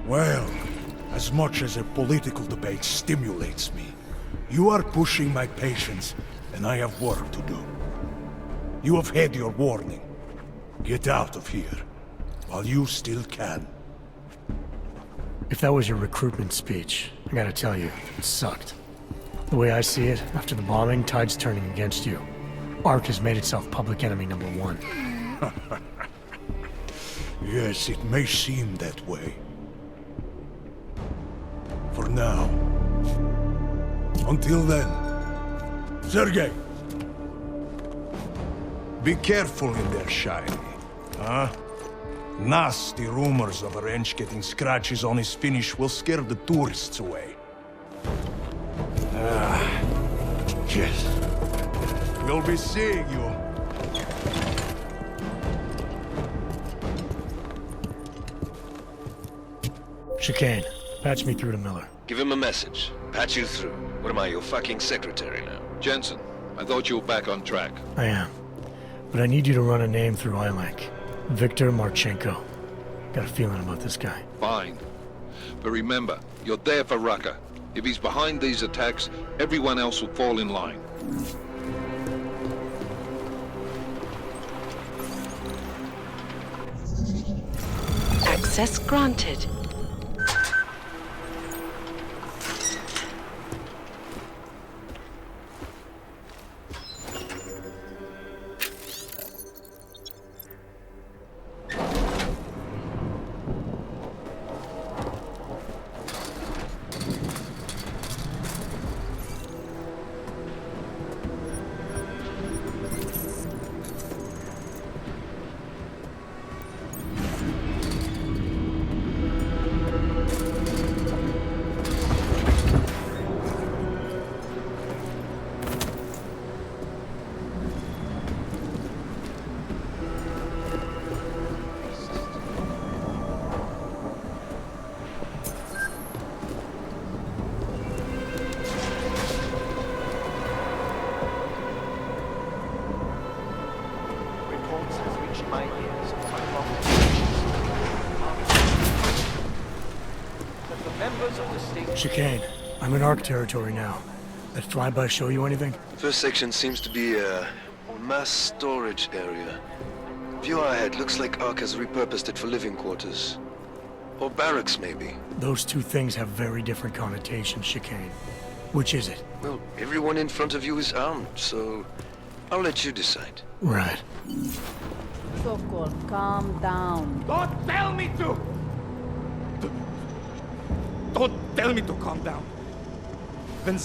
Well, as much as a political debate stimulates me, you are pushing my patience, and I have work to do. You have had your warning. Get out of here, while you still can. If that was your recruitment speech, I gotta tell you, it sucked. The way I see it, after the bombing, tide's turning against you. ARC has made itself public enemy #1. Yes, it may seem that way. For now. Until then. Sergei! Be careful in there, Shiny. Huh? Nasty rumors of a wrench getting scratches on his finish will scare the tourists away. Yes. We'll be seeing you. Chicane, patch me through to Miller. Give him a message. Patch you through. What am I, your fucking secretary now? Jensen, I thought you were back on track. I am. But I need you to run a name through ILAC. Victor Markchenko. Got a feeling about this guy. Fine. But remember, you're there for Rucker. If he's behind these attacks, everyone else will fall in line. Access granted. Chicane, I'm in ARC territory now. That flyby show you anything? First section seems to be a mass storage area. View ahead looks like ARC has repurposed it for living quarters. Or barracks, maybe. Those two things have very different connotations, Chicane. Which is it? Well, everyone in front of you is armed, so I'll let you decide. Right. Sokol, calm down. Don't tell me to! Don't tell me to calm down. When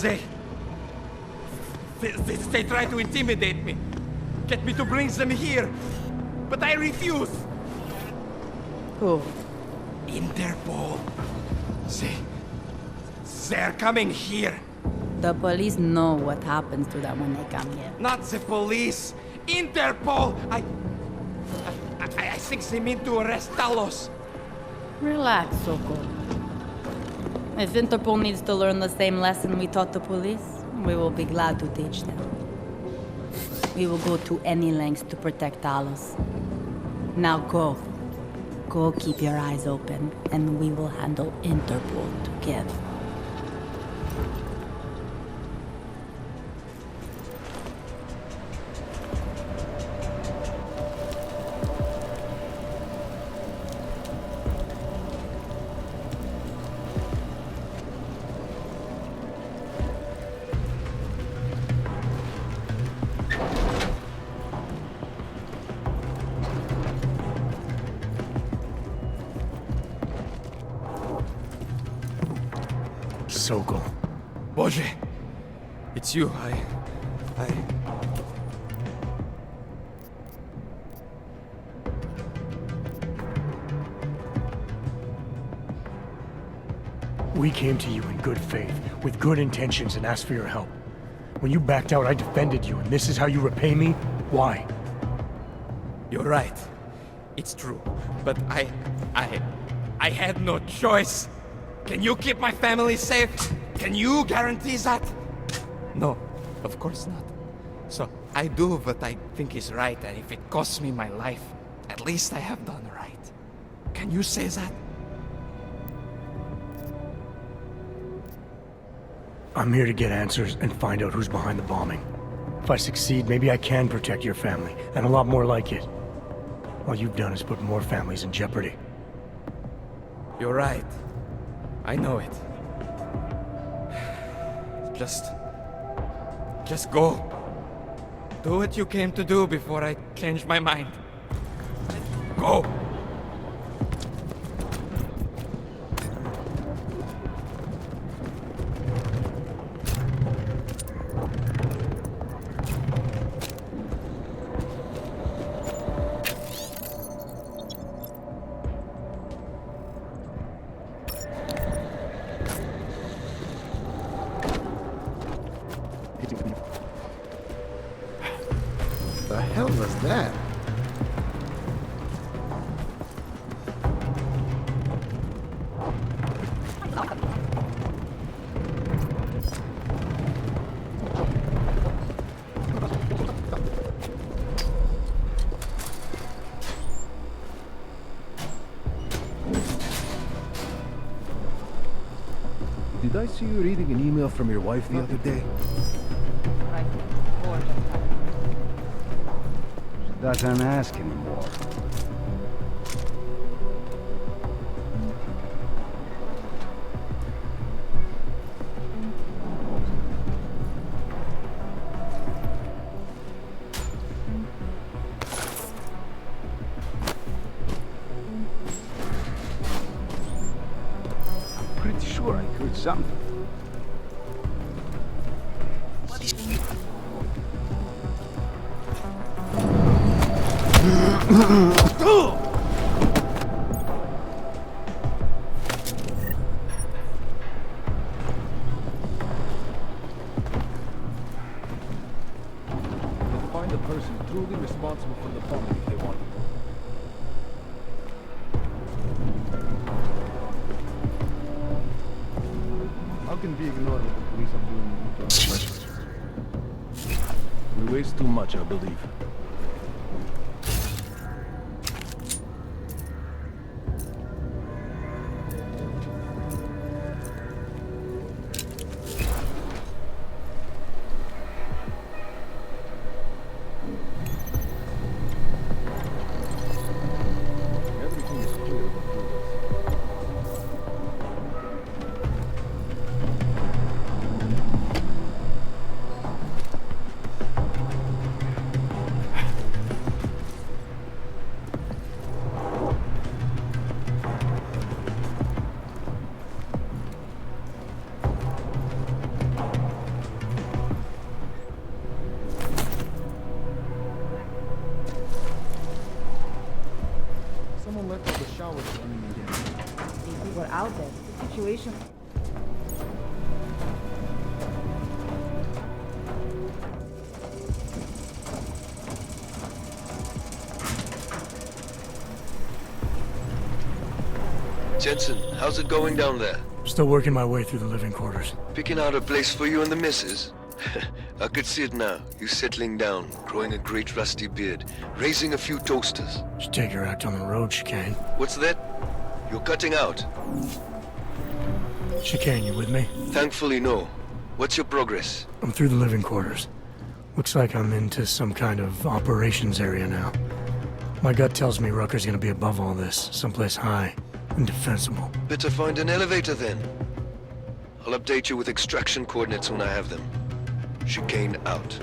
they try to intimidate me, get me to bring them here, but I refuse. Who? Interpol. They're coming here. The police know what happens to them when they come here. Not the police. Interpol. I think they mean to arrest Talos. Relax, Sokol. If Interpol needs to learn the same lesson we taught the police, we will be glad to teach them. We will go to any lengths to protect Talos. Now go. Go keep your eyes open, and we will handle Interpol together. Sokol. Boże, it's you. We came to you in good faith, with good intentions, and asked for your help. When you backed out, I defended you, and this is how you repay me? Why? You're right. It's true. But I had no choice. Can you keep my family safe? Can you guarantee that? No, of course not. So I do what I think is right, and if it costs me my life, at least I have done right. Can you say that? I'm here to get answers and find out who's behind the bombing. If I succeed, maybe I can protect your family, and a lot more like it. All you've done is put more families in jeopardy. You're right. I know it. Just go. Do what you came to do before I change my mind. Go! The hell was that? Did I see you reading an email from your wife the other day? She doesn't ask anymore. I'm pretty sure I heard something. They'll find the person truly responsible for the bombing if they want. How can we ignore what the police are doing to our questions? We waste too much, I believe. Everything is clear before us. Someone left the showers running again. These people are out there. The situation. Jensen, how's it going down there? Still working my way through the living quarters. Picking out a place for you and the missus? I could see it now. You settling down, growing a great rusty beard, raising a few toasters. Should take your act on the road, Chicane. What's that? You're cutting out. Chicane, you with me? Thankfully, no. What's your progress? I'm through the living quarters. Looks like I'm into some kind of operations area now. My gut tells me Rucker's gonna be above all this, someplace high and defensible. Better find an elevator then. I'll update you with extraction coordinates when I have them. Chicane out.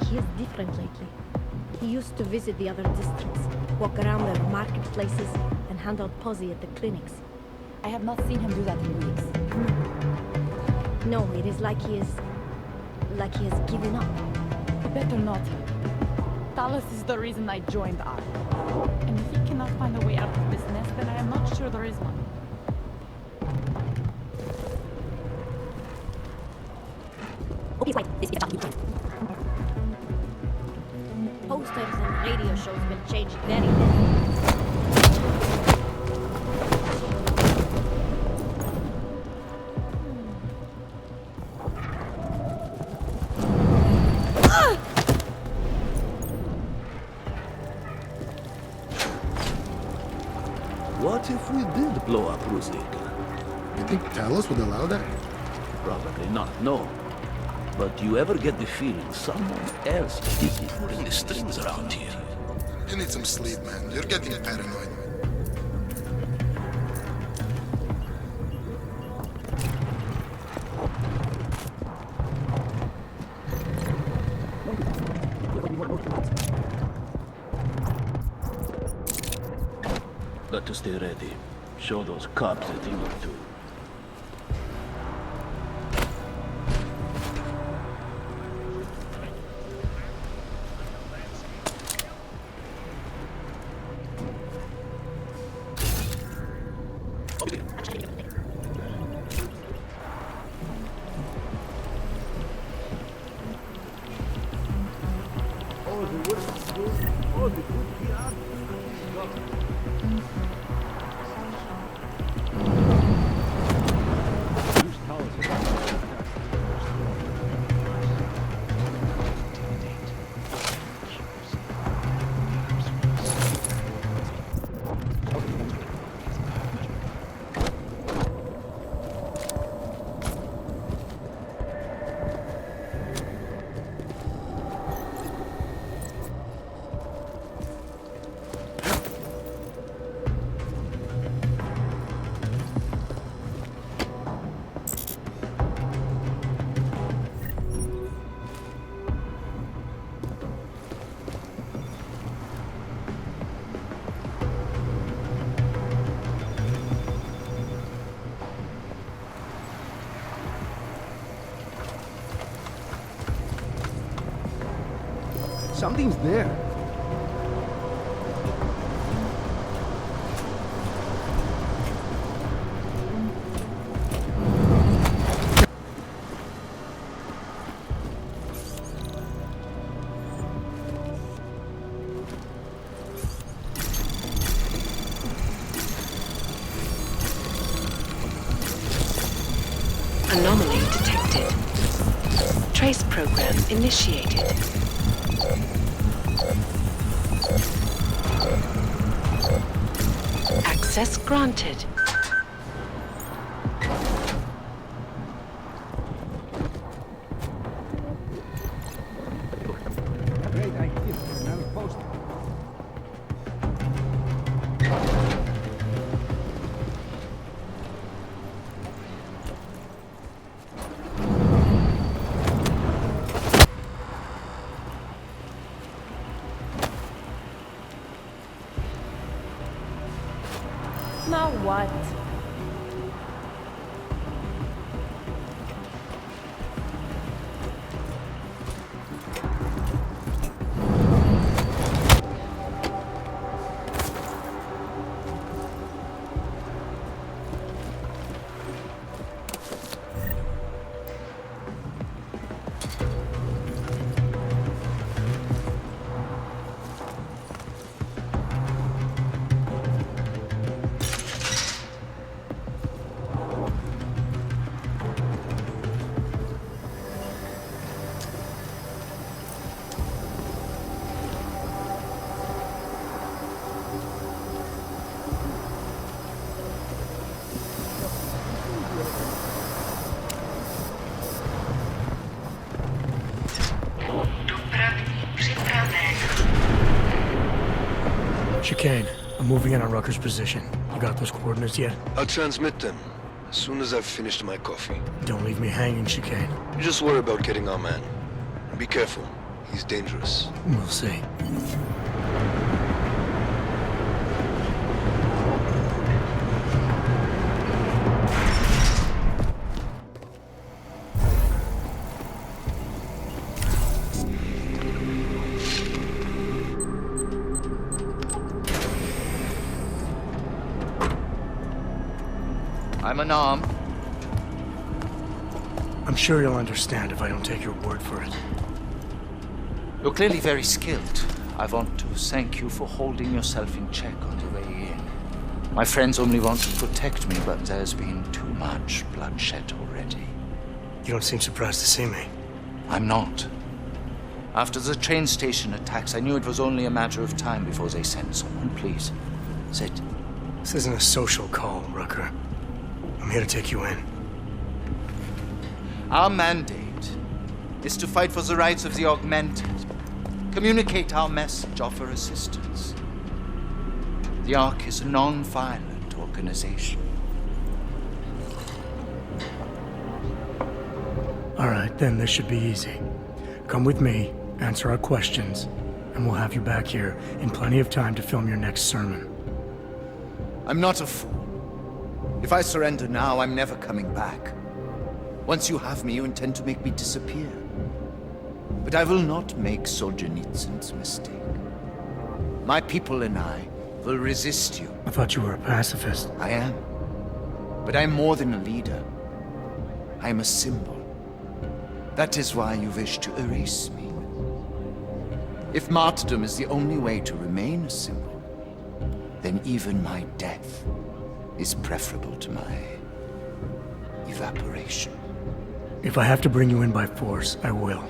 He is different lately. He used to visit the other districts, walk around the marketplaces, and handle posse at the clinics. I have not seen him do that in weeks. No, it is like he has given up. Better not. Talos is the reason I joined ARM. And if he cannot find a way out of this nest, then I am not sure there is one. Posters and radio shows will change very little. What if we did blow up Rustica? You think Talos would allow that? Probably not, no. But you ever get the feeling someone else is pulling the strings around here? You need some sleep, man. You're getting paranoid. Got to stay ready. Show those cops a thing or two. Something's there. Anomaly detected. Trace program initiated. Access granted. Great idea. Another poster. Now what? Chicane, I'm moving in on Rucker's position. You got those coordinates yet? I'll transmit them as soon as I've finished my coffee. Don't leave me hanging, Chicane. You just worry about getting our man. And be careful. He's dangerous. We'll see. I'm unarmed. I'm sure you'll understand if I don't take your word for it. You're clearly very skilled. I want to thank you for holding yourself in check on the way in. My friends only want to protect me, but there's been too much bloodshed already. You don't seem surprised to see me. I'm not. After the train station attacks, I knew it was only a matter of time before they sent someone. Please, sit. This isn't a social call, Rucker. I'm here to take you in. Our mandate is to fight for the rights of the augmented. Communicate our message, offer assistance. The Ark is a non-violent organization. All right, then this should be easy. Come with me, answer our questions, and we'll have you back here in plenty of time to film your next sermon. I'm not a fool. If I surrender now, I'm never coming back. Once you have me, you intend to make me disappear. But I will not make Solzhenitsyn's mistake. My people and I will resist you. I thought you were a pacifist. I am. But I'm more than a leader. I am a symbol. That is why you wish to erase me. If martyrdom is the only way to remain a symbol, then even my death is preferable to my evaporation. If I have to bring you in by force, I will.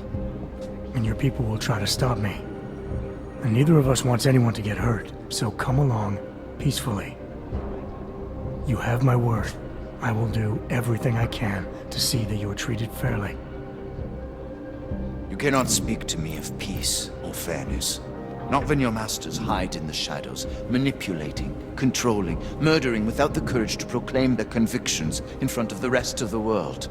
And your people will try to stop me. And neither of us wants anyone to get hurt, so come along peacefully. You have my word. I will do everything I can to see that you are treated fairly. You cannot speak to me of peace or fairness. Not when your masters hide in the shadows, manipulating, controlling, murdering without the courage to proclaim their convictions in front of the rest of the world.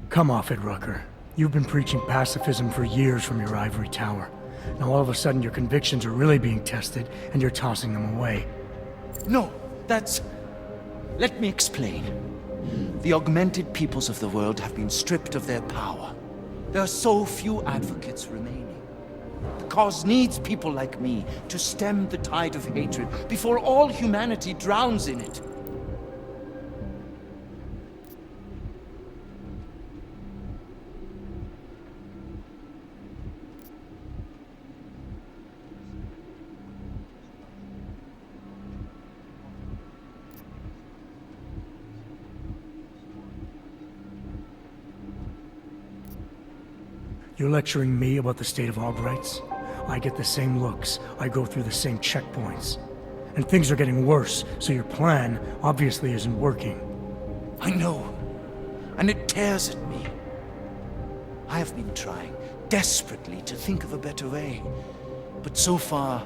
Come off it, Rucker. You've been preaching pacifism for years from your ivory tower. Now all of a sudden your convictions are really being tested, and you're tossing them away. No, that's... Let me explain. The augmented peoples of the world have been stripped of their power. There are so few advocates remaining. The cause needs people like me to stem the tide of hatred before all humanity drowns in it. You're lecturing me about the state of AUG rights? I get the same looks, I go through the same checkpoints. And things are getting worse, so your plan obviously isn't working. I know, and it tears at me. I have been trying desperately to think of a better way, but so far,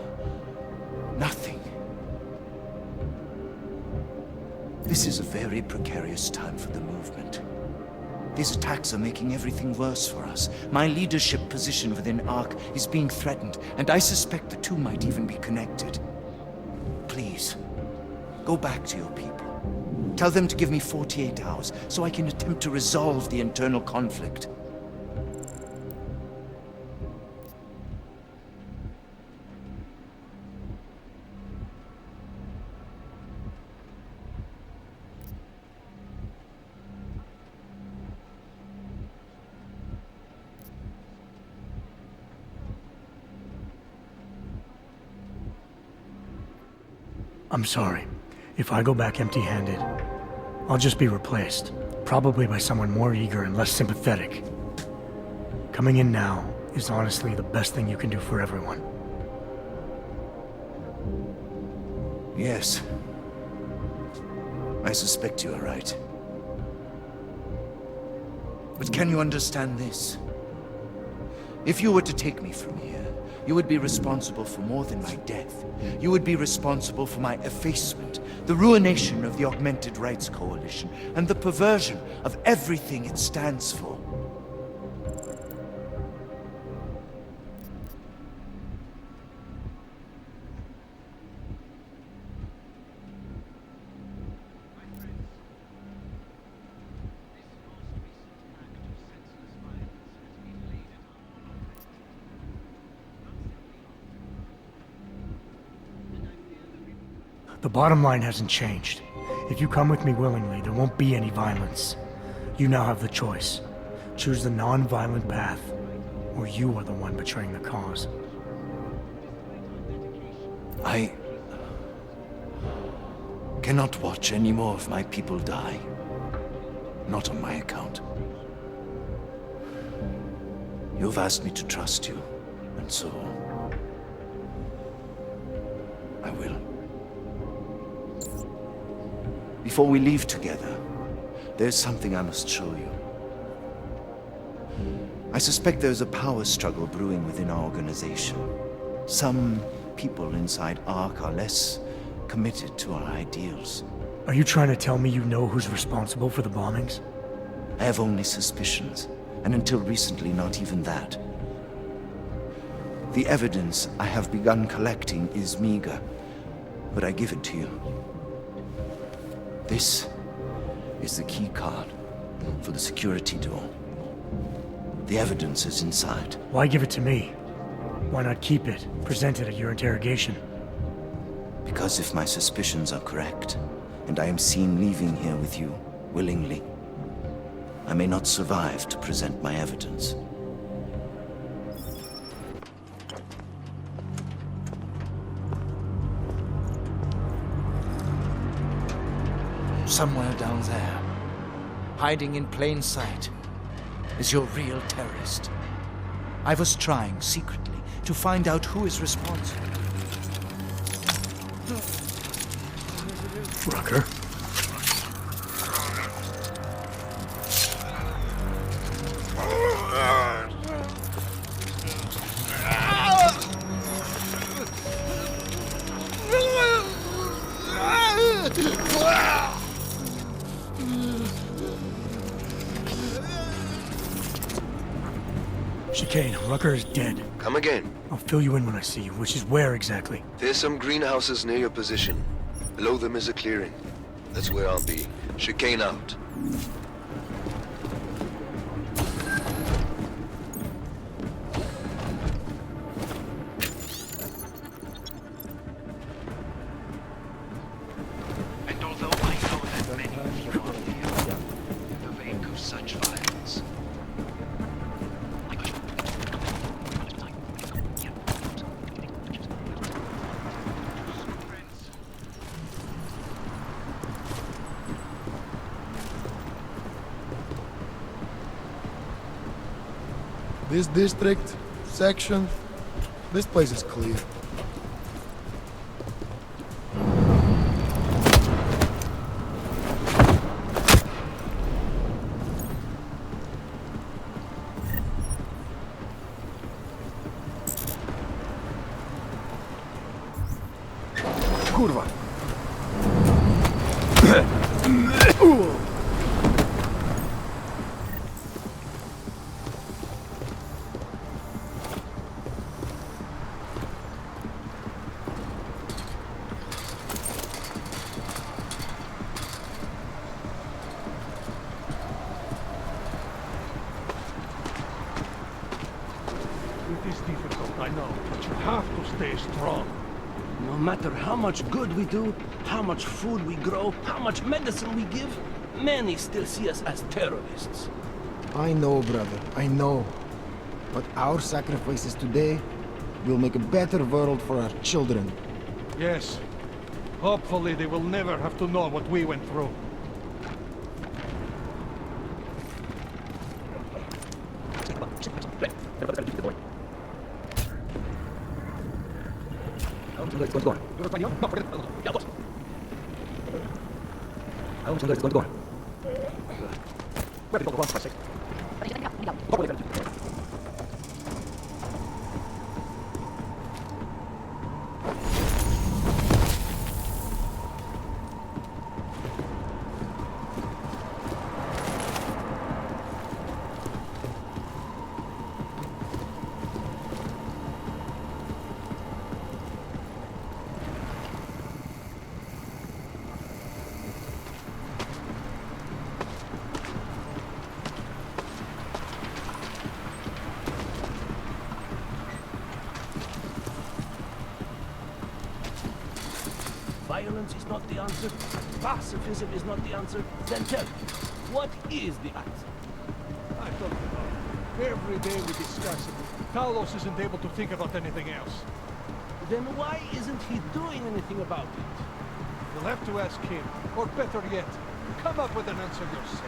nothing. This is a very precarious time for the movement. These attacks are making everything worse for us. My leadership position within ARC is being threatened, and I suspect the two might even be connected. Please, go back to your people. Tell them to give me 48 hours, so I can attempt to resolve the internal conflict. I'm sorry. If I go back empty-handed, I'll just be replaced. Probably by someone more eager and less sympathetic. Coming in now is honestly the best thing you can do for everyone. Yes. I suspect you are right. But can you understand this? If you were to take me from here, you would be responsible for more than my death. You would be responsible for my effacement, the ruination of the Augmented Rights Coalition, and the perversion of everything it stands for. The bottom line hasn't changed. If you come with me willingly, there won't be any violence. You now have the choice. Choose the non-violent path, or you are the one betraying the cause. I cannot watch any more of my people die. Not on my account. You've asked me to trust you, and so I will. Before we leave together, there's something I must show you. I suspect there's a power struggle brewing within our organization. Some people inside ARC are less committed to our ideals. Are you trying to tell me you know who's responsible for the bombings? I have only suspicions, and until recently, not even that. The evidence I have begun collecting is meager, but I give it to you. This is the key card for the security door. The evidence is inside. Why give it to me? Why not keep it, present it at your interrogation? Because if my suspicions are correct, and I am seen leaving here with you, willingly, I may not survive to present my evidence. Somewhere down there, hiding in plain sight, is your real terrorist. I was trying secretly to find out who is responsible. Rucker? Chicane, Rucker is dead. Come again. I'll fill you in when I see you, which is where exactly? There's some greenhouses near your position. Below them is a clearing. That's where I'll be. Chicane out. And although I know that many of you are here, in the wake of such violence, This district, section, this place is clear. Kurwa! It is difficult, I know, but you have to stay strong. No matter how much good we do, how much food we grow, how much medicine we give, many still see us as terrorists. I know, brother, I know. But our sacrifices today will make a better world for our children. Yes. Hopefully they will never have to know what we went through. violence is not the answer, pacifism is not the answer, then tell me, what is the answer? I don't know. Every day we discuss it. Talos isn't able to think about anything else. Then why isn't he doing anything about it? You'll have to ask him. Or better yet, come up with an answer yourself.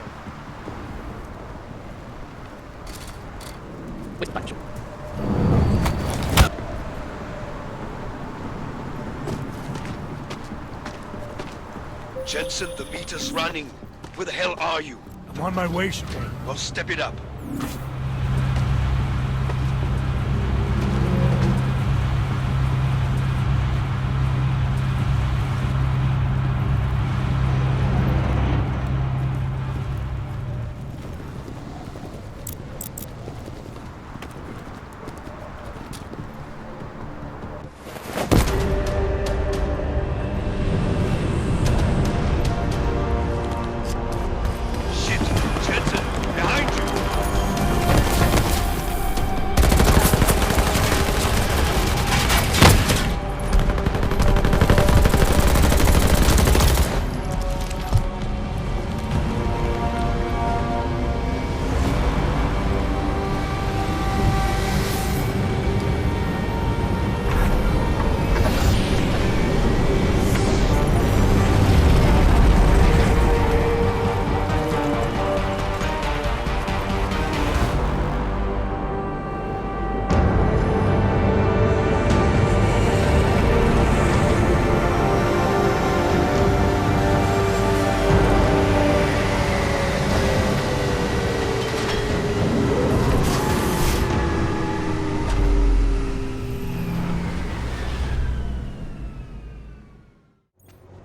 Jensen, the meter's running. Where the hell are you? I'm on my way, Chicane. Well, step it up.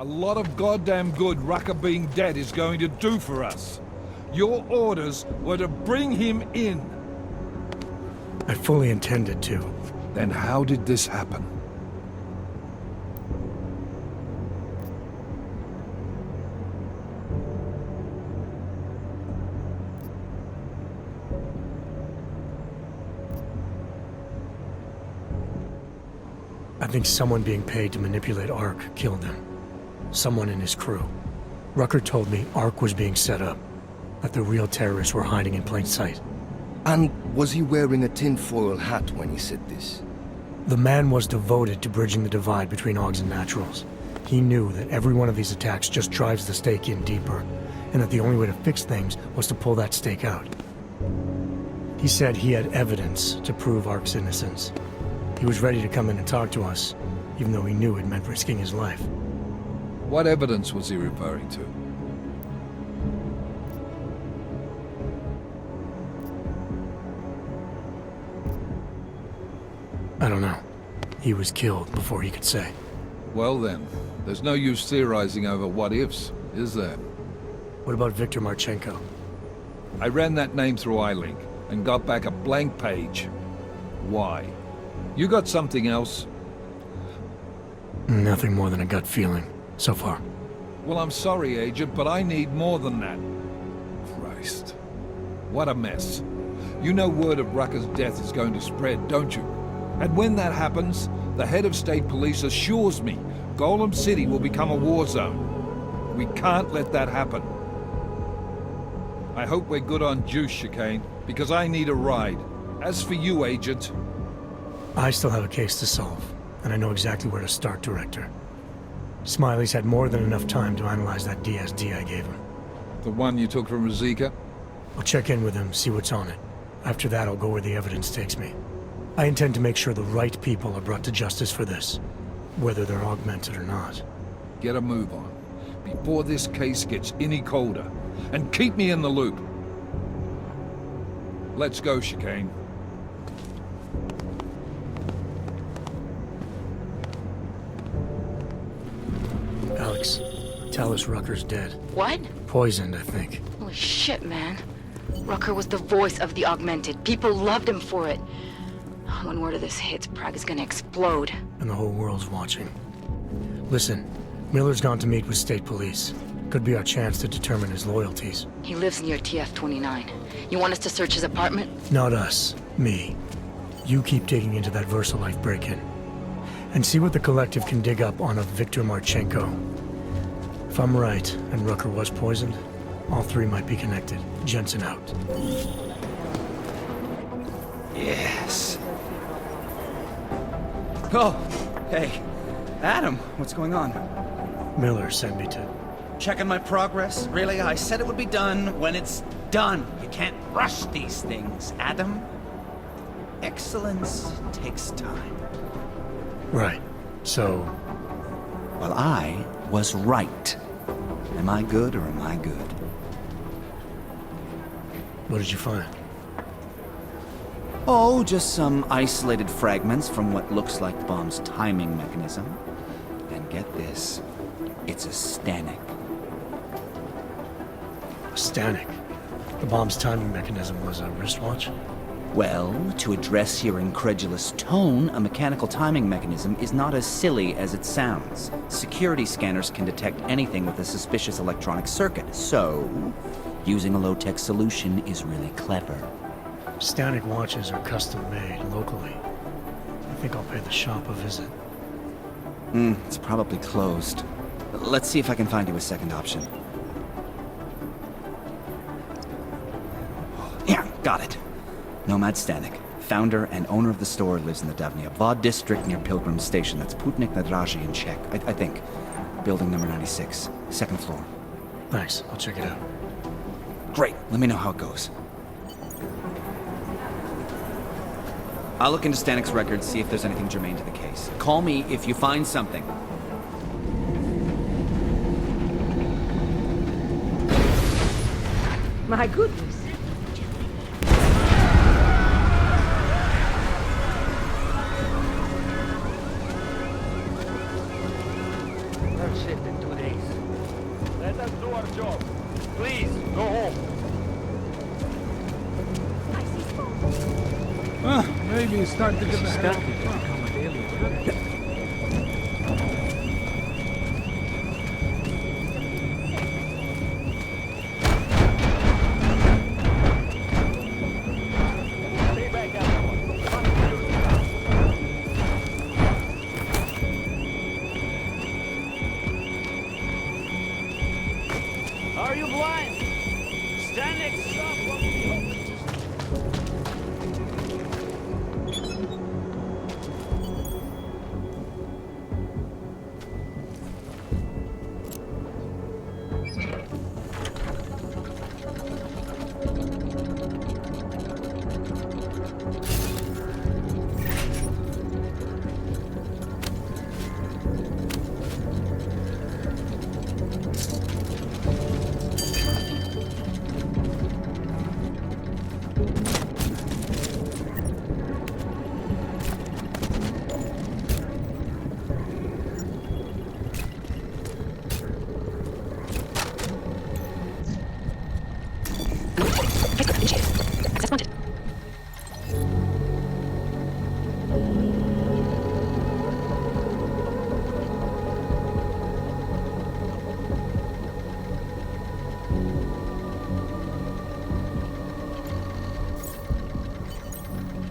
A lot of goddamn good Rucker being dead is going to do for us. Your orders were to bring him in. I fully intended to. Then how did this happen? I think someone being paid to manipulate Ark killed him. Someone in his crew. Rucker told me Ark was being set up, that the real terrorists were hiding in plain sight. And was he wearing a tinfoil hat when he said this? The man was devoted to bridging the divide between Augs and Naturals. He knew that every one of these attacks just drives the stake in deeper, and that the only way to fix things was to pull that stake out. He said he had evidence to prove Ark's innocence. He was ready to come in and talk to us, even though he knew it meant risking his life. What evidence was he referring to? I don't know. He was killed before he could say. Well then, there's no use theorizing over what-ifs, is there? What about Victor Markchenko? I ran that name through iLink, and got back a blank page. Why? You got something else? Nothing more than a gut feeling, so far. Well, I'm sorry, Agent, but I need more than that. Christ. What a mess. You know word of Rucker's death is going to spread, don't you? And when that happens, the head of state police assures me Golem City will become a war zone. We can't let that happen. I hope we're good on juice, Chicane, because I need a ride. As for you, Agent... I still have a case to solve, and I know exactly where to start, Director. Smiley's had more than enough time to analyze that DSD I gave him. The one you took from Razika? I'll check in with him, see what's on it. After that, I'll go where the evidence takes me. I intend to make sure the right people are brought to justice for this, whether they're augmented or not. Get a move on, before this case gets any colder, and keep me in the loop. Let's go, Chicane. Alex, tell us Rucker's dead. What? Poisoned, I think. Holy shit, man. Rucker was the voice of the Augmented. People loved him for it. When word of this hits, Prague is gonna explode. And the whole world's watching. Listen, Miller's gone to meet with state police. Could be our chance to determine his loyalties. He lives near TF-29. You want us to search his apartment? Not us. Me. You keep digging into that VersaLife break-in. and see what the Collective can dig up on a Victor Markchenko. If I'm right, and Rucker was poisoned, all three might be connected. Jensen out. Yes. Oh, hey. Adam, what's going on? Miller sent me to... Checking my progress? Really? I said it would be done when it's done. You can't rush these things, Adam. Excellence takes time. Right. So... Well, I was right. Am I good or am I good? What did you find? Oh, just some isolated fragments from what looks like the bomb's timing mechanism. And get this, it's a Stanek. A Stanek? The bomb's timing mechanism was a wristwatch? Well, to address your incredulous tone, a mechanical timing mechanism is not as silly as it sounds. Security scanners can detect anything with a suspicious electronic circuit, so using a low-tech solution is really clever. Stanek watches are custom-made locally. I think I'll pay the shop a visit. It's probably closed. Let's see if I can find you a second option. Yeah, got it. Nomad Stanek, founder and owner of the store, lives in the Davnia Vod district near Pilgrim Station. That's Putnik Nadraji in Czech, I think. Building number 96, second floor. Thanks, I'll check it out. Great, let me know how it goes. I'll look into Stanek's records, see if there's anything germane to the case. Call me if you find something. My goodness. That shit in 2 days. Let us do our job. Please, go home. Maybe it's time to get the hell out. Are you blind? Stanek shop will be open.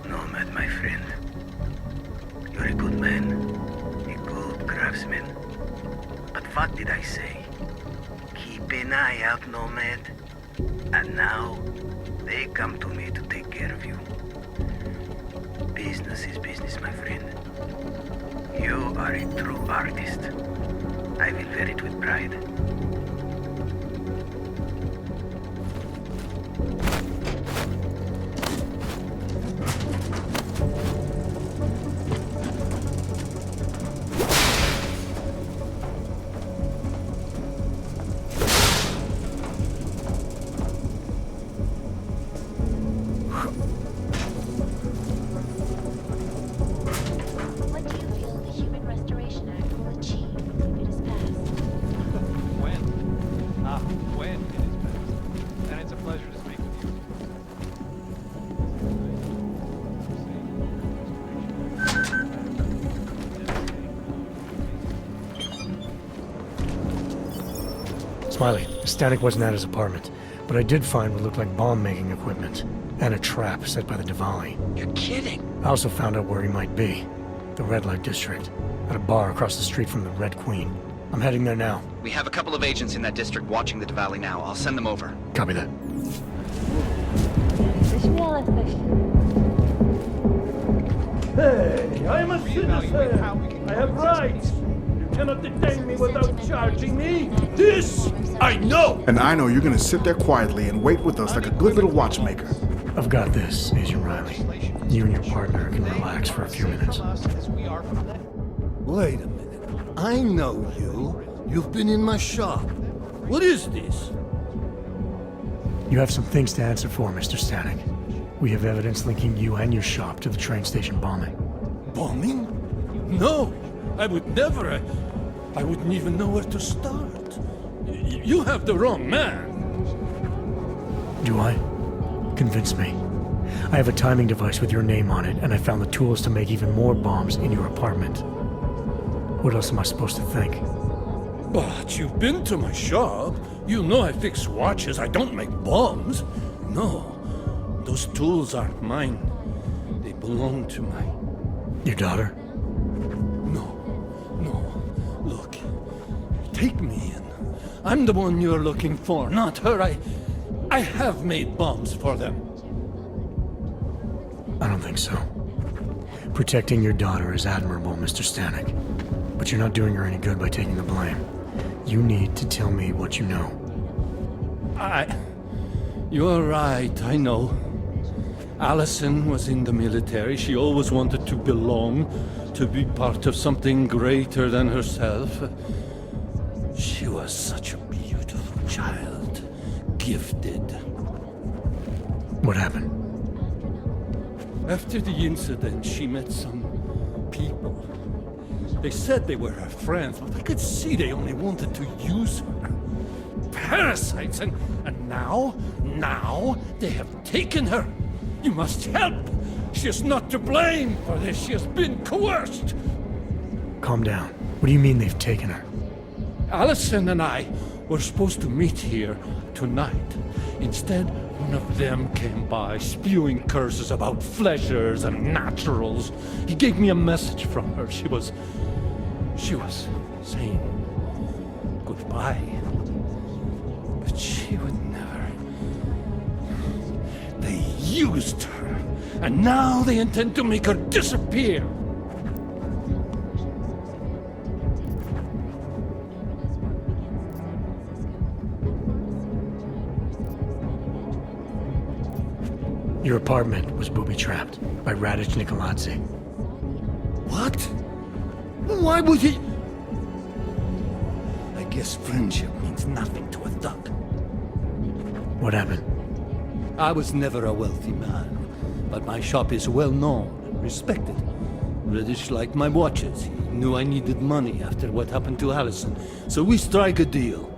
Nomad, my friend. You're a good man. A good craftsman. But what did I say? Keep an eye out, Nomad. And now, they come to me to take care of you. Business is business, my friend. You are a true artist. I will wear it with pride. What do you feel the Human Restoration Act will achieve if it is passed? When it is passed. And it's a pleasure to speak with you. Smiley, Stanek wasn't at his apartment, but I did find what looked like bomb-making equipment, and a trap set by the Diwali. You're kidding! I also found out where he might be. The red light district. At a bar across the street from the Red Queen. I'm heading there now. We have a couple of agents in that district watching the Valley now. I'll send them over. Copy that. Hey, I'm a citizen. I have rights. You cannot detain me without charging me. This I know. And I know you're gonna sit there quietly and wait with us like a good little watchmaker. I've got this, Agent Riley. You and your partner can relax for a few minutes. Wait a minute. I know you. You've been in my shop. What is this? You have some things to answer for, Mr. Stanek. We have evidence linking you and your shop to the train station bombing. Bombing? No, I would never. I wouldn't even know where to start. You have the wrong man. Do I? Convince me. I have a timing device with your name on it, and I found the tools to make even more bombs in your apartment. What else am I supposed to think? But you've been to my shop. You know I fix watches. I don't make bombs. No, those tools aren't mine. They belong to my... Your daughter? No. Look, take me in. I'm the one you're looking for, not her. I have made bombs for them. I don't think so. Protecting your daughter is admirable, Mr. Stanek. But you're not doing her any good by taking the blame. You need to tell me what you know. You're right, I know. Allison was in the military. She always wanted to belong, to be part of something greater than herself. She was such a beautiful child. Gifted. What happened? After the incident, she met some people. They said they were her friends, but I could see they only wanted to use her. Parasites, and now they have taken her. You must help. She is not to blame for this. She has been coerced. Calm down. What do you mean they've taken her? Allison and I were supposed to meet here tonight. Instead, one of them came by, spewing curses about fleshers and naturals. He gave me a message from her. She was saying goodbye. But she would never. They used her, and now they intend to make her disappear. Your apartment was booby-trapped by Radic Nikoladzzi. What? Why would he? I guess friendship means nothing to a thug. What happened? I was never a wealthy man, but my shop is well known and respected. Radic liked my watches. He knew I needed money after what happened to Allison, so we strike a deal.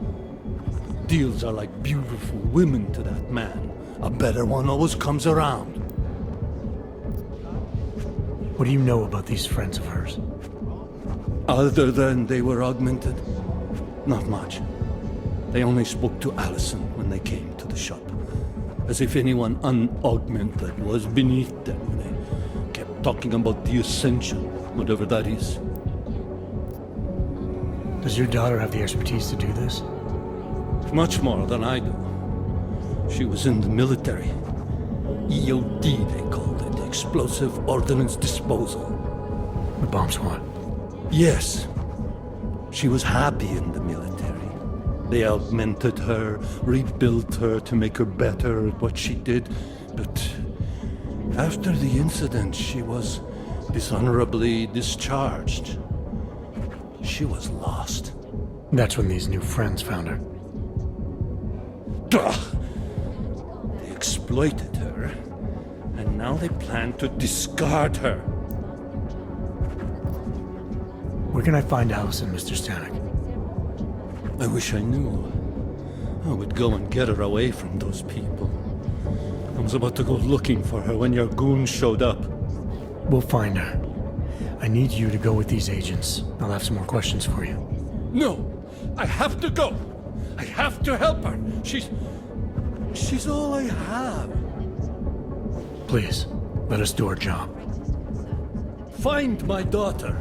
Deals are like beautiful women to that man. A better one always comes around. What do you know about these friends of hers? Other than they were augmented? Not much. They only spoke to Allison when they came to the shop. As if anyone unaugmented was beneath them. They kept talking about the Ascension, whatever that is. Does your daughter have the expertise to do this? Much more than I do. She was in the military. EOD, they called it. Explosive Ordnance Disposal. The bomb squad? Yes. She was happy in the military. They augmented her, rebuilt her to make her better at what she did. But after the incident, she was dishonorably discharged. She was lost. That's when these new friends found her. Ugh. They exploited her, and now they plan to discard her. Where can I find Allison, Mr. Stanek? I wish I knew. I would go and get her away from those people. I was about to go looking for her when your goons showed up. We'll find her. I need you to go with these agents. I'll have some more questions for you. No! I have to go! I have to help her! She's all I have. Please, let us do our job. Find my daughter.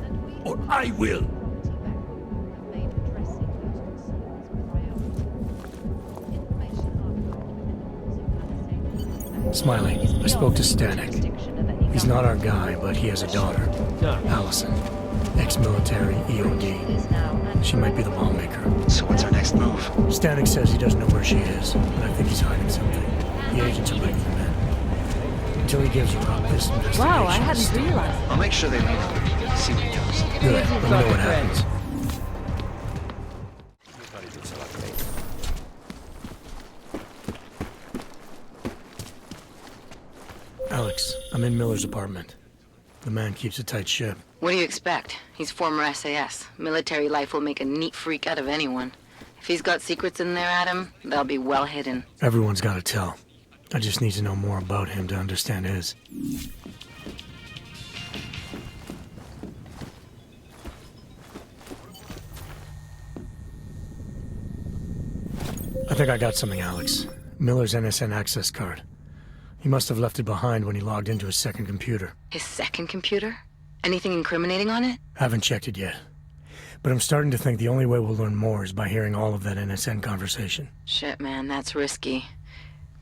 or I will. Smiley, I spoke to Stanek. He's not our guy, but he has a daughter, Allison. Ex-military, EOD. She might be the bomb-maker. So what's our next move? Stanek says he doesn't know where she is, but I think he's hiding something. The agents are breaking them in. Until he gives you up, this investigation... Wow, I hadn't realized. I'll make sure they leave. See what he does. Good, let me know what happens. Alex, I'm in Miller's apartment. The man keeps a tight ship. What do you expect? He's former SAS. Military life will make a neat freak out of anyone. If he's got secrets in there, Adam, they'll be well hidden. Everyone's got to tell. I just need to know more about him to understand his. I think I got something, Alex. Miller's NSN access card. He must have left it behind when he logged into his second computer. His second computer? Anything incriminating on it? Haven't checked it yet. But I'm starting to think the only way we'll learn more is by hearing all of that NSN conversation. Shit, man, that's risky.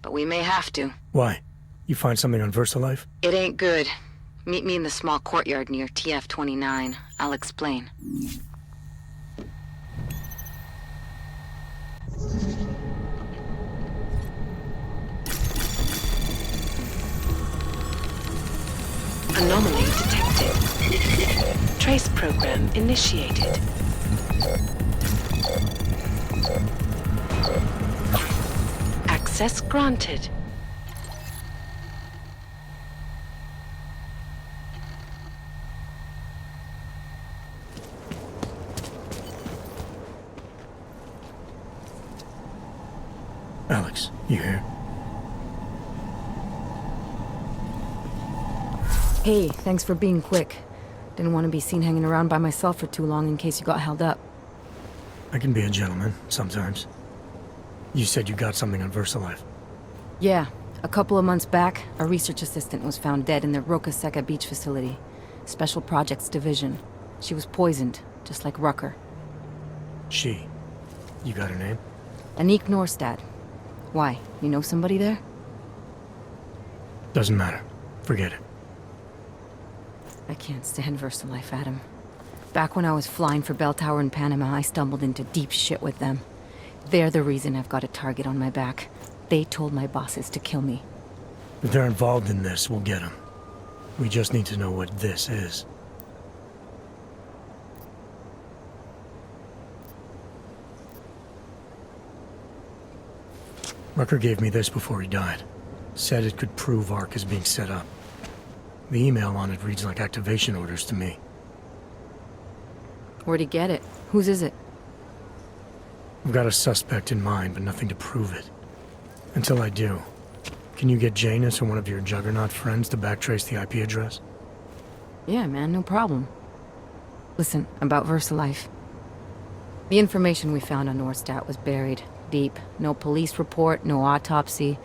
But we may have to. Why? You find something on VersaLife? It ain't good. Meet me in the small courtyard near TF-29. I'll explain. Anomaly detected. Trace program initiated. Access granted. Alex, you here? Hey, thanks for being quick. Didn't want to be seen hanging around by myself for too long in case you got held up. I can be a gentleman, sometimes. You said you got something on VersaLife. Yeah, a couple of months back, a research assistant was found dead in the Rucker beach facility. Special Projects Division. She was poisoned, just like Rucker. She? You got her name? Anik Norstad. Why, you know somebody there? Doesn't matter. Forget it. I can't stand VersaLife, Adam. Back when I was flying for Bell Tower in Panama, I stumbled into deep shit with them. They're the reason I've got a target on my back. They told my bosses to kill me. If they're involved in this, we'll get them. We just need to know what this is. Rucker gave me this before he died. Said it could prove ARC is being set up. The email on it reads like activation orders to me. Where'd he get it? Whose is it? I've got a suspect in mind, but nothing to prove it. Until I do, can you get Janus or one of your Juggernaut friends to backtrace the IP address? Yeah, man, no problem. Listen, about VersaLife. The information we found on Norstad was buried deep. No police report, no autopsy.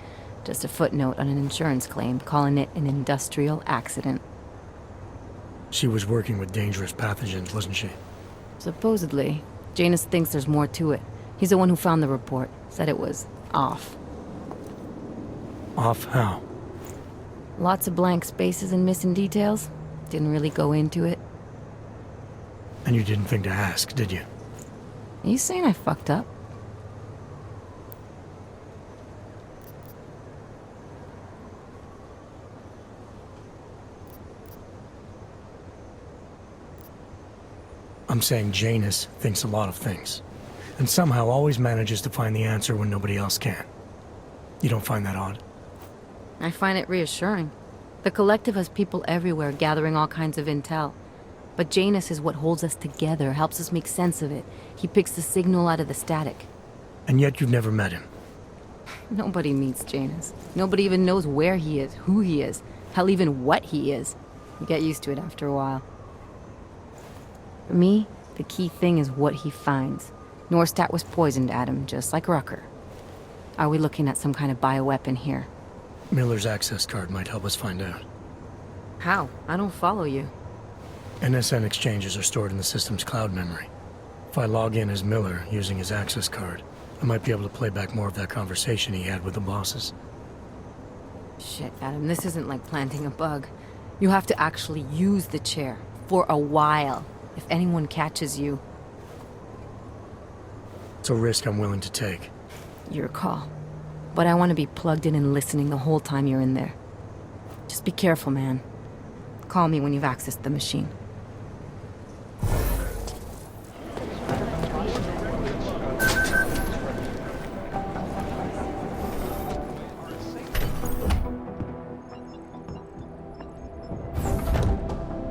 Just a footnote on an insurance claim, calling it an industrial accident. She was working with dangerous pathogens, wasn't she? Supposedly. Janus thinks there's more to it. He's the one who found the report. Said it was off. Off how? Lots of blank spaces and missing details. Didn't really go into it. And you didn't think to ask, did you? Are you saying I fucked up? I'm saying Janus thinks a lot of things, and somehow always manages to find the answer when nobody else can. You don't find that odd? I find it reassuring. The Collective has people everywhere gathering all kinds of intel. But Janus is what holds us together, helps us make sense of it. He picks the signal out of the static. And yet you've never met him. Nobody meets Janus. Nobody even knows where he is, who he is, hell, even what he is. You get used to it after a while. For me, the key thing is what he finds. Norstad was poisoned, Adam, just like Rucker. Are we looking at some kind of bioweapon here? Miller's access card might help us find out. How? I don't follow you. NSN exchanges are stored in the system's cloud memory. If I log in as Miller using his access card, I might be able to play back more of that conversation he had with the bosses. Shit, Adam, this isn't like planting a bug. You have to actually use the chair. For a while. If anyone catches you... It's a risk I'm willing to take. Your call. But I want to be plugged in and listening the whole time you're in there. Just be careful, man. Call me when you've accessed the machine.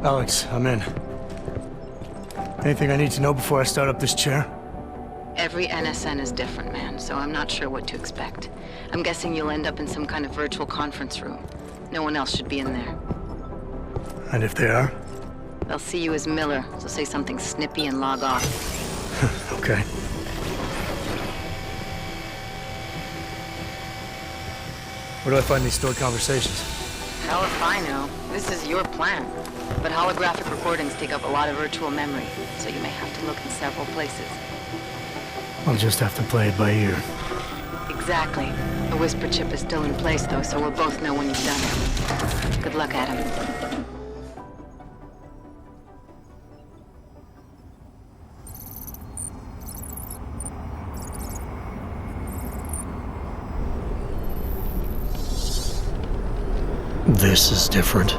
Alex, I'm in. Anything I need to know before I start up this chair? Every NSN is different, man, so I'm not sure what to expect. I'm guessing you'll end up in some kind of virtual conference room. No one else should be in there. And if they are? They'll see you as Miller, so say something snippy and log off. Okay. Where do I find these stored conversations? Hell if I know. This is your plan. But holographic recordings take up a lot of virtual memory, so you may have to look in several places. I'll just have to play it by ear. Exactly. The whisper chip is still in place, though, so we'll both know when you've done it. Good luck, Adam. This is different.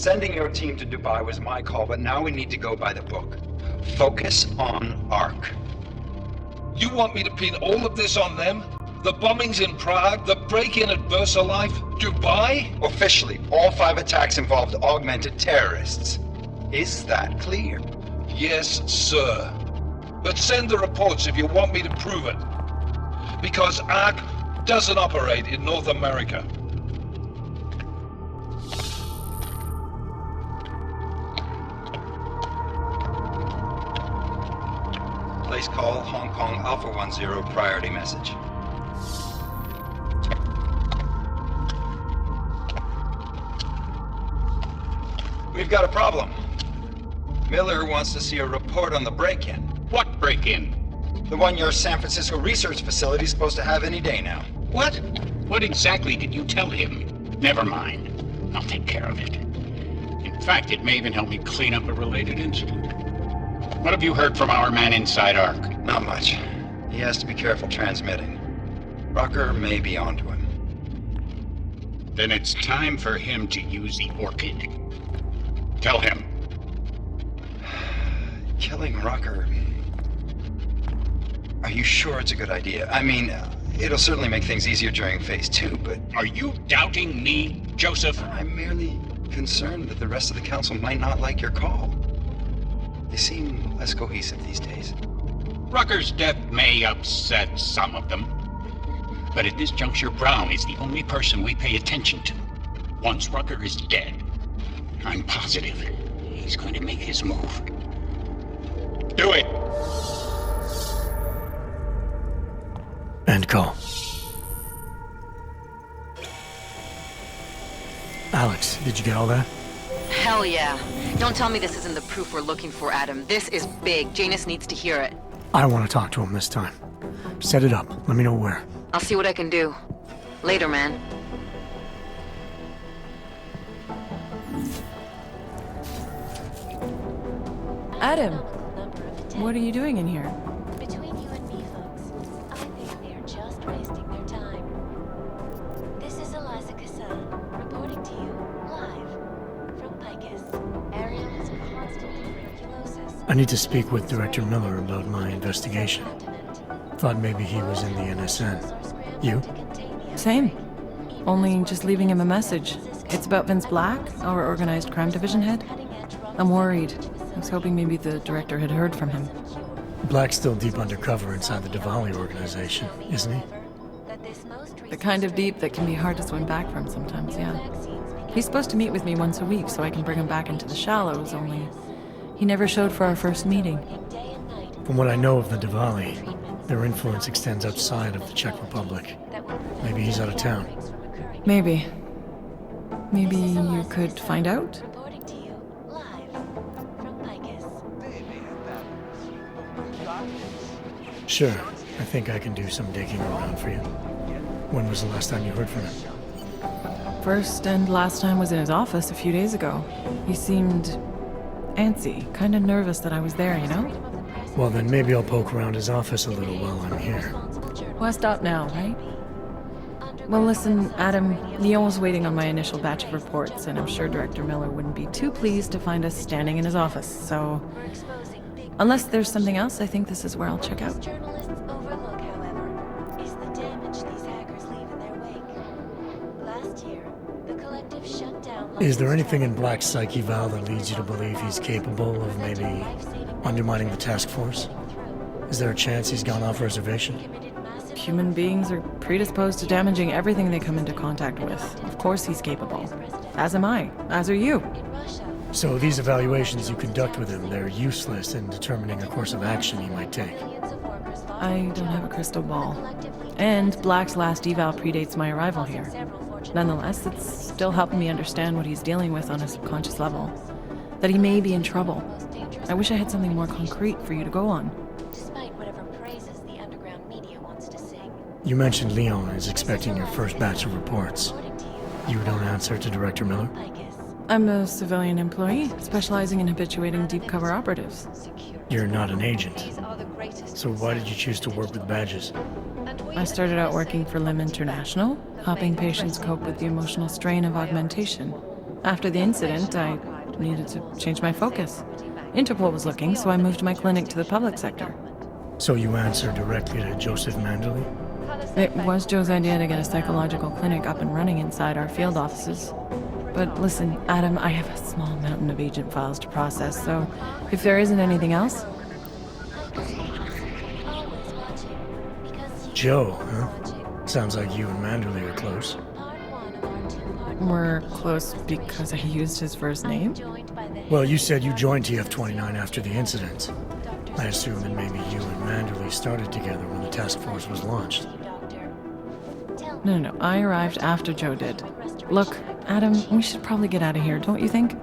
Sending your team to Dubai was my call, but now we need to go by the book. Focus on ARC. You want me to pin all of this on them? The bombings in Prague, the break-in at VersaLife, Dubai? Officially, all 5 attacks involved augmented terrorists. Is that clear? Yes, sir. But send the reports if you want me to prove it. Because ARC doesn't operate in North America. Place call Hong Kong Alpha 10 priority message. We've got a problem. Miller wants to see a report on the break-in. What break-in? The one your San Francisco research facility is supposed to have any day now. What? What exactly did you tell him? Never mind. I'll take care of it. In fact, it may even help me clean up a related incident. What have you heard from our man inside ARC? Not much. He has to be careful transmitting. Rucker may be onto him. Then it's time for him to use the Orchid. Tell him. Killing Rucker... Are you sure it's a good idea? I mean, it'll certainly make things easier during Phase 2, but... Are you doubting me, Joseph? I'm merely concerned that the rest of the Council might not like your call. They seem less cohesive these days. Rucker's death may upset some of them. But at this juncture, Brown is the only person we pay attention to. Once Rucker is dead, I'm positive he's going to make his move. Do it! End call. Alex, did you get all that? Hell yeah. Don't tell me this isn't the proof we're looking for, Adam. This is big. Janus needs to hear it. I want to talk to him this time. Set it up. Let me know where. I'll see what I can do. Later, man. Adam, what are you doing in here? Between you and me, folks, I think they're just wasting their time. This is Eliza Cassan, reporting to you, live, from Picus. Ariel is constantly tuberculosis. I need to speak with Director Miller about my investigation. Thought maybe he was in the NSN. You? Same. Only just leaving him a message. It's about Vince Black, our organized crime division head. I'm worried. I was hoping maybe the director had heard from him. Black's still deep undercover inside the Diwali organization, isn't he? The kind of deep that can be hard to swim back from sometimes, yeah. He's supposed to meet with me once a week so I can bring him back into the shallows, only he never showed for our first meeting. From what I know of the Diwali, their influence extends outside of the Czech Republic. Maybe he's out of town. Maybe. Maybe you could find out? Sure. I think I can do some digging around for you. When was the last time you heard from him? First and last time was in his office a few days ago. He seemed antsy, kind of nervous that I was there, you know? Well, then maybe I'll poke around his office a little while I'm here. Why stop now, right? Well, listen, Adam, Leon was waiting on my initial batch of reports, and I'm sure Director Miller wouldn't be too pleased to find us standing in his office, so... Unless there's something else, I think this is where I'll check out. Journalists overlook, however, is the damage these hackers leave in their wake. Last year, the collective shut down... Is there anything in Black's psyche, Val, that leads you to believe he's capable of maybe undermining the task force? Is there a chance he's gone off reservation? Human beings are predisposed to damaging everything they come into contact with. Of course he's capable. As am I. As are you. So these evaluations you conduct with him, they're useless in determining a course of action he might take. I don't have a crystal ball. And Black's last eval predates my arrival here. Nonetheless, it's still helping me understand what he's dealing with on a subconscious level. That he may be in trouble. I wish I had something more concrete for you to go on. Despite whatever praises the underground media wants to sing. You mentioned Leon is expecting your first batch of reports. You don't answer to Director Miller? I'm a civilian employee, specializing in habituating deep cover operatives. You're not an agent. So why did you choose to work with badges? I started out working for LIM International, helping patients cope with the emotional strain of augmentation. After the incident, I needed to change my focus. Interpol was looking, so I moved my clinic to the public sector. So you answered directly to Joseph Mandley? It was Joe's idea to get a psychological clinic up and running inside our field offices. But listen, Adam, I have a small mountain of agent files to process, so if there isn't anything else... Joe, huh? Sounds like you and Mandley are close. We're close because I used his first name? Well, you said you joined TF-29 after the incident. I assume that maybe you and Mandley started together when the task force was launched. No, I arrived after Joe did. Look, Adam, we should probably get out of here, don't you think?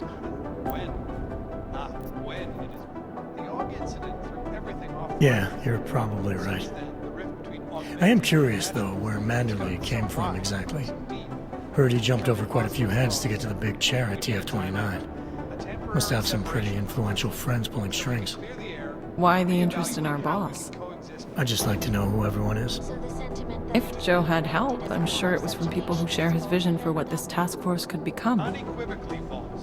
Yeah, you're probably right. I am curious, though, where Mandley came from exactly. Heard he jumped over quite a few heads to get to the big chair at TF-29. Must have some pretty influential friends pulling strings. Why the interest in our boss? I'd just like to know who everyone is. If Joe had help, I'm sure it was from people who share his vision for what this task force could become.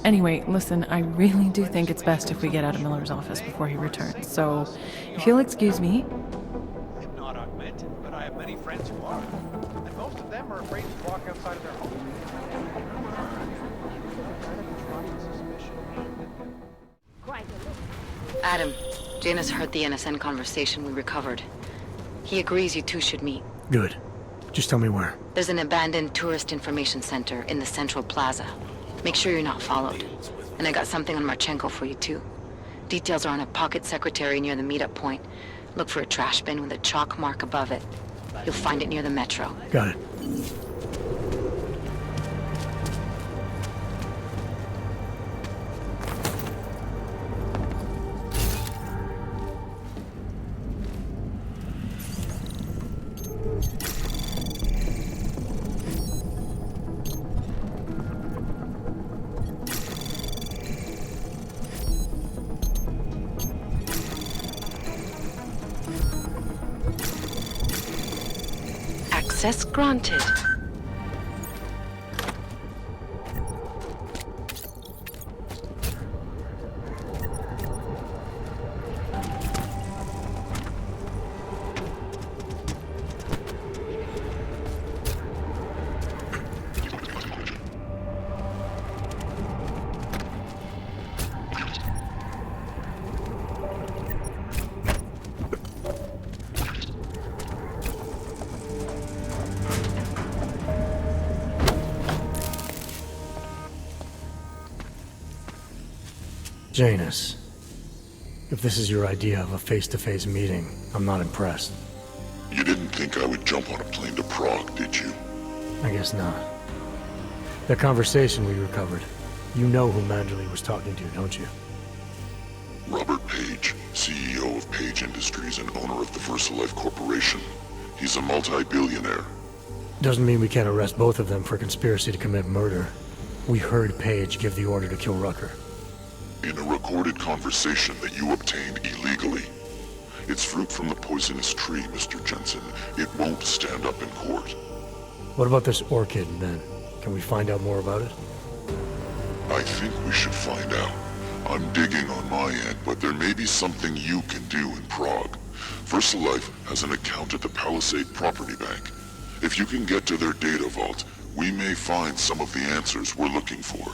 Anyway, listen, I really do think it's best if we get out of Miller's office before he returns, so if you'll excuse me... I'm not augmented, but I have many friends who are, and most of them are afraid to walk outside of their home. Adam, Janus heard the NSN conversation we recovered. He agrees you two should meet. Good. Just tell me where. There's an abandoned tourist information center in the central plaza. Make sure you're not followed. And I got something on Markchenko for you too. Details are on a pocket secretary near the meetup point. Look for a trash bin with a chalk mark above it. You'll find it near the metro. Got it. Access granted. Janus, if this is your idea of a face-to-face meeting, I'm not impressed. You didn't think I would jump on a plane to Prague, did you? I guess not. The conversation we recovered, you know who Mandley was talking to, don't you? Robert Page, CEO of Page Industries and owner of the VersaLife Corporation. He's a multi-billionaire. Doesn't mean we can't arrest both of them for conspiracy to commit murder. We heard Page give the order to kill Rucker. In a recorded conversation that you obtained illegally. It's fruit from the poisonous tree, Mr. Jensen. It won't stand up in court. What about this orchid, then? Can we find out more about it? I think we should find out. I'm digging on my end, but there may be something you can do in Prague. VersaLife has an account at the Palisade Property Bank. If you can get to their data vault, we may find some of the answers we're looking for.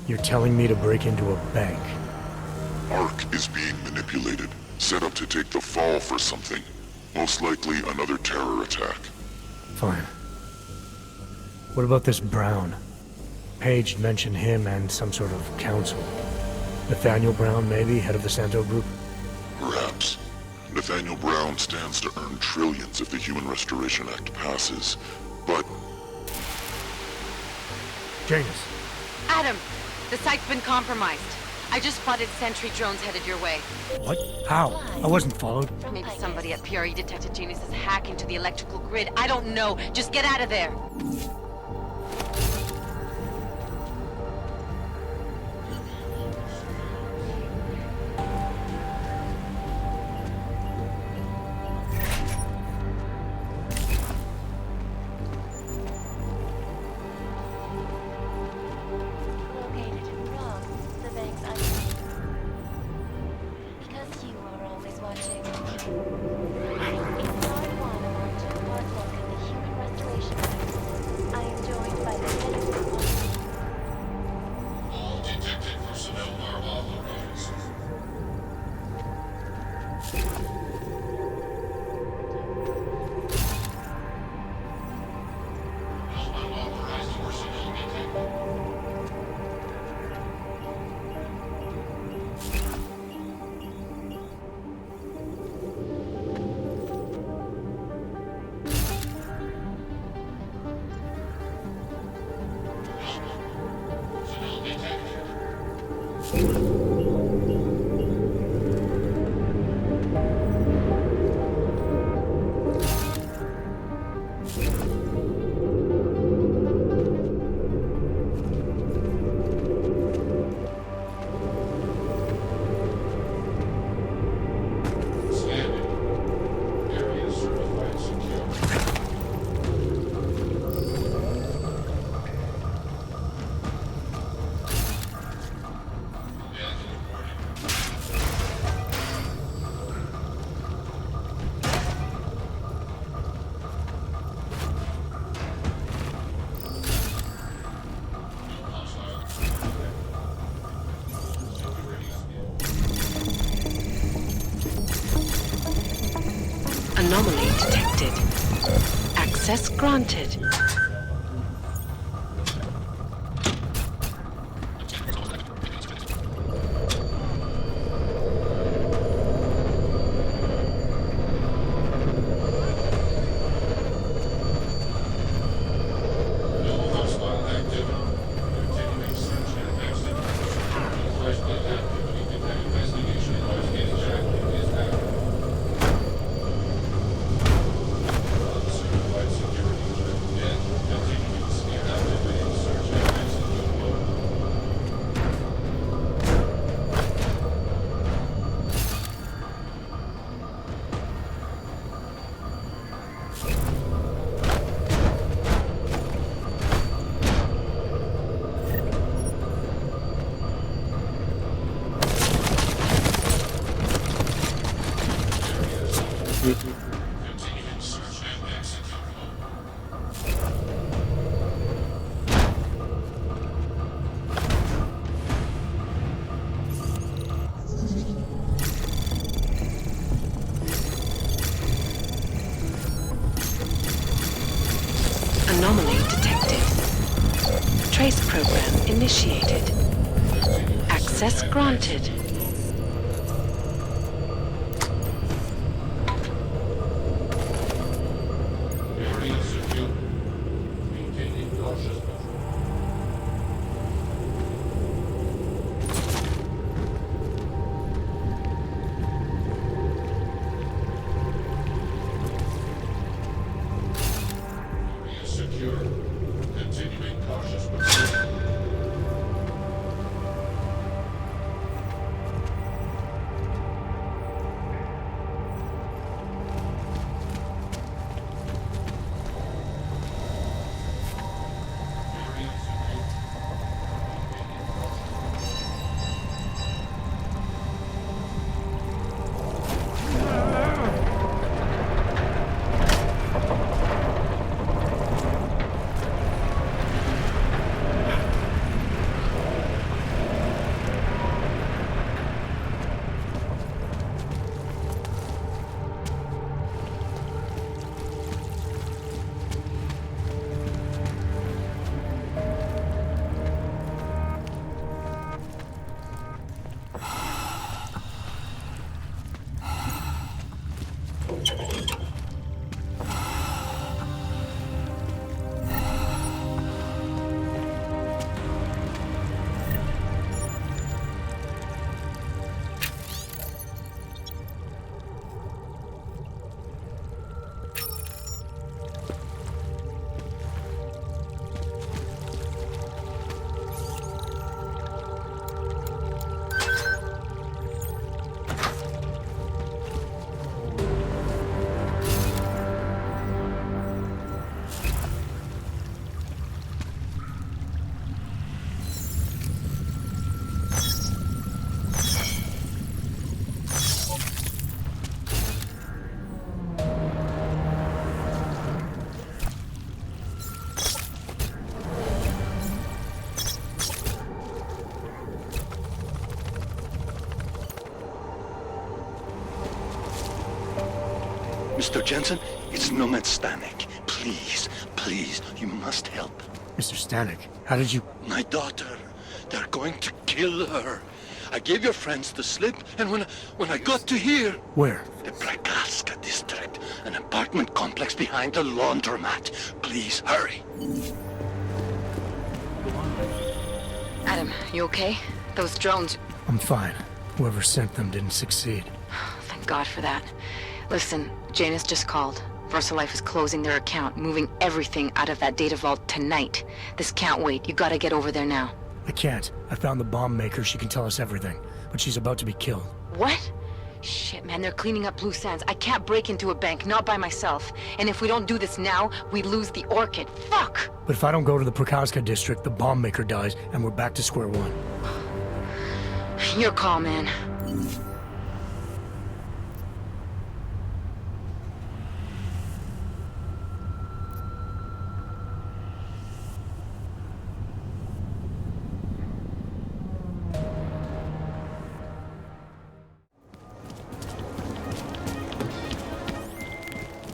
You're telling me to break into a bank? Ark is being manipulated, set up to take the fall for something. Most likely another terror attack. Fine. What about this Brown? Page mentioned him and some sort of council. Nathaniel Brown, maybe, head of the Santo Group? Perhaps. Nathaniel Brown stands to earn trillions if the Human Restoration Act passes, but... Janus. Adam! The site's been compromised. I just spotted sentry drones headed your way. What? How? I wasn't followed. Maybe somebody at PRE detected Janus's hack into the electrical grid. I don't know. Just get out of there. Anomaly detected. Access granted. Anomaly detected. Trace program initiated. Access granted. Mr. Jensen, it's Nomad Stanek. Please, please, you must help. Mr. Stanek, how did you... My daughter. They're going to kill her. I gave your friends the slip, and when I got to here... Where? The Prakaska district, an apartment complex behind the laundromat. Please, hurry. Adam, you okay? Those drones... I'm fine. Whoever sent them didn't succeed. Thank God for that. Listen, Janus just called. VersaLife is closing their account, moving everything out of that data vault tonight. This can't wait. You gotta get over there now. I can't. I found the bomb-maker. She can tell us everything. But she's about to be killed. What? Shit, man, they're cleaning up loose ends. I can't break into a bank, not by myself. And if we don't do this now, we lose the Orchid. Fuck! But if I don't go to the Prokazka district, the bomb-maker dies, and we're back to square one. Your call, man.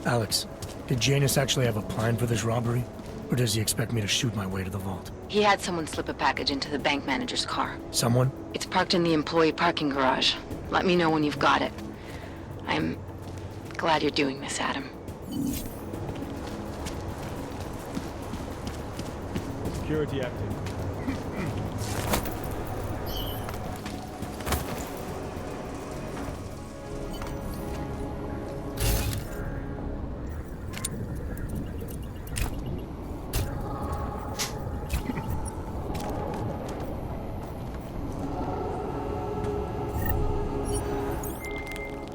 Alex, did Janus actually have a plan for this robbery? Or does he expect me to shoot my way to the vault? He had someone slip a package into the bank manager's car. Someone? It's parked in the employee parking garage. Let me know when you've got it. I'm glad you're doing this, Adam. Security active.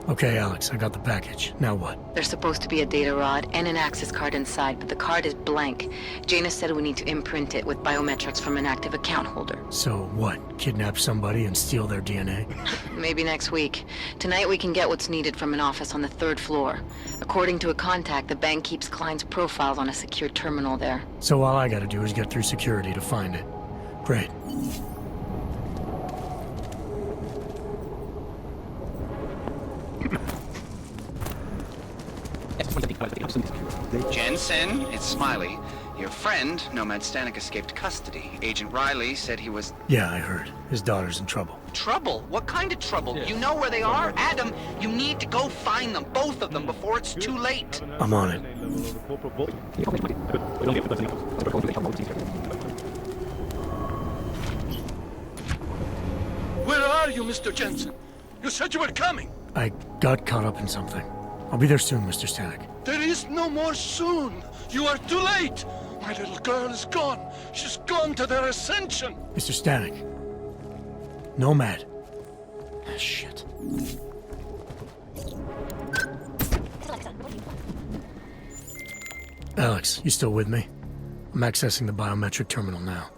Okay, Alex, I got the package. Now what? There's supposed to be a data rod and an access card inside, but the card is blank. Janus said we need to imprint it with biometrics from an active account holder. So what? Kidnap somebody and steal their DNA? Maybe next week. Tonight we can get what's needed from an office on the 3rd floor. According to a contact, the bank keeps clients' profiles on a secure terminal there. So all I gotta do is get through security to find it. Great. Jensen, it's Smiley. Your friend, Nomad Stanek, escaped custody. Agent Riley said he was... Yeah, I heard. His daughter's in trouble. Trouble? What kind of trouble? You know where they are? Adam, you need to go find them, both of them, before it's too late. I'm on it. Where are you, Mr. Jensen? You said you were coming. I got caught up in something. I'll be there soon, Mr. Stanek. There is no more soon. You are too late. My little girl is gone. She's gone to their ascension. Mr. Stanek. Nomad. Shit. Alex, you still with me? I'm accessing the biometric terminal now.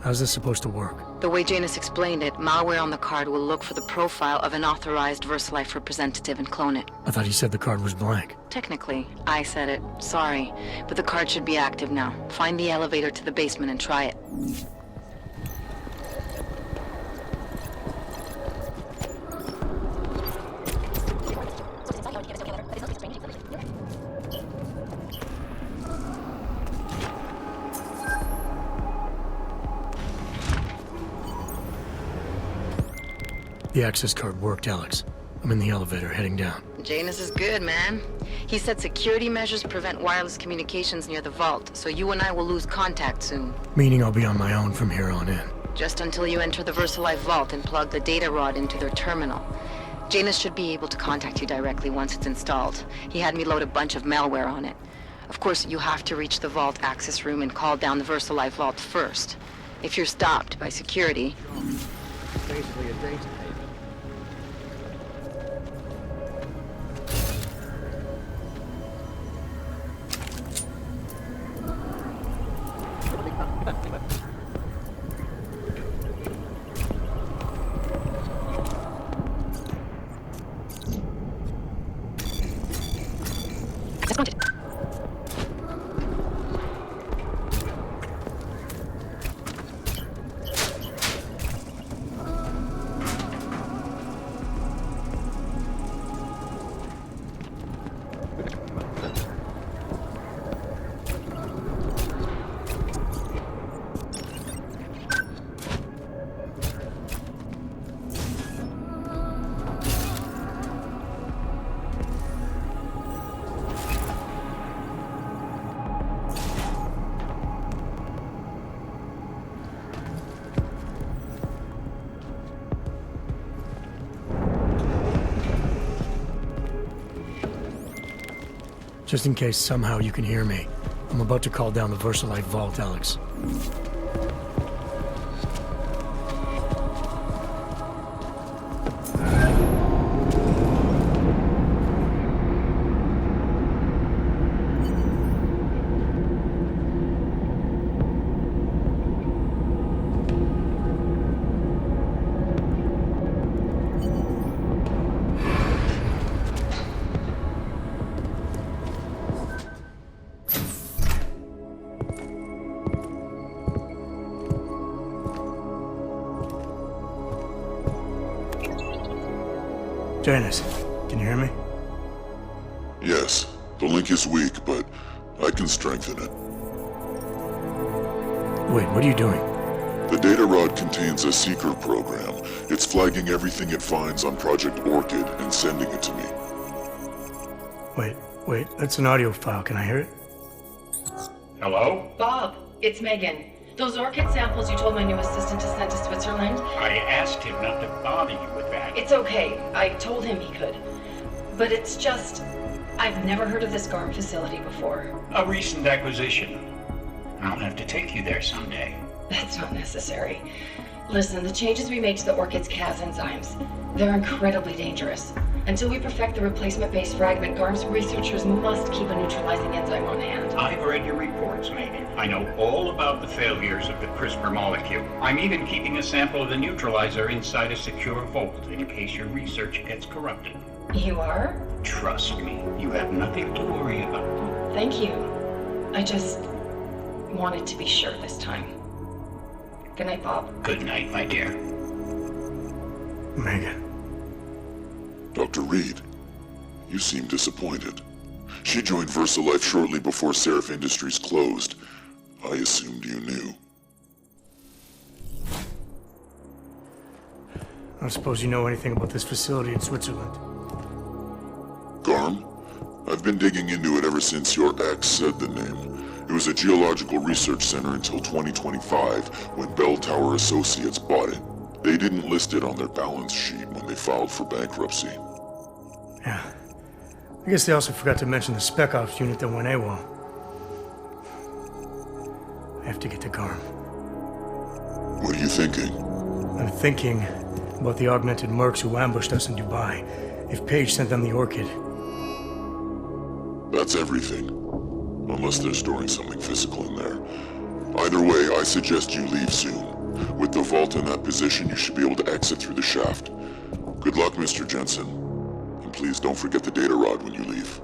How's this supposed to work? The way Janus explained it, malware on the card will look for the profile of an authorized VersaLife representative and clone it. I thought he said the card was blank. Technically, I said it. Sorry. But the card should be active now. Find the elevator to the basement and try it. The access card worked, Alex. I'm in the elevator, heading down. Janus is good, man. He said security measures prevent wireless communications near the vault, so you and I will lose contact soon. Meaning I'll be on my own from here on in. Just until you enter the VersaLife vault and plug the data rod into their terminal. Janus should be able to contact you directly once it's installed. He had me load a bunch of malware on it. Of course, you have to reach the vault access room and call down the VersaLife vault first. If you're stopped by security... Basically a data haven. Just in case somehow you can hear me, I'm about to call down the Versalite vault, Alex. Janice, can you hear me? Yes, the link is weak, but I can strengthen it. Wait, what are you doing? The data rod contains a seeker program. It's flagging everything it finds on Project Orchid and sending it to me. Wait, that's an audio file. Can I hear it? Hello? Bob, it's Megan. Those orchid samples you told my new assistant to send to Switzerland? I asked him not to bother you with that. It's okay. I told him he could. But it's just... I've never heard of this G.A.R.M facility before. A recent acquisition. I'll have to take you there someday. That's not necessary. Listen, the changes we made to the Orchid's Cas enzymes, they're incredibly dangerous. Until we perfect the replacement-based fragment, G.A.R.M's researchers must keep a neutralizing enzyme on hand. I've read your reports, Megan. I know all about the failures of the CRISPR molecule. I'm even keeping a sample of the neutralizer inside a secure vault in case your research gets corrupted. You are? Trust me, you have nothing to worry about. Thank you. I just wanted to be sure this time. Good night, Bob. Good night, my dear. Megan. Dr. Reed, you seem disappointed. She joined VersaLife shortly before Seraph Industries closed. I assumed you knew. I don't suppose you know anything about this facility in Switzerland. G.A.R.M? I've been digging into it ever since your ex said the name. It was a geological research center until 2025, when Bell Tower Associates bought it. They didn't list it on their balance sheet when they filed for bankruptcy. Yeah. I guess they also forgot to mention the Spec Ops unit that went AWOL. I have to get to G.A.R.M. What are you thinking? I'm thinking about the augmented mercs who ambushed us in Dubai. If Paige sent them the Orchid. That's everything. Unless they're storing something physical in there. Either way, I suggest you leave soon. With the vault in that position, you should be able to exit through the shaft. Good luck, Mr. Jensen. And please don't forget the data rod when you leave.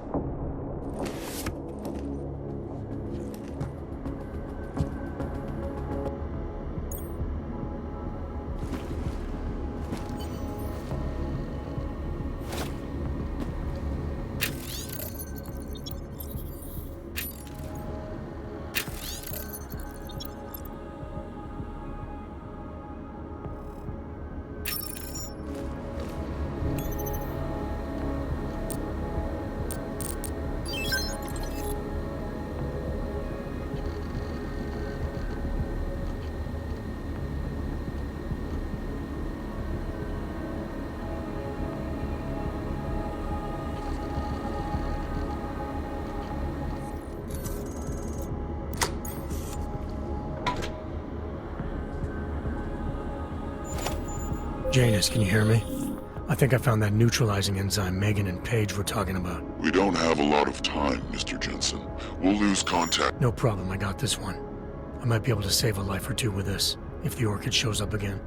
Janus, can you hear me? I think I found that neutralizing enzyme Megan and Paige were talking about. We don't have a lot of time, Mr. Jensen. We'll lose contact. No problem, I got this one. I might be able to save a life or two with this, if the Orchid shows up again.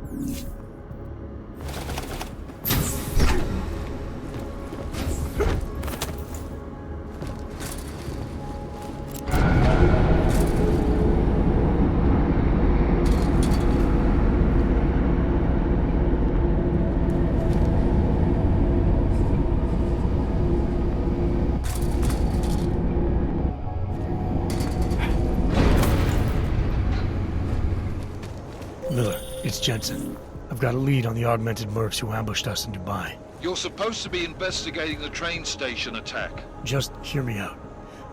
It's Jensen. I've got a lead on the augmented mercs who ambushed us in Dubai. You're supposed to be investigating the train station attack. Just hear me out.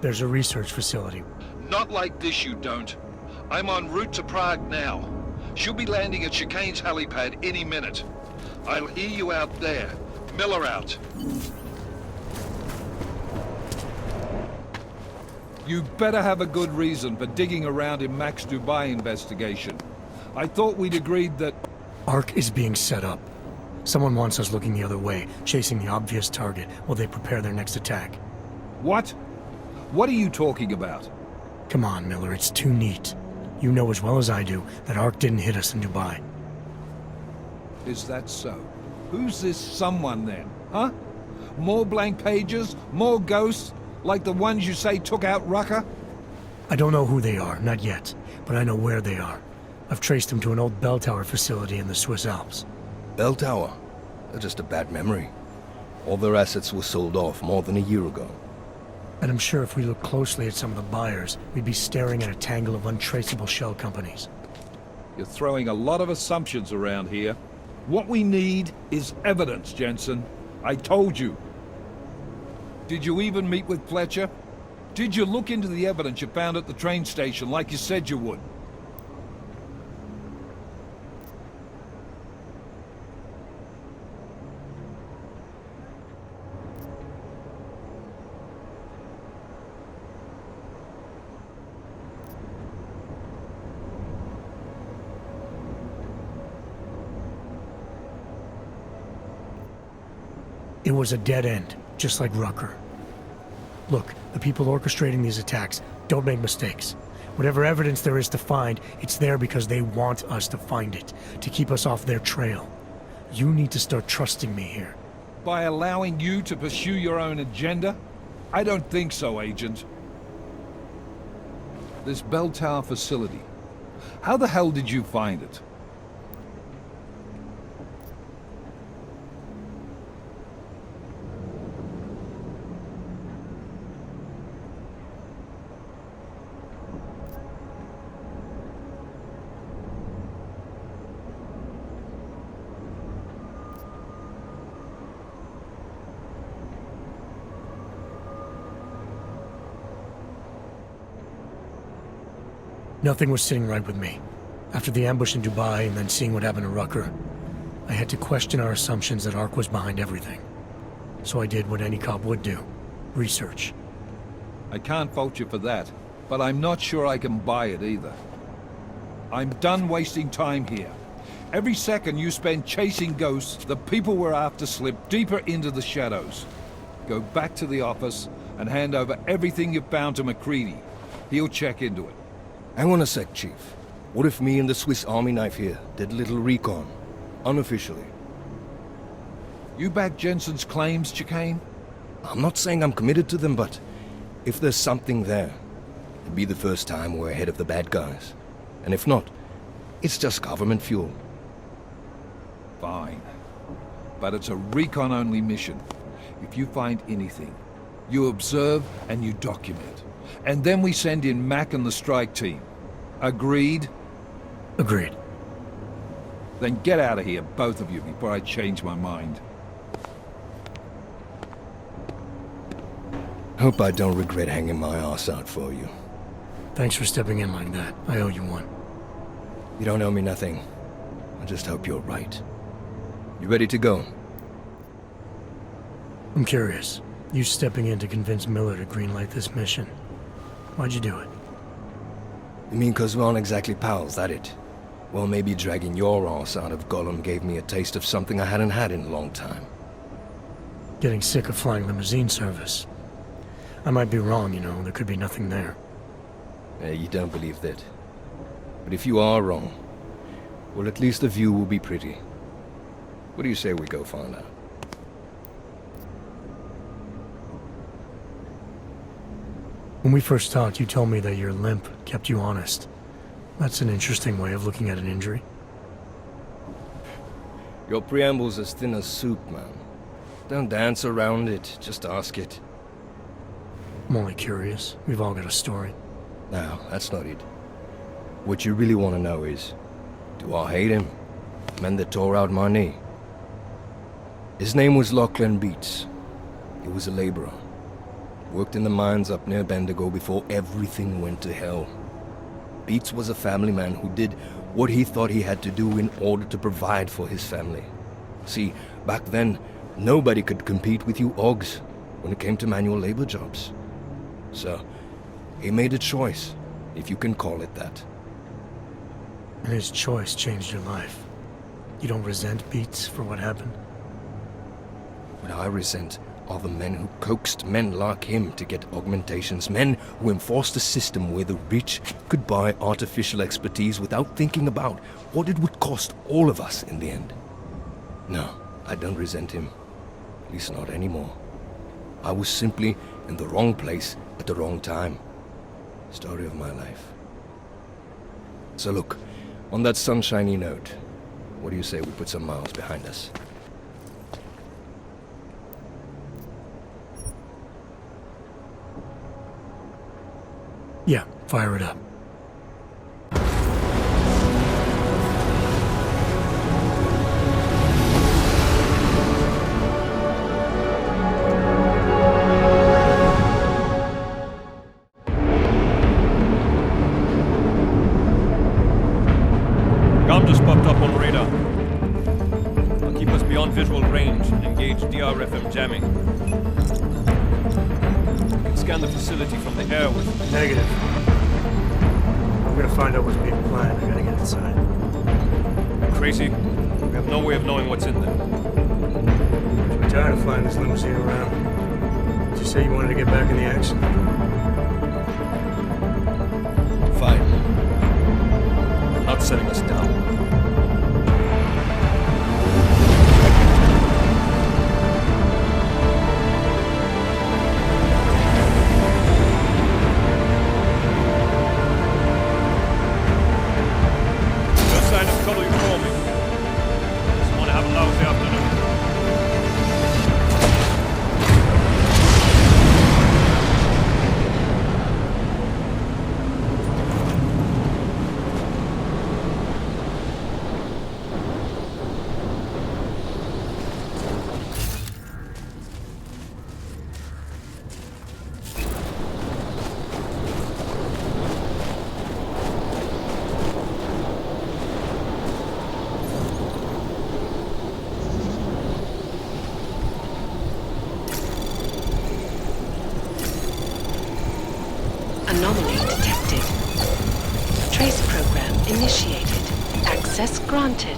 There's a research facility. Not like this, you don't. I'm en route to Prague now. She'll be landing at Chicane's helipad any minute. I'll hear you out there. Miller out. You better have a good reason for digging around in Mac's Dubai investigation. I thought we'd agreed that... ARC is being set up. Someone wants us looking the other way, chasing the obvious target while they prepare their next attack. What? What are you talking about? Come on, Miller, it's too neat. You know as well as I do that ARC didn't hit us in Dubai. Is that so? Who's this someone then, huh? More blank pages? More ghosts? Like the ones you say took out Rucker? I don't know who they are, not yet, but I know where they are. I've traced them to an old bell tower facility in the Swiss Alps. Bell tower? That's just a bad memory. All their assets were sold off more than a year ago. And I'm sure if we look closely at some of the buyers, we'd be staring at a tangle of untraceable shell companies. You're throwing a lot of assumptions around here. What we need is evidence, Jensen. I told you. Did you even meet with Fletcher? Did you look into the evidence you found at the train station like you said you would? It was a dead end, just like Rucker. Look, the people orchestrating these attacks don't make mistakes. Whatever evidence there is to find, it's there because they want us to find it, to keep us off their trail. You need to start trusting me here. By allowing you to pursue your own agenda? I don't think so, Agent. This bell tower facility. How the hell did you find it? Nothing was sitting right with me. After the ambush in Dubai and then seeing what happened to Rucker, I had to question our assumptions that ARC was behind everything. So I did what any cop would do. Research. I can't fault you for that, but I'm not sure I can buy it either. I'm done wasting time here. Every second you spend chasing ghosts, the people we're after slip deeper into the shadows. Go back to the office and hand over everything you've found to McCready. He'll check into it. Hang on a sec, Chief. What if me and the Swiss Army knife here did a little recon? Unofficially. You back Jensen's claims, Chicane? I'm not saying I'm committed to them, but if there's something there, it'd be the first time we're ahead of the bad guys. And if not, it's just government fuel. Fine. But it's a recon-only mission. If you find anything, you observe and you document. And then we send in Mac and the strike team. Agreed? Agreed. Then get out of here, both of you, before I change my mind. Hope I don't regret hanging my ass out for you. Thanks for stepping in like that. I owe you one. You don't owe me nothing. I just hope you're right. You ready to go? I'm curious. You stepping in to convince Miller to greenlight this mission. Why'd you do it? You mean 'cause we aren't exactly pals, that it? Well, maybe dragging your ass out of G.A.R.M gave me a taste of something I hadn't had in a long time. Getting sick of flying limousine service. I might be wrong, you know. There could be nothing there. You don't believe that. But if you are wrong, well, at least the view will be pretty. What do you say we go find out? When we first talked, you told me that your limp kept you honest. That's an interesting way of looking at an injury. Your preamble's as thin as soup, man. Don't dance around it, just ask it. I'm only curious. We've all got a story. No, that's not it. What you really want to know is, do I hate him? The man that tore out my knee. His name was Lachlan Beats. He was a laborer. Worked in the mines up near Bendigo before everything went to hell. Beats was a family man who did what he thought he had to do in order to provide for his family. See, back then, nobody could compete with you Ogs when it came to manual labor jobs. So, He made a choice, if you can call it that. And his choice changed your life. You don't resent Beats for what happened? What I resent are the men who coaxed men like him to get augmentations, men who enforced a system where the rich could buy artificial expertise without thinking about what it would cost all of us in the end. No, I don't resent him. At least not anymore. I was simply in the wrong place at the wrong time. Story of my life. So look, on that sunshiny note, what do you say we put some miles behind us? Yeah, fire it up. G.A.R.M just popped up on radar. I'll keep us beyond visual range and engage DR-FM jamming. You can scan the facility from the air with... Negative. I'm gonna find out what's being planned. I gotta get inside. Crazy? We have no way of knowing what's in there. I'm tired of flying this limousine around. Did you say you wanted to get back in the action? Fine. I'm not setting us down. Anomaly detected. Trace program initiated. Access granted.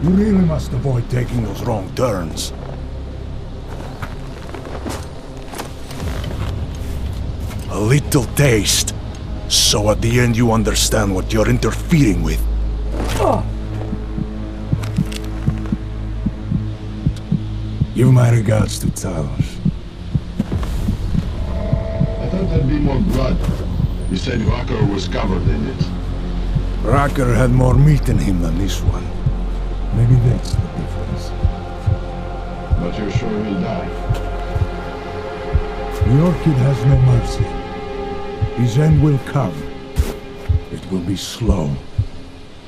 You really must avoid taking those wrong turns. A little taste, so at the end you understand what you're interfering with. Give my regards to Talos. I thought there'd be more blood. You said Rucker was covered in it. Rucker had more meat in him than this one. Maybe that's the difference. But you're sure he'll die? The Orchid has no mercy. His end will come. It will be slow,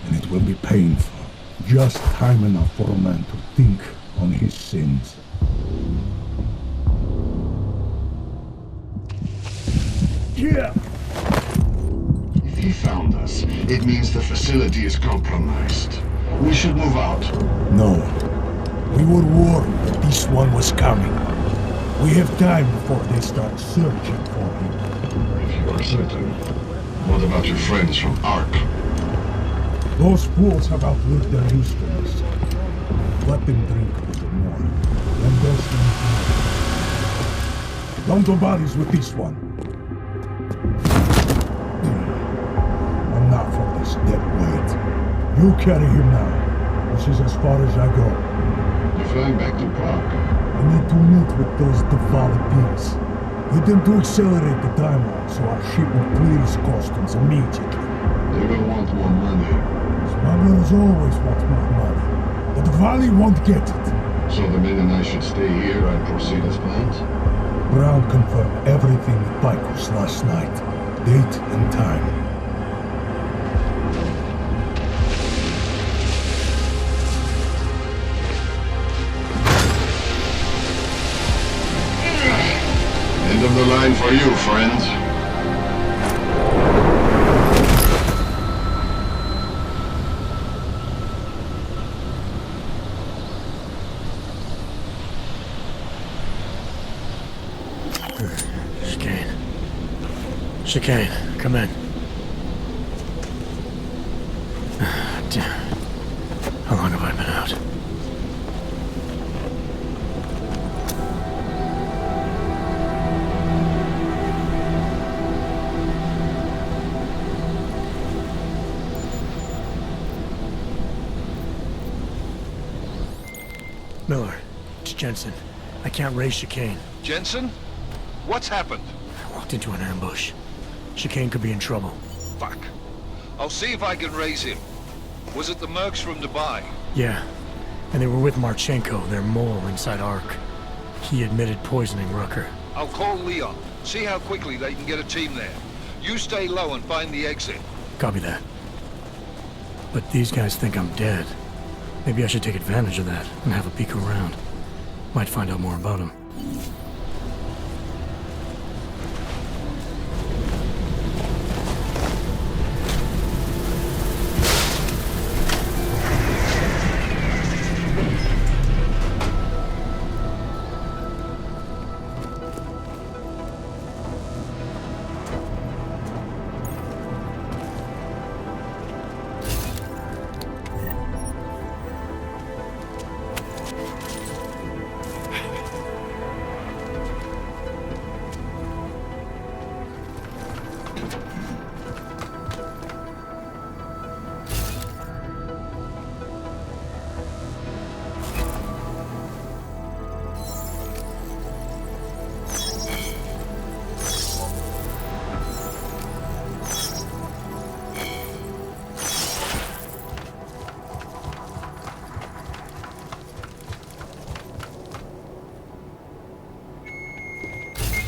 and it will be painful. Just time enough for a man to think on his sins. Yeah! If he found us, it means the facility is compromised. We should move out. No. We were warned that this one was coming. We have time before they start searching for him. If you are certain, what about your friends from ARC? Those fools have outlived their usefulness. Let them drink a little more. Then those things more. Don't go bodies with this one. I'm not for this dead weight. You carry him now. This is as far as I go. You're flying back to Prague. I need to meet with those devoted pigs. Get them to accelerate the timeline so our ship will clear its customs immediately. They will want more money. Smugglers always want more money. But the Valley won't get it. So the men and I should stay here and proceed as planned? Brown confirmed everything with Picos last night. Date and time. End of the line for you, friend. Chicane, come in. Damn. How long have I been out? Miller, it's Jensen. I can't raise Chicane. Jensen? What's happened? I walked into an ambush. Chicane could be in trouble. Fuck. I'll see if I can raise him. Was it the mercs from Dubai? Yeah. And they were with Markchenko, their mole inside ARC. He admitted poisoning Rucker. I'll call Leon. See how quickly they can get a team there. You stay low and find the exit. Copy that. But these guys think I'm dead. Maybe I should take advantage of that and have a peek around. Might find out more about him.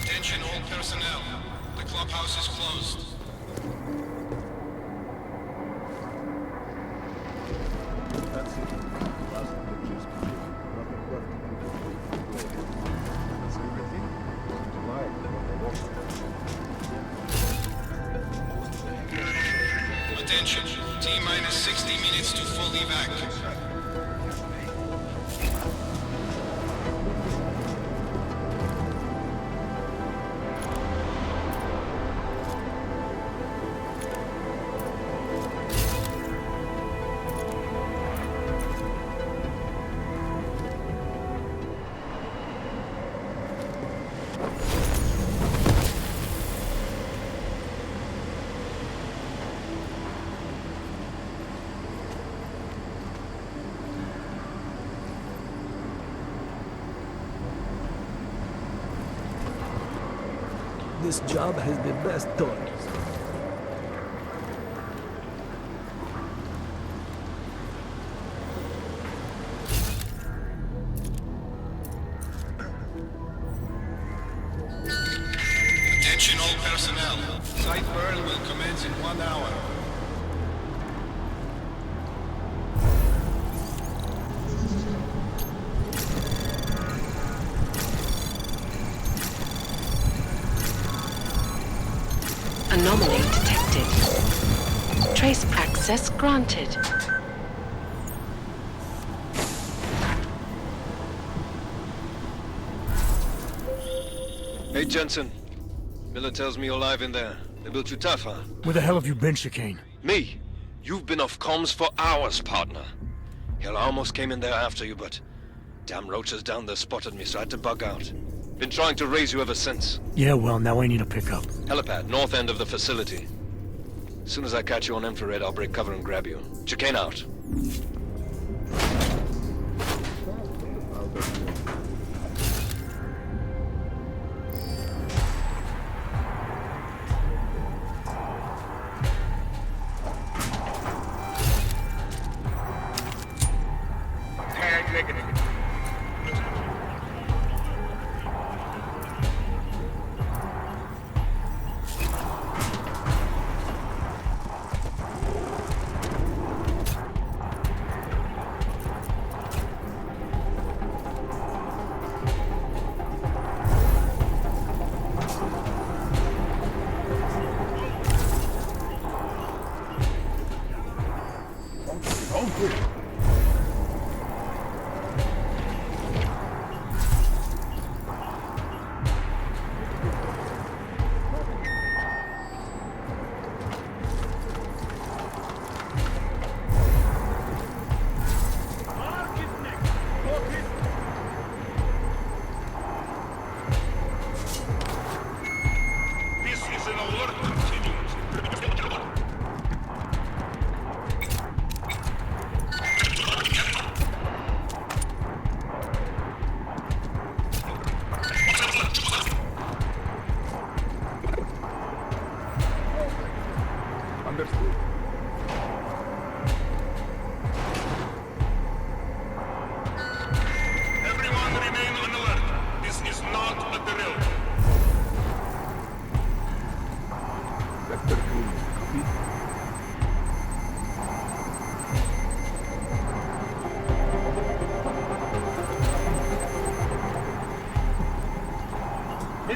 Attention all personnel. The clubhouse is closed. Attention. T-minus 60 minutes to full evac. This job has the best toys. Attention all personnel. Site burn will commence in 1 hour. Anomaly detected. Trace access granted. Hey, Jensen. Miller tells me you're alive in there. They built you tough, huh? Where the hell have you been, Chicane? Me? You've been off comms for hours, partner. Hell, I almost came in there after you, but damn roaches down there spotted me, so I had to bug out. Been trying to raise you ever since. Yeah, well, now I need a pickup. Helipad, north end of the facility. As soon as I catch you on infrared, I'll break cover and grab you. Chicane out.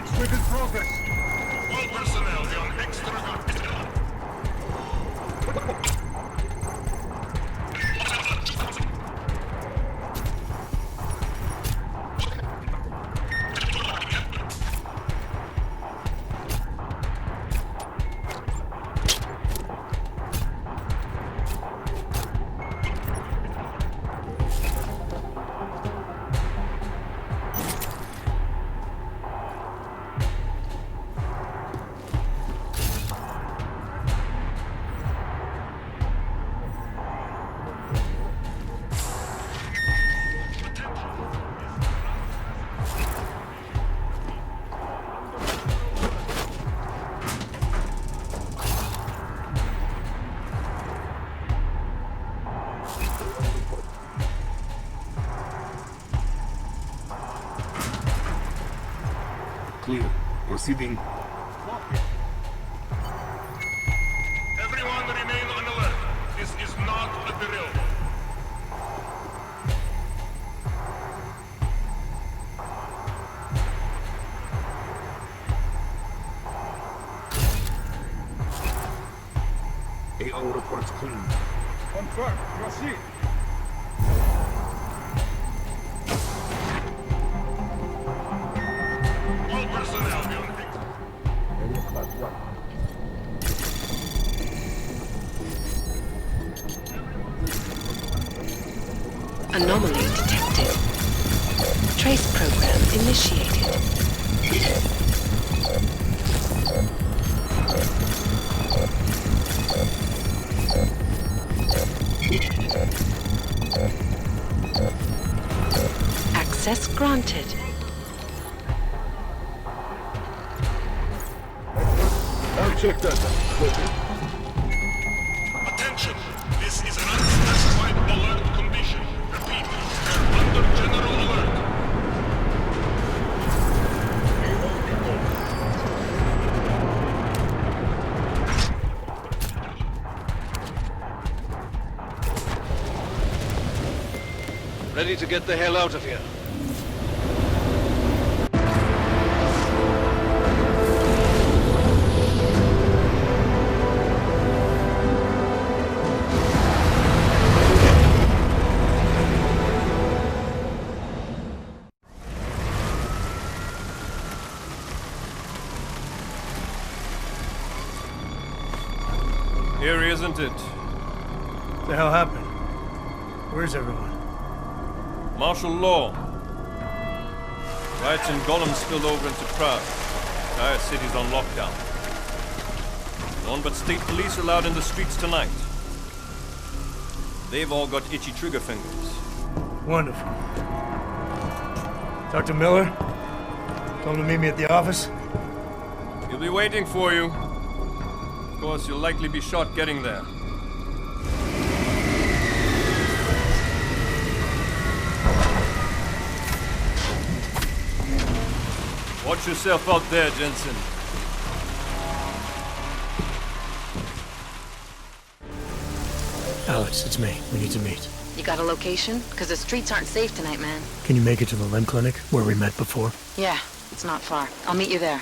Sweep in progress. All personnel, be on extra guard. Clear. Proceeding. Everyone remain on alert. This is not a drill. AO reports clean. Confirm. Proceed. All personnel, be on Anomaly detected. Trace program initiated. Access granted. I'll check that. Attention! This is an unspecified alert condition. Repeat, we're under general alert. Ready to get the hell out of here. Eerie, isn't it? What the hell happened? Where's everyone? Martial law. Riots in G.A.R.M spilled over into Prague. Entire city's on lockdown. No one but state police allowed in the streets tonight. They've all got itchy trigger fingers. Wonderful. Dr. Miller? Told him to meet me at the office? He'll be waiting for you. Of course, you'll likely be shot getting there. Watch yourself out there, Jensen. Alex, it's me. We need to meet. You got a location? Because the streets aren't safe tonight, man. Can you make it to the limb clinic where we met before? Yeah, it's not far. I'll meet you there.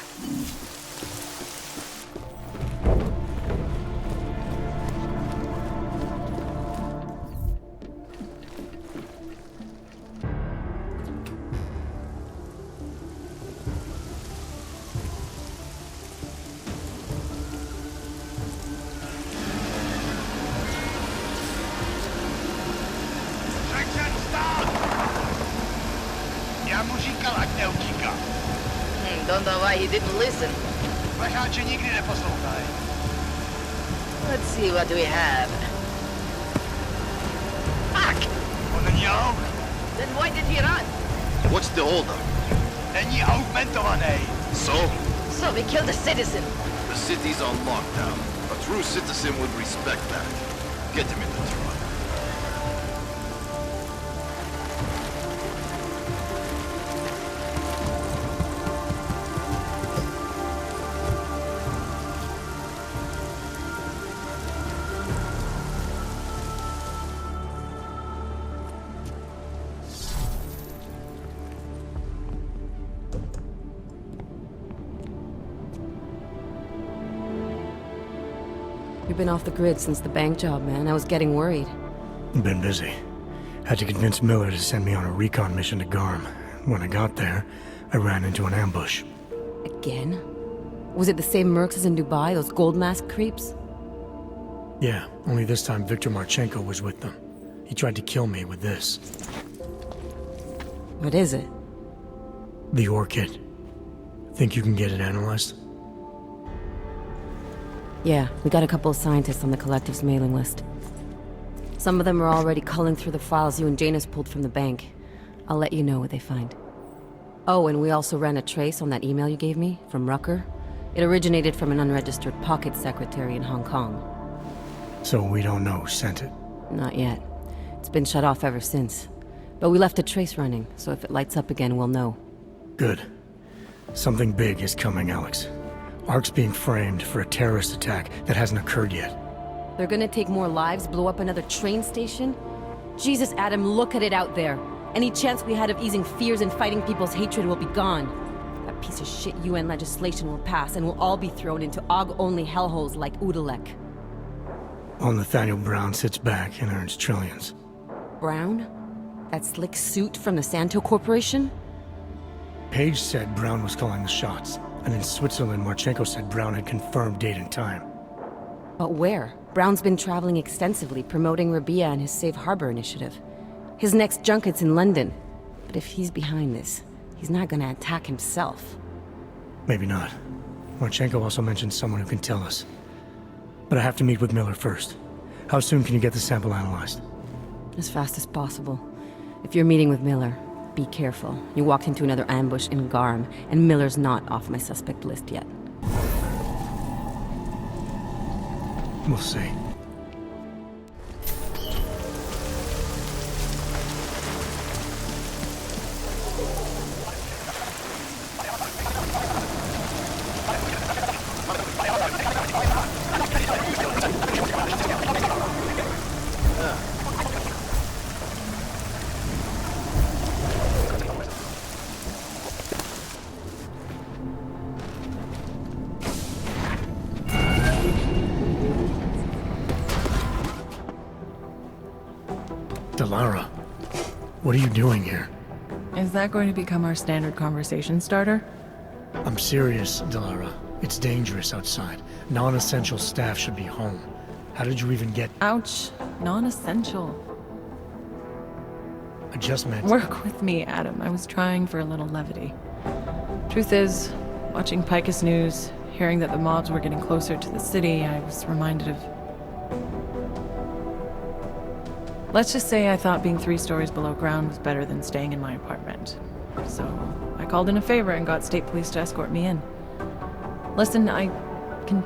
Don't know why he didn't listen. Let's see what we have. Fuck! Then why did he run? What's the holdup? So we killed a citizen. The city's on lockdown. A true citizen would respect that. Get him in the truck. You've been off the grid since the bank job, man. I was getting worried. Been busy. Had to convince Miller to send me on a recon mission to G.A.R.M. When I got there, I ran into an ambush. Again? Was it the same mercs as in Dubai, those gold mask creeps? Yeah, only this time Victor Markchenko was with them. He tried to kill me with this. What is it? The orchid. Think you can get it analyzed? Yeah, we got a couple of scientists on the collective's mailing list. Some of them are already culling through the files you and Janus pulled from the bank. I'll let you know what they find. Oh, and we also ran a trace on that email you gave me, from Rucker. It originated from an unregistered pocket secretary in Hong Kong. So we don't know who sent it? Not yet. It's been shut off ever since. But we left a trace running, so if it lights up again, we'll know. Good. Something big is coming, Alex. ARC's being framed for a terrorist attack that hasn't occurred yet. They're gonna take more lives, blow up another train station? Jesus, Adam, look at it out there. Any chance we had of easing fears and fighting people's hatred will be gone. That piece of shit UN legislation will pass, and we'll all be thrown into AUG-only hellholes like Udalek. While Nathaniel Brown sits back and earns trillions. Brown? That slick suit from the Santo Corporation? Page said Brown was calling the shots, and in Switzerland, Markchenko said Brown had confirmed date and time. But where? Brown's been traveling extensively, promoting Rabia and his Safe Harbor initiative. His next junket's in London. But if he's behind this, he's not gonna attack himself. Maybe not. Markchenko also mentioned someone who can tell us. But I have to meet with Miller first. How soon can you get the sample analyzed? As fast as possible. If you're meeting with Miller, be careful. You walked into another ambush in G.A.R.M, and Miller's not off my suspect list yet. We'll see. Delara, what are you doing here? Is that going to become our standard conversation starter? I'm serious, Delara. It's dangerous outside. Non-essential staff should be home. How did you even get— Ouch. Non-essential. I just meant— Work with me, Adam. I was trying for a little levity. Truth is, watching Picus News, hearing that the mobs were getting closer to the city, I was reminded of— Let's just say I thought being 3 stories below ground was better than staying in my apartment. So I called in a favor and got state police to escort me in. Listen, I can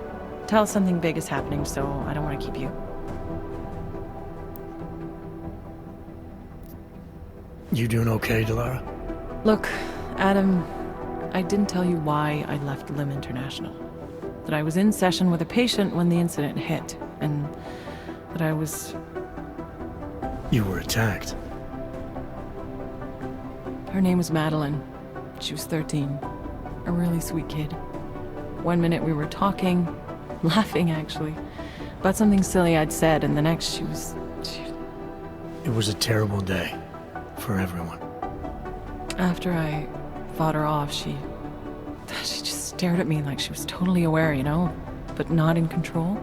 tell something big is happening, so I don't want to keep you. You doing okay, Delara? Look, Adam, I didn't tell you why I left Lim International. That I was in session with a patient when the incident hit, and that I was— You were attacked. Her name was Madeline. She was 13. A really sweet kid. One minute we were talking, laughing actually, about something silly I'd said, and the next she was— It was a terrible day. For everyone. After I fought her off, she just stared at me like she was totally aware, you know, but not in control.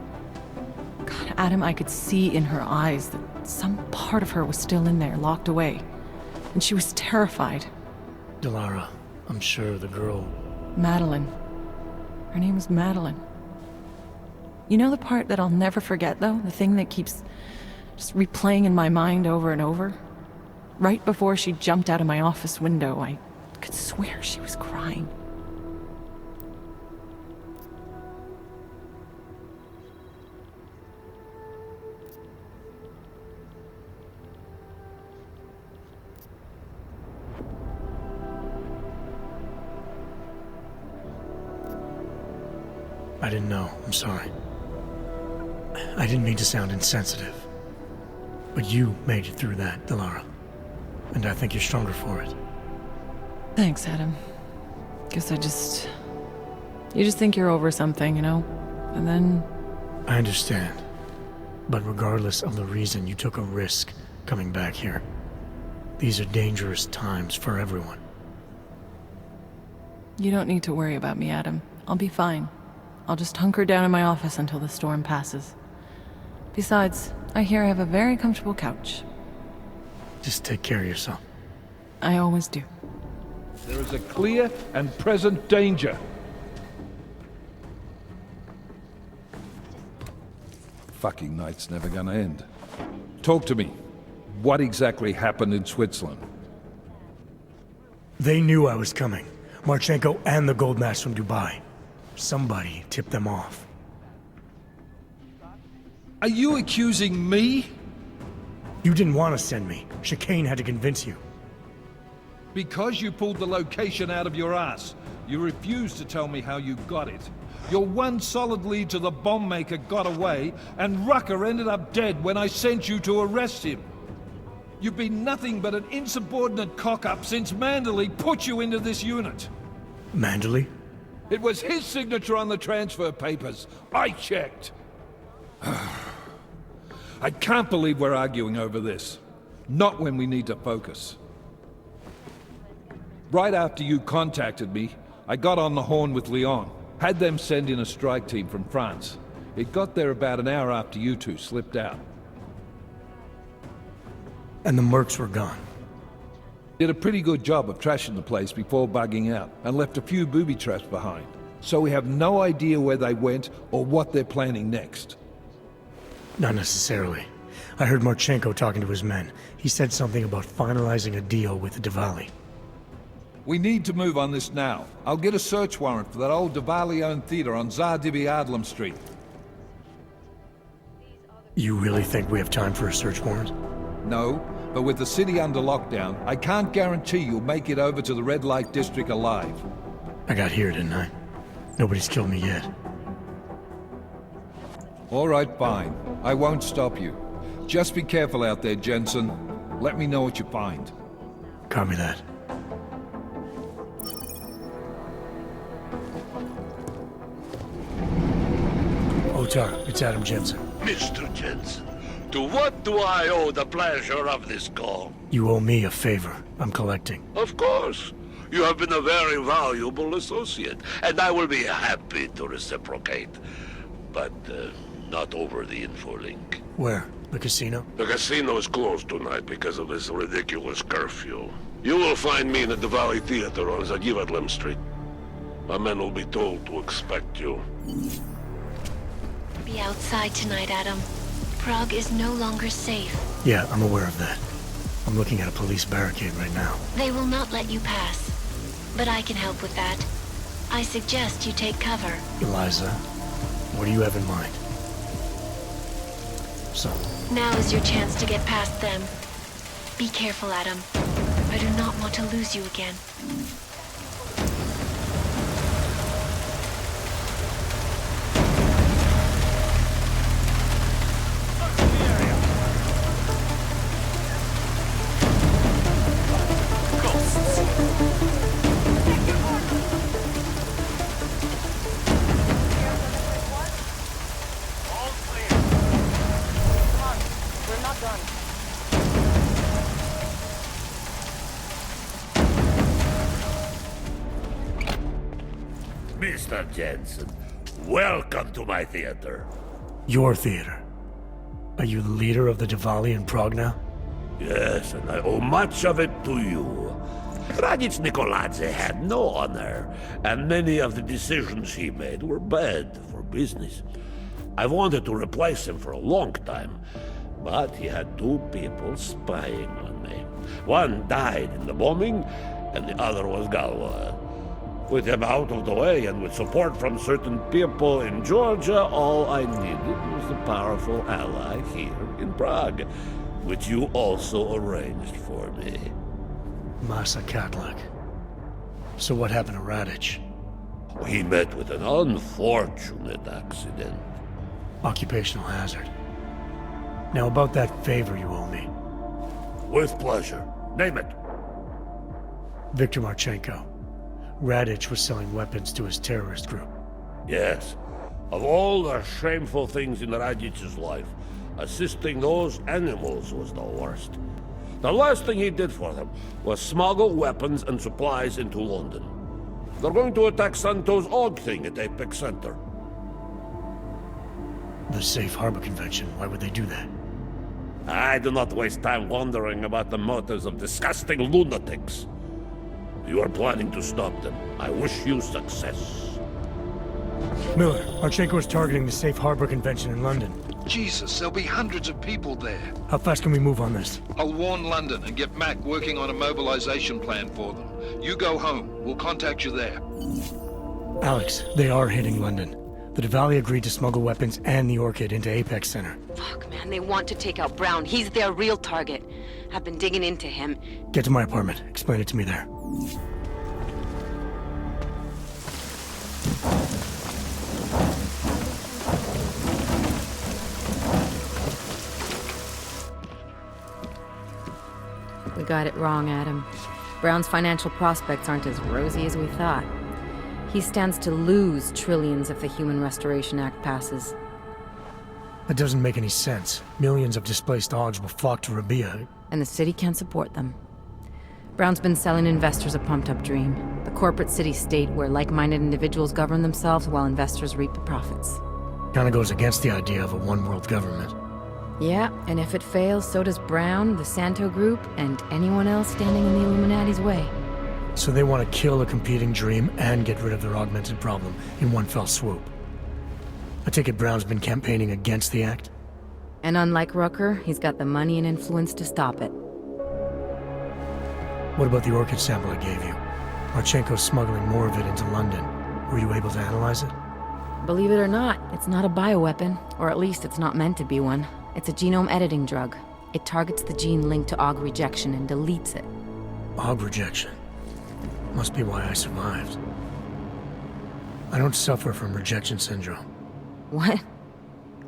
God, Adam, I could see in her eyes that some part of her was still in there, locked away. And she was terrified. Delara, I'm sure the girl— Madeline. Her name was Madeline. You know the part that I'll never forget, though? The thing that keeps just replaying in my mind over and over? Right before she jumped out of my office window, I could swear she was crying. I didn't know. I'm sorry. I didn't mean to sound insensitive. But you made it through that, Delara. And I think you're stronger for it. Thanks, Adam. Guess you just think you're over something, you know? And then I understand. But regardless of the reason, you took a risk coming back here. These are dangerous times for everyone. You don't need to worry about me, Adam. I'll be fine. I'll just hunker down in my office until the storm passes. Besides, I hear I have a very comfortable couch. Just take care of yourself. I always do. There is a clear and present danger. Fucking night's never gonna end. Talk to me. What exactly happened in Switzerland? They knew I was coming. Markchenko and the gold mask from Dubai. Somebody tipped them off. Are you accusing me? You didn't want to send me. Chicane had to convince you. Because you pulled the location out of your ass, you refused to tell me how you got it. Your one solid lead to the bomb-maker got away, and Rucker ended up dead when I sent you to arrest him. You've been nothing but an insubordinate cock-up since Manderley put you into this unit. Manderley? It was his signature on the transfer papers. I checked. I can't believe we're arguing over this. Not when we need to focus. Right after you contacted me, I got on the horn with Lyon. Had them send in a strike team from France. It got there about an hour after you two slipped out. And the mercs were gone. Did a pretty good job of trashing the place before bugging out, and left a few booby traps behind. So we have no idea where they went or what they're planning next. Not necessarily. I heard Markchenko talking to his men. He said something about finalizing a deal with the Diwali. We need to move on this now. I'll get a search warrant for that old Diwali-owned theater on Zardibi Adlam Street. You really think we have time for a search warrant? No, but with the city under lockdown, I can't guarantee you'll make it over to the Red Light District alive. I got here, didn't I? Nobody's killed me yet. All right, fine. I won't stop you. Just be careful out there, Jensen. Let me know what you find. Copy that. Otar, it's Adam Jensen. Mr. Jensen, to what do I owe the pleasure of this call? You owe me a favor. I'm collecting. Of course. You have been a very valuable associate, and I will be happy to reciprocate. But not over the infolink. Where? The casino? The casino is closed tonight because of this ridiculous curfew. You will find me in the Diwali Theater on Zardibi Adlam Street. My men will be told to expect you. Be outside tonight, Adam. Prague is no longer safe. Yeah, I'm aware of that. I'm looking at a police barricade right now. They will not let you pass. But I can help with that. I suggest you take cover. Eliza, what do you have in mind? So... Now is your chance to get past them. Be careful, Adam. I do not want to lose you again. Mr. Jensen, welcome to my theater. Your theater? Are you the leader of the Diwali in Prague now? Yes, and I owe much of it to you. Radich Nikoladze had no honor, and many of the decisions he made were bad for business. I wanted to replace him for a long time, but he had two people spying on me. One died in the bombing, and the other was Galva. With him out of the way, and with support from certain people in Georgia, all I needed was a powerful ally here in Prague, which you also arranged for me. Masa Katlak. So what happened to Radich? He met with an unfortunate accident. Occupational hazard. Now about that favor you owe me. With pleasure. Name it. Viktor Markchenko. Radich was selling weapons to his terrorist group. Yes. Of all the shameful things in Radic's life, assisting those animals was the worst. The last thing he did for them was smuggle weapons and supplies into London. They're going to attack Santo's Og thing at Apex Center. The Safe Harbor Convention, why would they do that? I do not waste time wondering about the motives of disgusting lunatics. You are planning to stop them. I wish you success. Miller, Markchenko is targeting the Safe Harbor Convention in London. Jesus, there'll be hundreds of people there. How fast can we move on this? I'll warn London and get Mac working on a mobilization plan for them. You go home. We'll contact you there. Alex, they are hitting London. The Diwali agreed to smuggle weapons and the Orchid into Apex Center. Fuck, man, they want to take out Brown. He's their real target. I've been digging into him. Get to my apartment. Explain it to me there. We got it wrong, Adam. Brown's financial prospects aren't as rosy as we thought. He stands to lose trillions if the Human Restoration Act passes. That doesn't make any sense. Millions of displaced dogs will flock to Rabia. And the city can't support them. Brown's been selling investors a pumped-up dream. The corporate city-state where like-minded individuals govern themselves while investors reap the profits. Kinda goes against the idea of a one-world government. Yeah, and if it fails, so does Brown, the Santo Group, and anyone else standing in the Illuminati's way. So they want to kill a competing dream and get rid of their augmented problem in one fell swoop. I take it Brown's been campaigning against the act? And unlike Rucker, he's got the money and influence to stop it. What about the Orchid sample I gave you? Markchenko's smuggling more of it into London. Were you able to analyze it? Believe it or not, it's not a bioweapon, or at least it's not meant to be one. It's a genome editing drug. It targets the gene linked to OG rejection and deletes it. OG rejection? Must be why I survived. I don't suffer from rejection syndrome. What?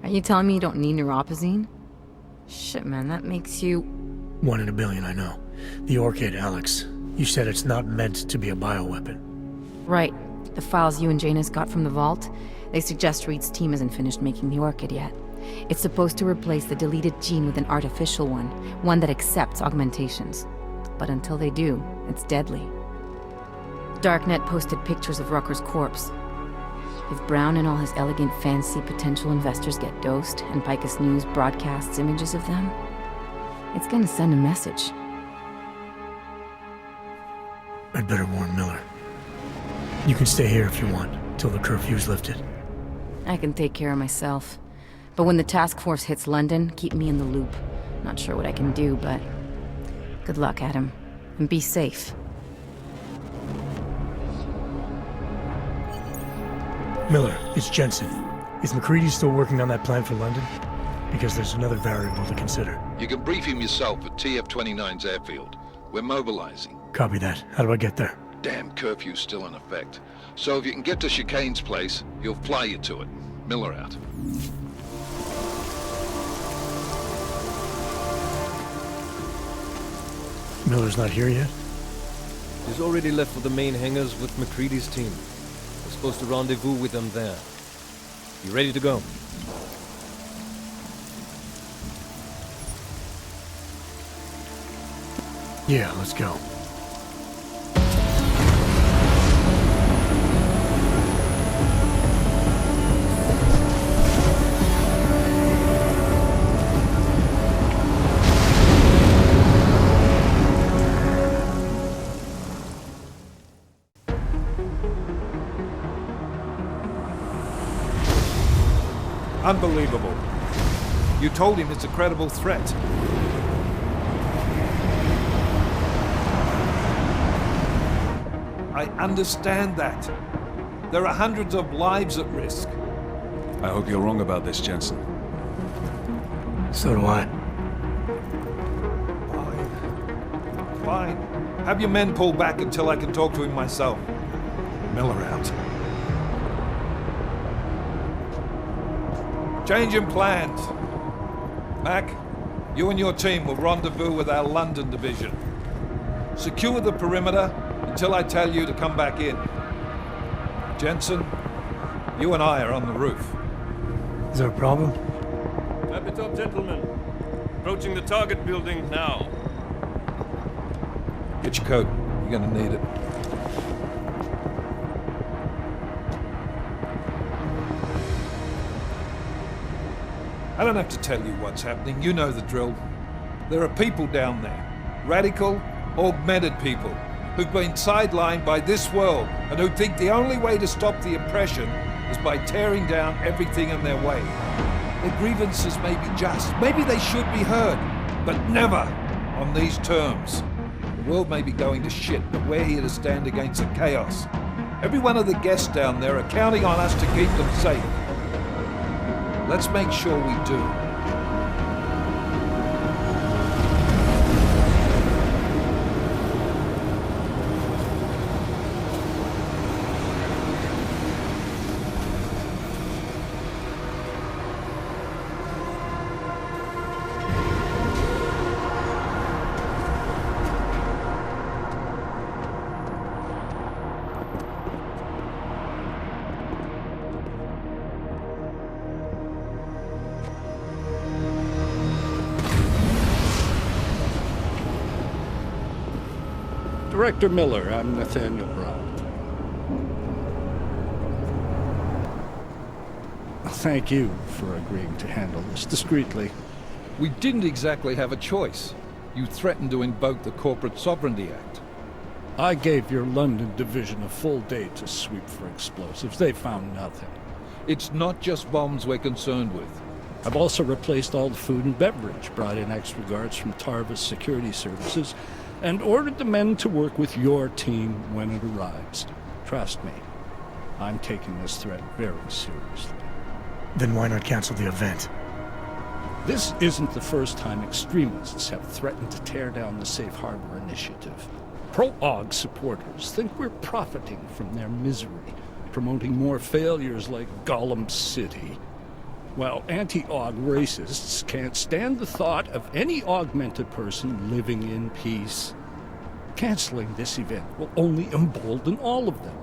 Are you telling me you don't need neuropozyne? Shit, man, that makes you... 1 in a billion, I know. The Orchid, Alex. You said it's not meant to be a bioweapon. Right. The files you and Janus got from the vault, they suggest Reed's team isn't finished making the Orchid yet. It's supposed to replace the deleted gene with an artificial one that accepts augmentations. But until they do, it's deadly. Darknet posted pictures of Rucker's corpse. If Brown and all his elegant fancy potential investors get dosed, and Picus News broadcasts images of them, it's gonna send a message. I'd better warn Miller. You can stay here if you want, till the curfew's lifted. I can take care of myself. But when the task force hits London, keep me in the loop. Not sure what I can do, but... good luck, Adam. And be safe. Miller, it's Jensen. Is McCready still working on that plan for London? Because there's another variable to consider. You can brief him yourself at TF-29's airfield. We're mobilizing. Copy that. How do I get there? Damn curfew's still in effect. So if you can get to Chicane's place, he'll fly you to it. Miller out. Miller's not here yet? He's already left for the main hangars with McCready's team. We're supposed to rendezvous with them there. You ready to go? Yeah, let's go. Unbelievable. You told him it's a credible threat. I understand that. There are hundreds of lives at risk. I hope you're wrong about this, Jensen. So do I. Fine. Have your men pull back until I can talk to him myself. Miller out. Change in plans. Mac, you and your team will rendezvous with our London division. Secure the perimeter until I tell you to come back in. Jensen, You and I are on the roof. Is there a problem? Wrap it up, gentlemen. Approaching the target building now. Get your coat. You're gonna need it. I don't have to tell you what's happening. You know the drill. There are people down there. Radical, augmented people who've been sidelined by this world and who think the only way to stop the oppression is by tearing down everything in their way. Their grievances may be just. Maybe they should be heard. But never on these terms. The world may be going to shit, but we're here to stand against the chaos. Every one of the guests down there are counting on us to keep them safe. Let's make sure we do. Director Miller, I'm Nathaniel Brown. Thank you for agreeing to handle this discreetly. We didn't exactly have a choice. You threatened to invoke the Corporate Sovereignty Act. I gave your London division a full day to sweep for explosives. They found nothing. It's not just bombs we're concerned with. I've also replaced all the food and beverage, brought in extra guards from Tarvis Security Services, and ordered the men to work with your team when it arrives. Trust me, I'm taking this threat very seriously. Then why not cancel the event? This isn't the first time extremists have threatened to tear down the Safe Harbor Initiative. Pro-AUG supporters think we're profiting from their misery, promoting more failures like G.A.R.M City, while anti-AUG racists can't stand the thought of any augmented person living in peace. Canceling this event will only embolden all of them.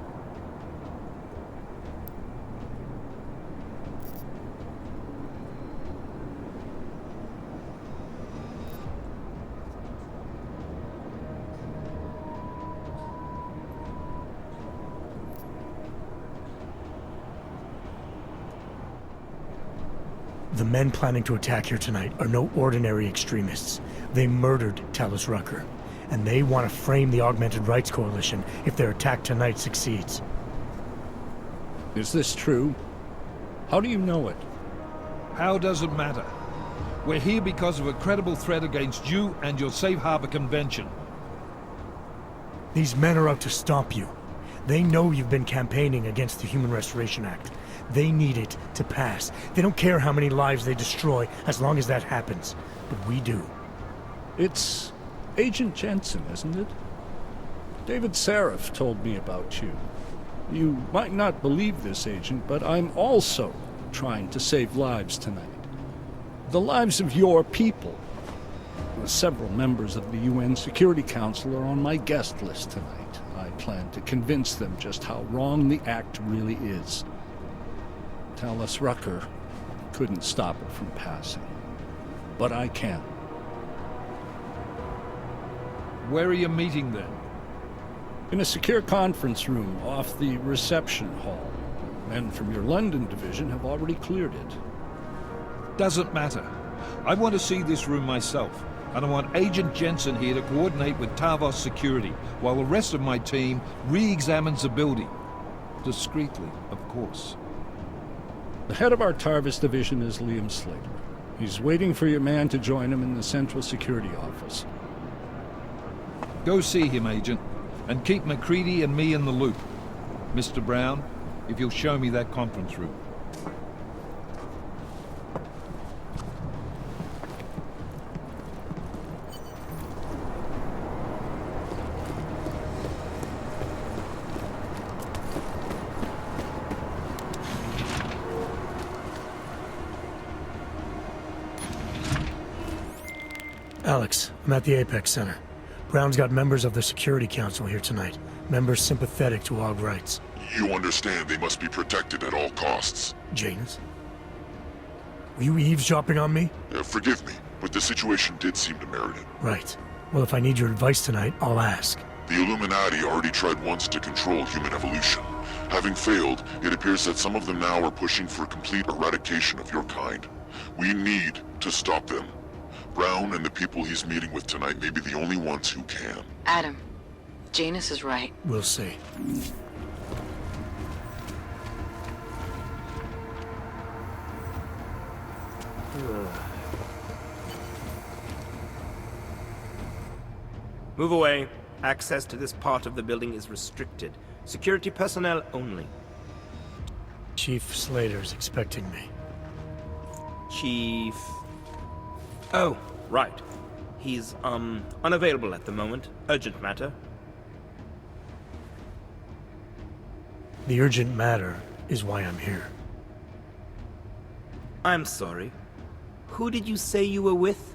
The men planning to attack here tonight are no ordinary extremists. They murdered Talus Rucker, and they want to frame the Augmented Rights Coalition if their attack tonight succeeds. Is this true? How do you know it? How does it matter? We're here because of a credible threat against you and your Safe Harbor Convention. These men are out to stop you. They know you've been campaigning against the Human Restoration Act. They need it to pass. They don't care how many lives they destroy, as long as that happens. But we do. It's Agent Jensen, isn't it? David Seraph told me about you. You might not believe this, Agent, but I'm also trying to save lives tonight. The lives of your people. Several members of the UN Security Council are on my guest list tonight. I plan to convince them just how wrong the act really is. Talus Rucker couldn't stop it from passing. But I can. Where are you meeting then? In a secure conference room off the reception hall. Men from your London division have already cleared it. Doesn't matter. I want to see this room myself. And I want Agent Jensen here to coordinate with Tarvos Security, while the rest of my team re-examines the building. Discreetly, of course. The head of our Tarvis division is Liam Slater. He's waiting for your man to join him in the Central Security Office. Go see him, Agent, and keep McCready and me in the loop. Mr. Brown, if you'll show me that conference room. Alex, I'm at the Apex Center. Brown's got members of the Security Council here tonight. Members sympathetic to AUG rights. You understand they must be protected at all costs. Janus? Were you eavesdropping on me? Forgive me, but the situation did seem to merit it. Right. Well, if I need your advice tonight, I'll ask. The Illuminati already tried once to control human evolution. Having failed, it appears that some of them now are pushing for complete eradication of your kind. We need to stop them. Brown and the people he's meeting with tonight may be the only ones who can. Adam, Janus is right. We'll see. Move away. Access to this part of the building is restricted. Security personnel only. Chief Slater's expecting me. Chief... Oh, right. He's, unavailable at the moment. Urgent matter. The urgent matter is why I'm here. I'm sorry. Who did you say you were with?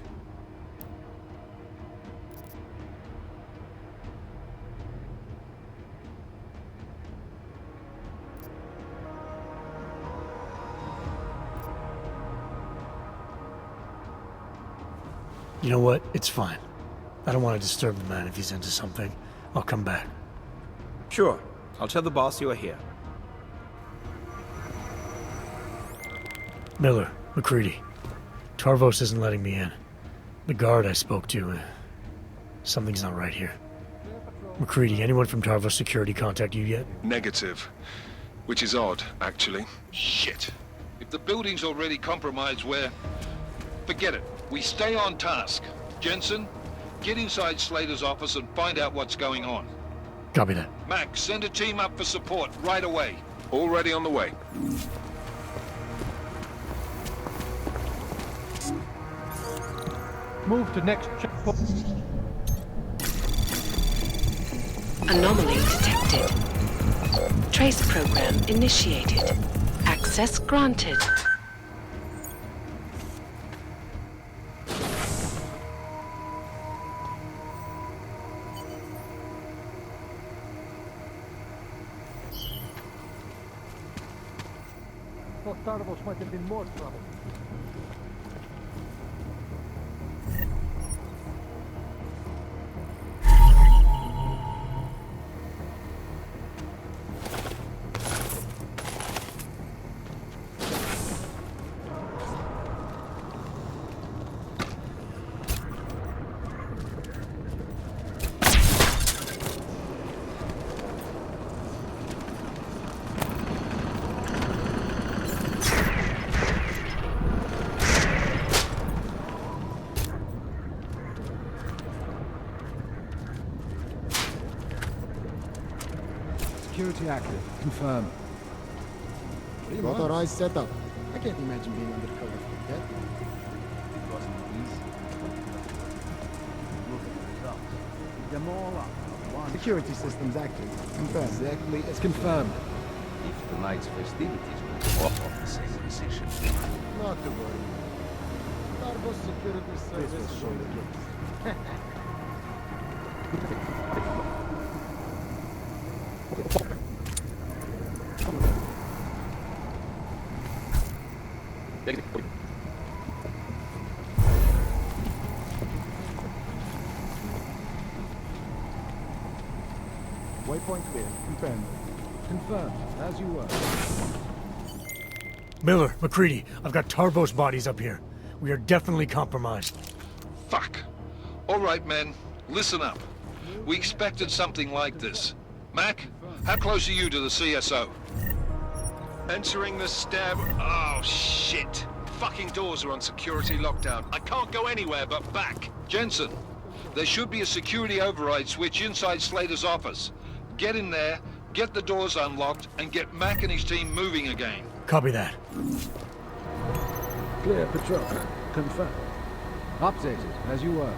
You know what? It's fine. I don't want to disturb the man if he's into something. I'll come back. Sure. I'll tell the boss you are here. Miller, McCready. Tarvos isn't letting me in. The guard I spoke to, something's not right here. McCready, anyone from Tarvos Security contact you yet? Negative. Which is odd, actually. Shit. If the building's already compromised, forget it. We stay on task. Jensen, get inside Slater's office and find out what's going on. Copy that. Max, send a team up for support right away. Already on the way. Move to next checkpoint. Anomaly detected. Trace program initiated. Access granted. Thought Tarvos might have been more trouble. Security active. Confirm. Authorized setup. I can't imagine being undercover for that. Them all up. Security systems active. Confirmed. Exactly as confirmed. If tonight's festivities will go off on the same decision. Not to worry. Tarvos Security Service will show the case. Waypoint clear. Confirmed. Confirmed. As you were. Miller, McCready, I've got Tarvos bodies up here. We are definitely compromised. Fuck. All right, men. Listen up. We expected something like this. Mac, how close are you to the CSO? Entering the stab... Oh, shit. Fucking doors are on security lockdown. I can't go anywhere but back. Jensen, there should be a security override switch inside Slater's office. Get in there, get the doors unlocked, and get Mac and his team moving again. Copy that. Clear patrol. Confirmed. Updated. As you were.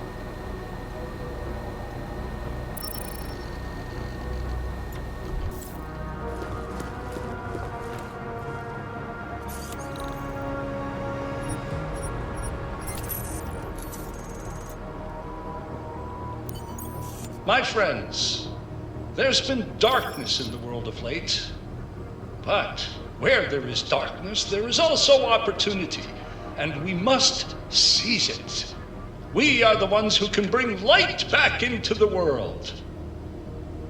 My friends, there's been darkness in the world of late. But where there is darkness, there is also opportunity, and we must seize it. We are the ones who can bring light back into the world.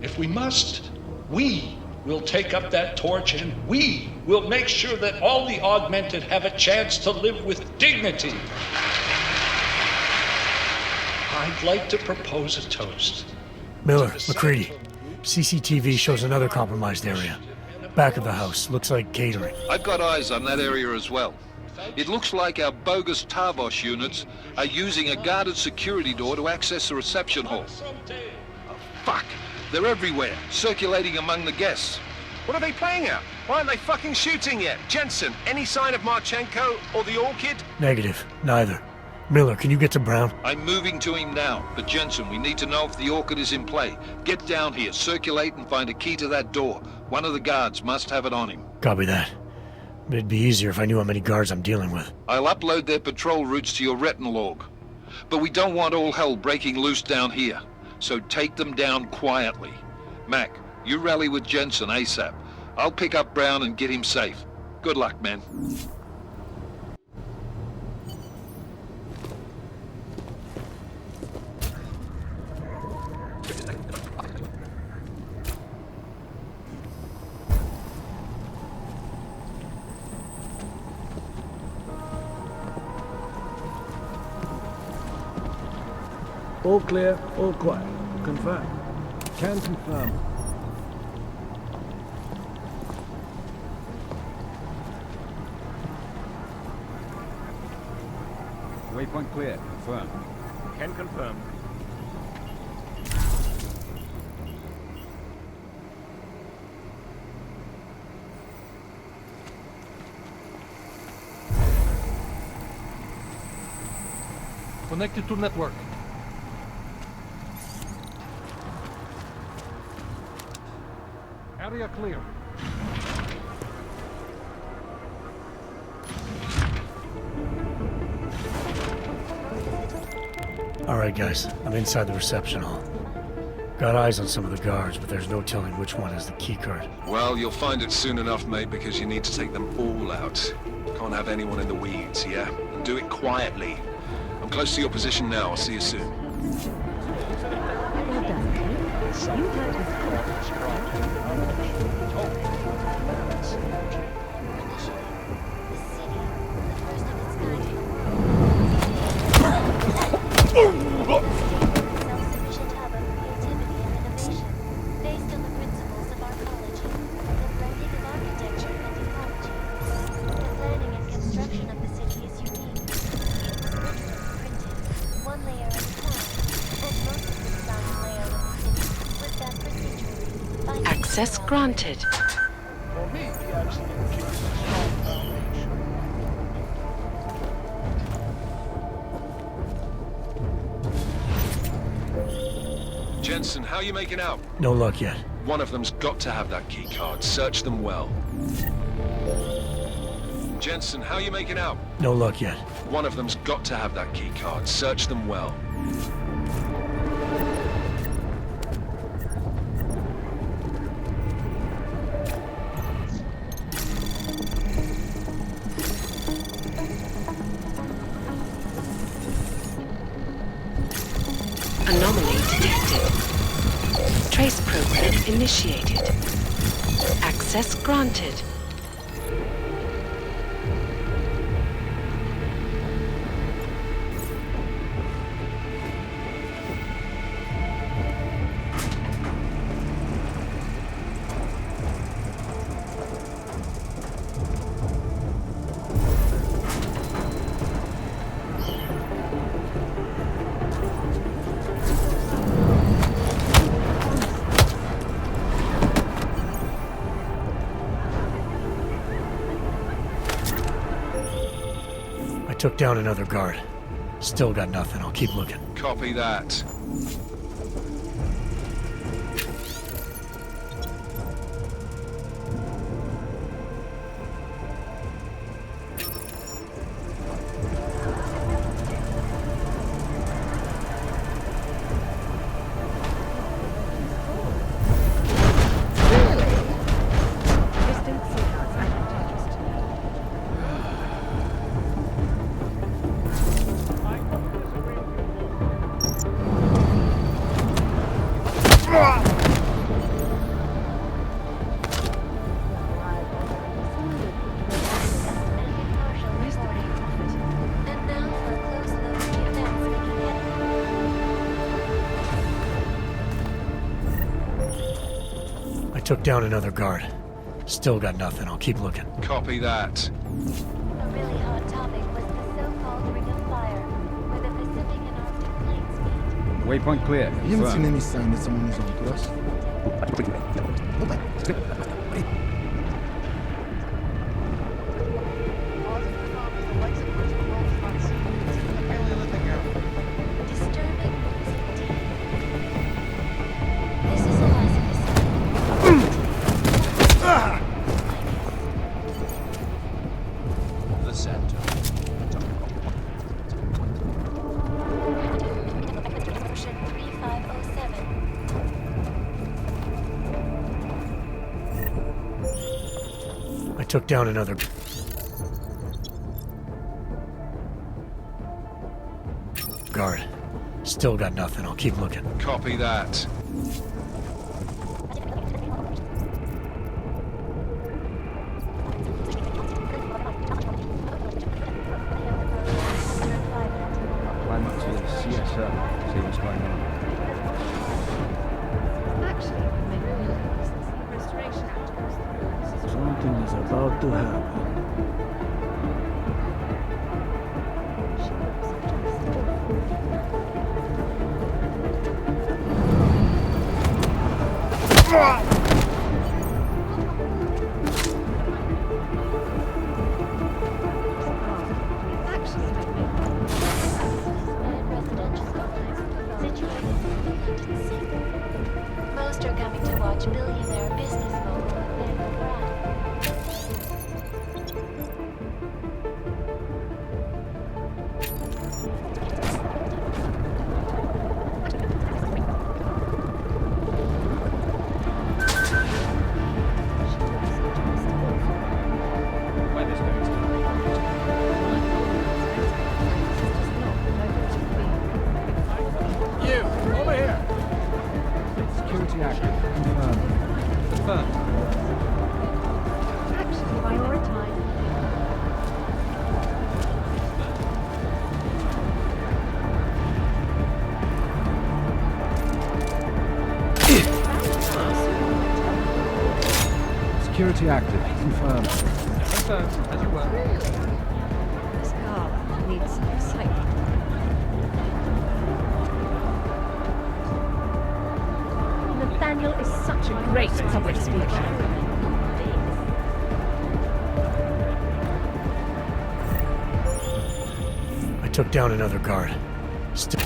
If we must, we will take up that torch, and we will make sure that all the augmented have a chance to live with dignity. I'd like to propose a toast. Miller, McCready. CCTV shows another compromised area. Back of the house. Looks like catering. I've got eyes on that area as well. It looks like our bogus Tavos units are using a guarded security door to access the reception hall. Oh, fuck! They're everywhere, circulating among the guests. What are they playing at? Why aren't they fucking shooting yet? Jensen, any sign of Markchenko or the Orchid? Negative. Neither. Miller, can you get to Brown? I'm moving to him now, but Jensen, we need to know if the Orchid is in play. Get down here, circulate and find a key to that door. One of the guards must have it on him. Copy that. But it'd be easier if I knew how many guards I'm dealing with. I'll upload their patrol routes to your retinal log. But we don't want all hell breaking loose down here. So take them down quietly. Mac, you rally with Jensen ASAP. I'll pick up Brown and get him safe. Good luck, man. All clear, all quiet. Confirm. Can confirm. Waypoint clear. Confirm. Can confirm. Connected to network. Area clear. Alright guys, I'm inside the reception hall. Got eyes on some of the guards, but there's no telling which one has the keycard. Well, you'll find it soon enough, mate, because you need to take them all out. Can't have anyone in the weeds, yeah? And do it quietly. I'm close to your position now. I'll see you soon. Access granted. Jensen, how are you making out? No luck yet. One of them's got to have that key card. Search them well. Jensen, how are you making out? No luck yet. One of them's got to have that key card. Search them well. Anomaly detected. Trace program initiated. Access granted. Took down another guard. Still got nothing. I'll keep looking. Copy that. Distance took down another guard. Still got nothing. I'll keep looking. Copy that. A really hot topic was the so-called Ring of Fire, where the Pacific and Arctic plates meet. Waypoint clear. You haven't seen any sign that someone is on to us. The center. Version 3507. I took down another... guard. Still got nothing. I'll keep looking. Copy that. Climb up to the CSO, see what's going on. Something is about to happen. Most are coming to watch billionaire business mogul Nathaniel Brown. You, over here! Security active. Confirmed. Confirmed. Action prioritized. Security active. Confirmed. Confirmed. As you were. This car needs some excitement. Nathaniel is such a great public speaker. I took down another guard. Still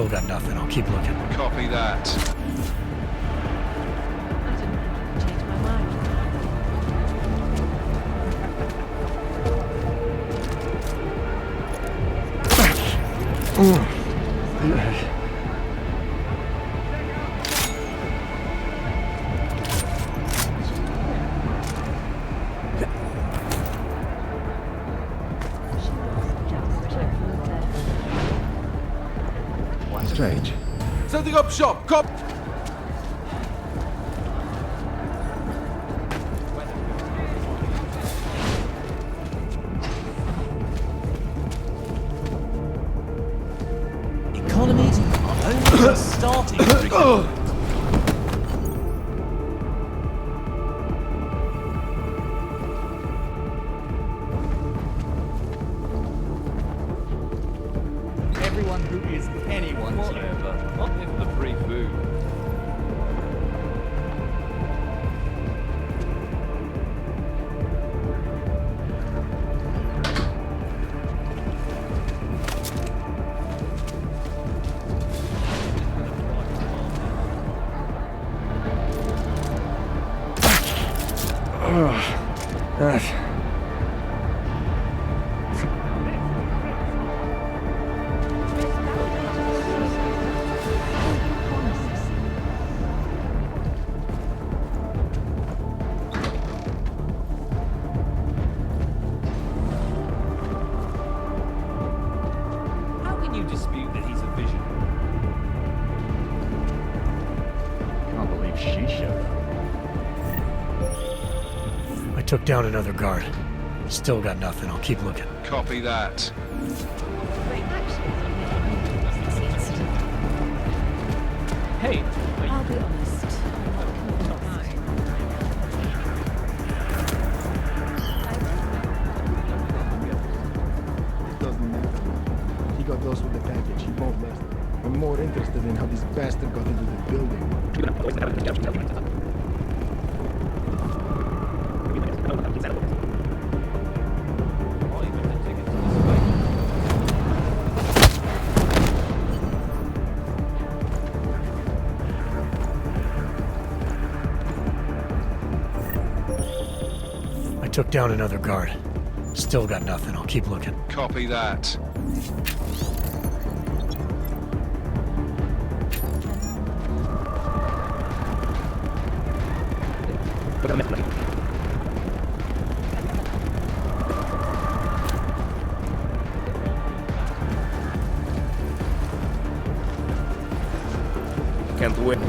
got nothing. I'll keep looking. Copy that. I didn't think you could change my mind. Strange. Setting up shop, cop! Economies are only just starting to recover. Everyone who is anyone. Whatever. Not if the free food. How can you dispute that he's a vision? Can't believe she showed up. I took down another guard. Still got nothing. I'll keep looking. Copy that. He got lost with the package. He won't last. I'm more interested in how this bastard got into the building. I took down another guard. Still got nothing. I'll keep looking. Copy that. Can't wait.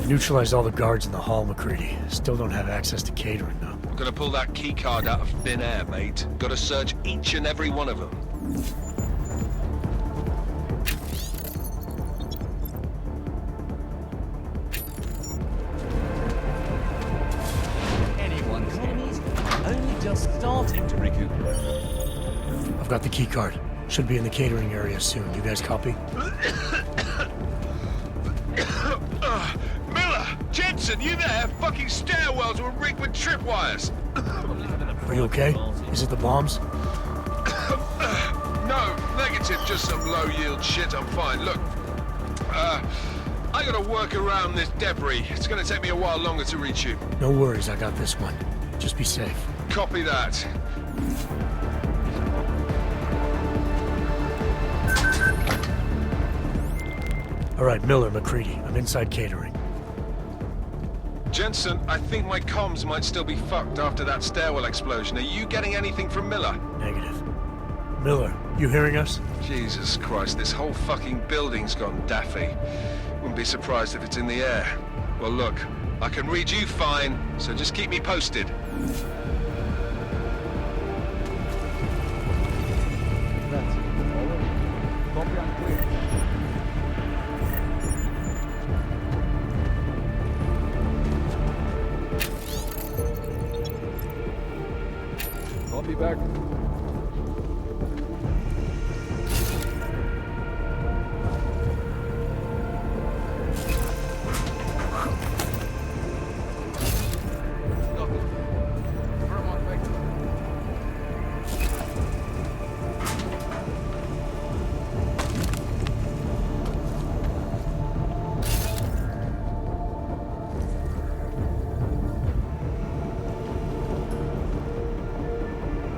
Neutralized all the guards in the hall, McCready. Still don't have access to catering, though. I'm gonna pull that key card out of thin air, mate. Gotta search each and every one of them. Anyone, enemies only just starting to recuperate. I've got the key card. Should be in the catering area soon. You guys copy? Jensen, you there? Fucking stairwells were rigged with tripwires. Are you okay? Is it the bombs? No, negative, just some low-yield shit. I'm fine. Look, I gotta work around this debris. It's gonna take me a while longer to reach you. No worries, I got this one. Just be safe. Copy that. All right, Miller, McCready. I'm inside catering. Jensen, I think my comms might still be fucked after that stairwell explosion. Are you getting anything from Miller? Negative. Miller, you hearing us? Jesus Christ, this whole fucking building's gone daffy. Wouldn't be surprised if it's in the air. Well, look, I can read you fine, so just keep me posted. That's it. Copy and clear. Copy back.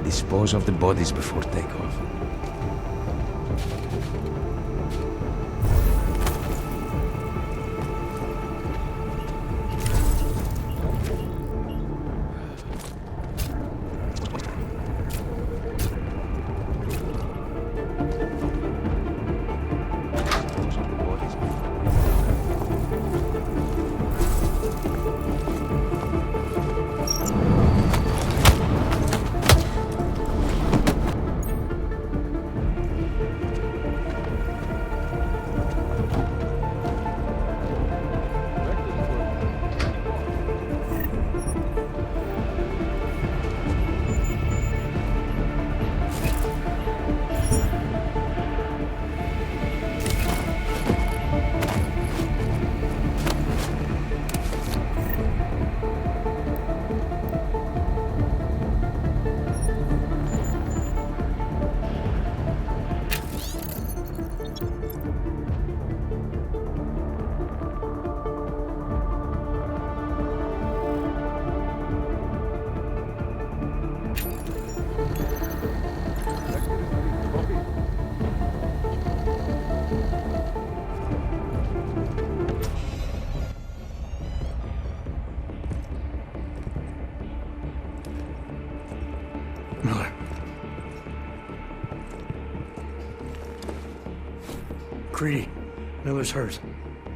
Dispose of the bodies before takeoff. Creedy, Miller's hurt.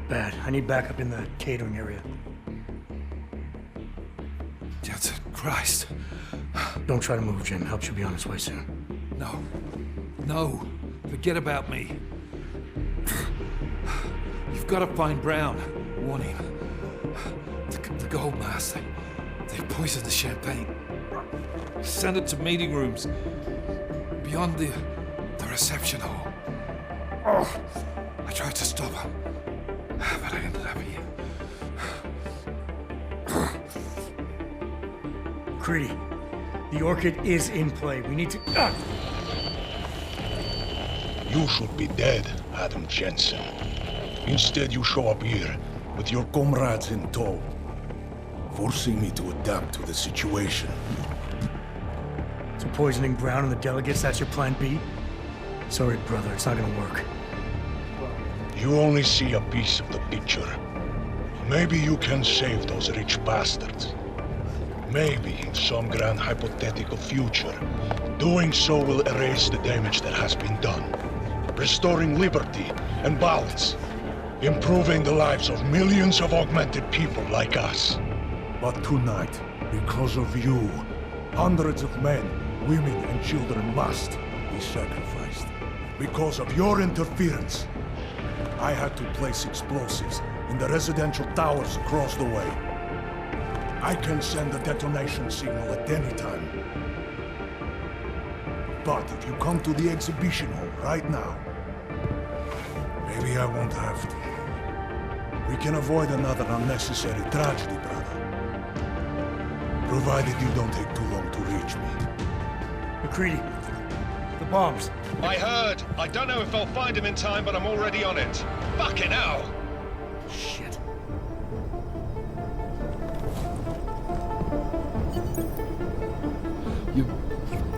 Bad. I need backup in the catering area. Jensen, Christ. Don't try to move, Jim. Help should be on its way soon. No. No. Forget about me. You've got to find Brown. Warn him. The gold mask. They poisoned the champagne. Send it to meeting rooms. Beyond the reception hall. Oh, I tried to stop him. But I ended up here. Creedy, the Orchid is in play. We need to... You should be dead, Adam Jensen. Instead, you show up here with your comrades in tow, forcing me to adapt to the situation. So poisoning Brown and the delegates, that's your plan B? Sorry, brother, it's not gonna work. You only see a piece of the picture. Maybe you can save those rich bastards. Maybe in some grand hypothetical future, doing so will erase the damage that has been done, restoring liberty and balance, improving the lives of millions of augmented people like us. But tonight, because of you, hundreds of men, women and children must be sacrificed. Because of your interference, I had to place explosives in the residential towers across the way. I can send a detonation signal at any time. But if you come to the exhibition hall right now, maybe I won't have to. We can avoid another unnecessary tragedy, brother. Provided you don't take too long to reach me. McCready, the bombs. I heard. I don't know if I'll find him in time, but I'm already on it. Fucking hell! Shit. You've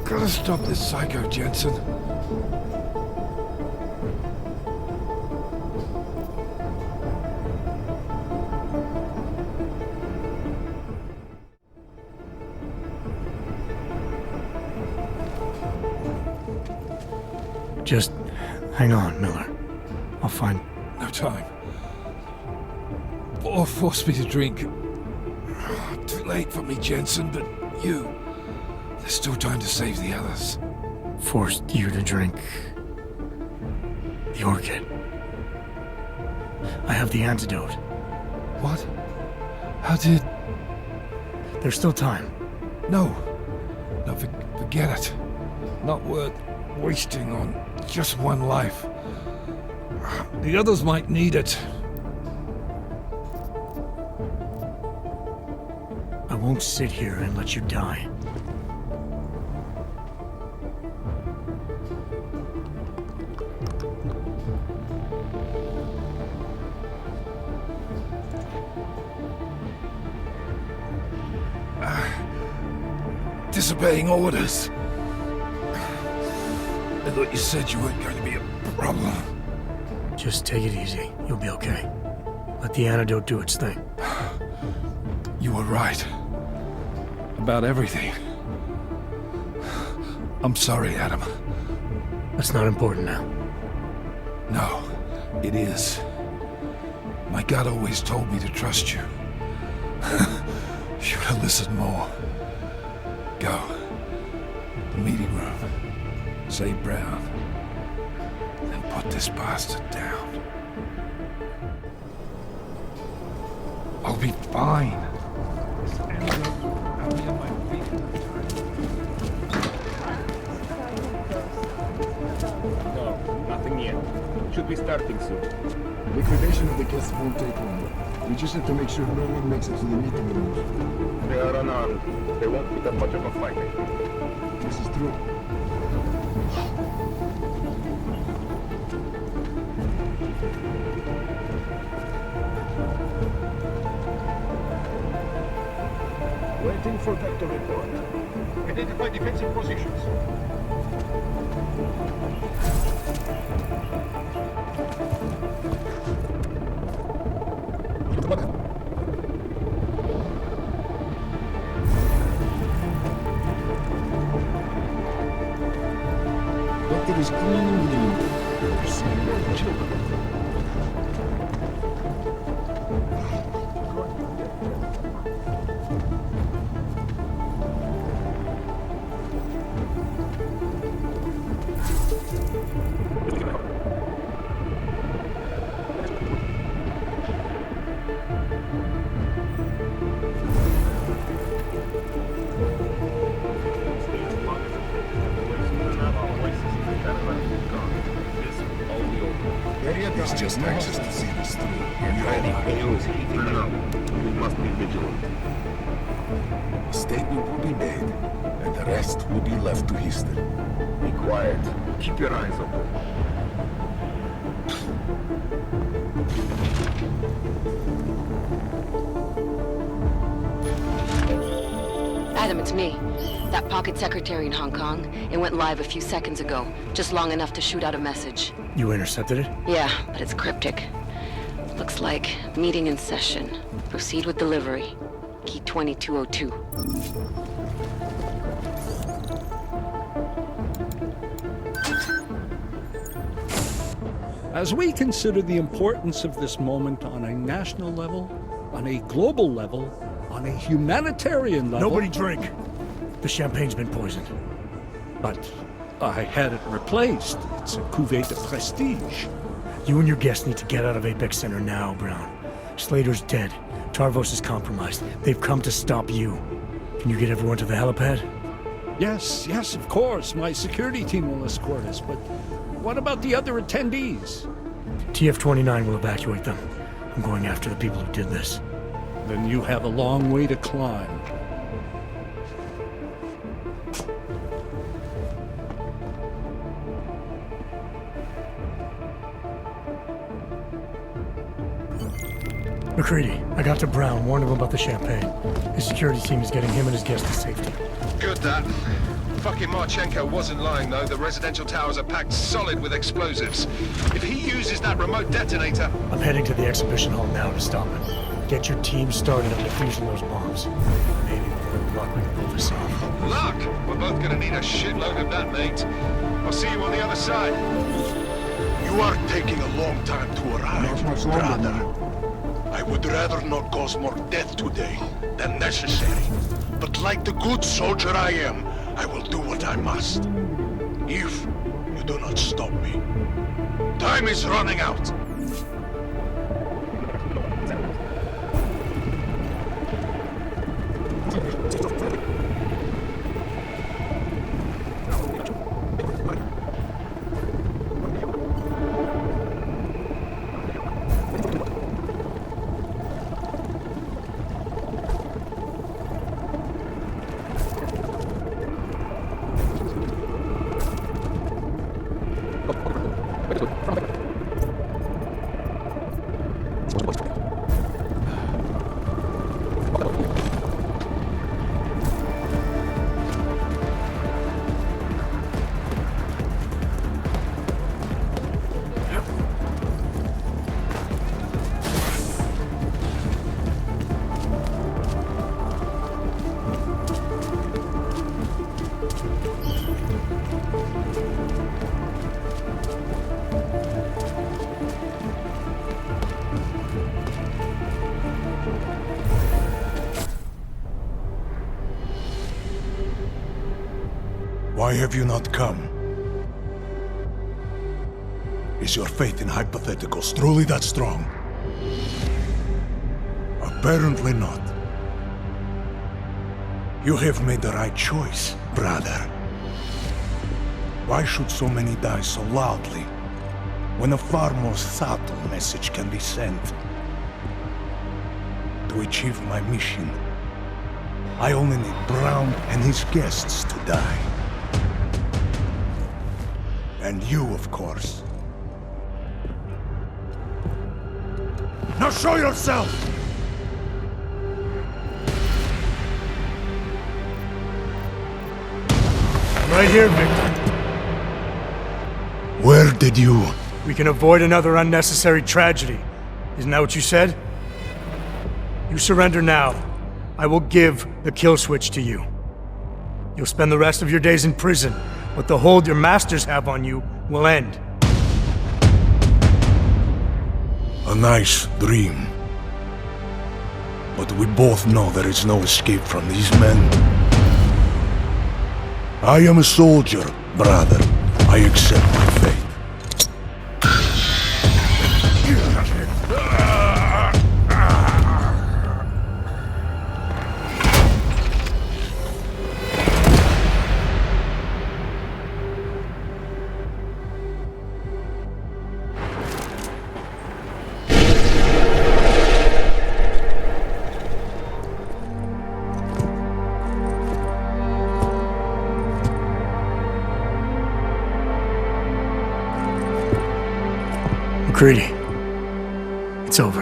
gotta stop this psycho, Jensen. Just hang on, Miller. I'll find... No time. Or force me to drink. Too late for me, Jensen, but you... There's still time to save the others. Forced you to drink... the Orchid. I have the antidote. What? How did... There's still time. No. No, forget it. Not worth wasting on just one life. The others might need it. I won't sit here and let you die. Disobeying orders. I thought you said you weren't going to be a problem. Just take it easy. You'll be okay. Let the antidote do its thing. You were right. About everything. I'm sorry, Adam. That's not important now. No, it is. My gut always told me to trust you. Should have listened more. Go. The meeting room. Save Brown. Then put this bastard down. I'll be fine. I'll be on my feet. No, nothing yet. Should be starting soon. Liquidation of the guests won't take long. We just have to make sure no one makes it to the meeting room. They are unarmed. They won't put up much of a fight. This is true. Waiting for Vector report. Identify defensive positions. Vector is clean and lean. There's some children. It's just access to see this through. News heating up. We must be vigilant. A statement will be made, and the rest will be left to history. Be quiet. Keep your eyes open. Adam, it's me. That pocket secretary in Hong Kong. It went live a few seconds ago. Just long enough to shoot out a message. You intercepted it? Yeah, but it's cryptic. Looks like meeting in session. Proceed with delivery. Key 2202. As we consider the importance of this moment on a national level, on a global level, on a humanitarian level... Nobody drink! The champagne's been poisoned. But I had it replaced. It's a cuvée de prestige. You and your guests need to get out of Apex Center now, Brown. Slater's dead. Tarvos is compromised. They've come to stop you. Can you get everyone to the helipad? Yes, of course. My security team will escort us, but what about the other attendees? TF-29 will evacuate them. I'm going after the people who did this. Then you have a long way to climb. McCready, I got to Brown, warned him about the champagne. His security team is getting him and his guests to safety. Good, that. Fucking Markchenko wasn't lying, though. The residential towers are packed solid with explosives. If he uses that remote detonator... I'm heading to the exhibition hall now to stop it. Get your team started on defusing those bombs. Maybe with a little luck we can pull this off. Luck? We're both gonna need a shitload of that, mate. I'll see you on the other side. You are taking a long time to arrive, brother. I would rather not cause more death today than necessary. But like the good soldier I am, I will do what I must. If you do not stop me. Time is running out. Why have you not come? Is your faith in hypotheticals truly that strong? Apparently not. You have made the right choice, brother. Why should so many die so loudly, when a far more subtle message can be sent? To achieve my mission, I only need Brown and his guests to die. And you, of course. Now show yourself! Right here, Victor. Where did you... We can avoid another unnecessary tragedy. Isn't that what you said? You surrender now. I will give the kill switch to you. You'll spend the rest of your days in prison, but the hold your masters have on you will end. A nice dream. But we both know there is no escape from these men. I am a soldier, brother. I accept my fate. MacCready. It's over.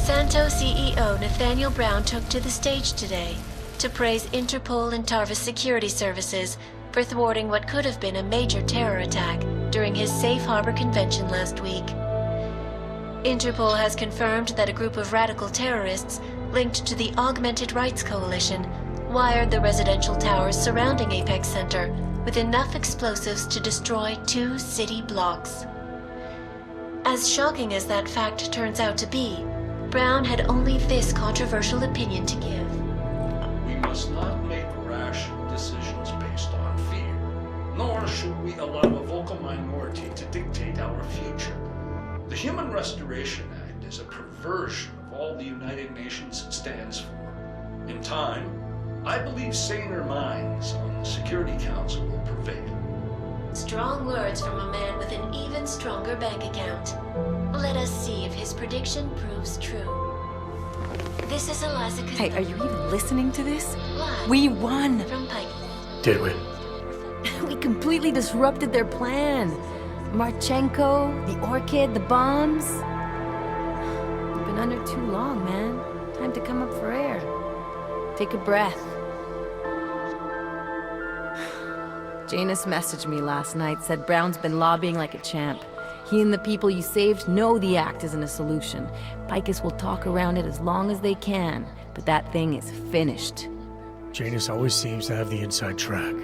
Santo CEO Nathaniel Brown took to the stage today to praise Interpol and Tarvis security services for thwarting what could have been a major terror attack during his Safe Harbor convention last week. Interpol has confirmed that a group of radical terrorists linked to the Augmented Rights Coalition wired the residential towers surrounding Apex Center with enough explosives to destroy 2 city blocks. As shocking as that fact turns out to be, Brown had only this controversial opinion to give. We must not make rash decisions based on fear, nor should we allow a vocal minority to dictate our future. The Human Restoration Act is a perversion of all the United Nations stands for. In time, I believe saner minds on the Security Council will prevail. Strong words from a man with an even stronger bank account. Let us see if his prediction proves true. This is Eliza. Hey, are you even listening to this? Live We won! from Pike. Did we? We completely disrupted their plan. Markchenko, the Orchid, the bombs. You've been under too long, man. Time to come up for air. Take a breath. Janus messaged me last night, said Brown's been lobbying like a champ. He and the people you saved know the act isn't a solution. Picus will talk around it as long as they can, but that thing is finished. Janus always seems to have the inside track.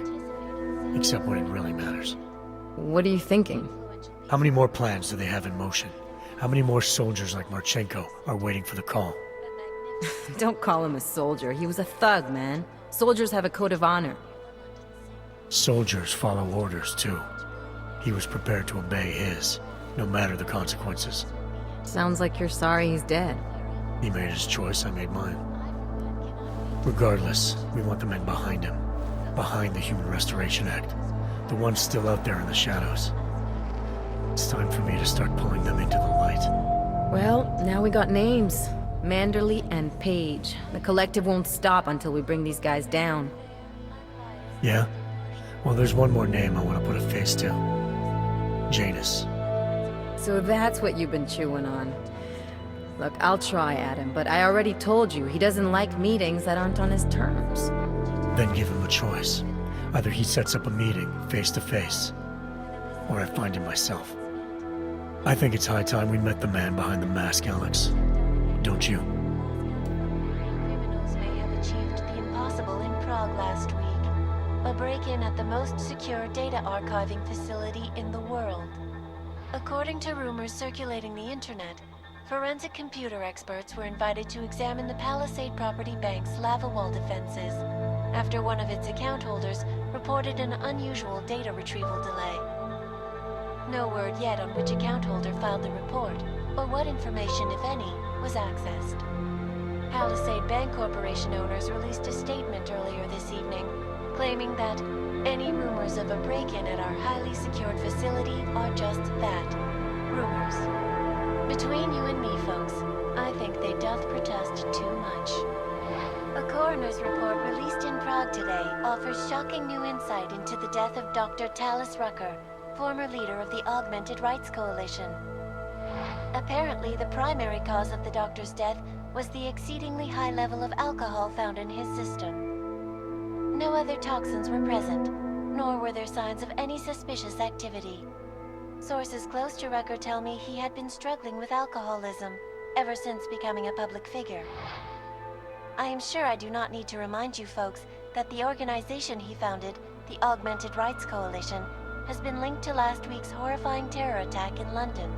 Except when it really matters. What are you thinking? How many more plans do they have in motion? How many more soldiers like Markchenko are waiting for the call? Don't call him a soldier. He was a thug, man. Soldiers have a code of honor. Soldiers follow orders, too. He was prepared to obey his, no matter the consequences. Sounds like you're sorry he's dead. He made his choice, I made mine. Regardless, we want the men behind him. Behind the Human Restoration Act. The ones still out there in the shadows. It's time for me to start pulling them into the light. Well, now we got names. Manderley and Page. The collective won't stop until we bring these guys down. Yeah? Well, there's one more name I want to put a face to. Janus. So that's what you've been chewing on. Look, I'll try at him, but I already told you he doesn't like meetings that aren't on his terms. Then give him a choice. Either he sets up a meeting, face to face, or I find him myself. I think it's high time we met the man behind the mask, Alex. Don't you? Criminals may have achieved the impossible in Prague last week. A break-in at the most secure data archiving facility in the world. According to rumors circulating the internet, forensic computer experts were invited to examine the Palisade Property Bank's lava wall defenses after one of its account holders reported an unusual data retrieval delay. No word yet on which account holder filed the report, or what information, if any, was accessed. Palisade Bank Corporation owners released a statement earlier this evening, claiming that any rumors of a break-in at our highly secured facility are just that, rumors. Between you and me, folks, I think they doth protest too much. A coroner's report released in Prague today offers shocking new insight into the death of Dr. Talis Rucker, former leader of the Augmented Rights Coalition. Apparently, the primary cause of the doctor's death was the exceedingly high level of alcohol found in his system. No other toxins were present, nor were there signs of any suspicious activity. Sources close to Rucker tell me he had been struggling with alcoholism ever since becoming a public figure. I am sure I do not need to remind you folks that the organization he founded, the Augmented Rights Coalition, has been linked to last week's horrifying terror attack in London.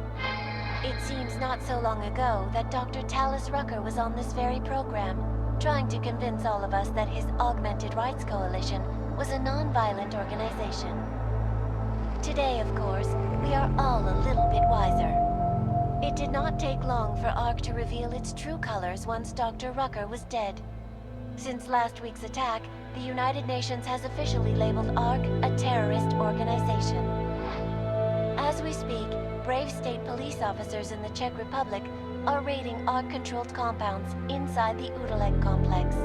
It seems not so long ago that Dr. Talis Rucker was on this very program, trying to convince all of us that his Augmented Rights Coalition was a non-violent organization. Today, of course, we are all a little bit wiser. It did not take long for ARC to reveal its true colors once Dr. Rucker was dead. Since last week's attack, the United Nations has officially labeled ARC a terrorist organization. As we speak, brave state police officers in the Czech Republic are raiding ARC-controlled compounds inside the Udalek complex.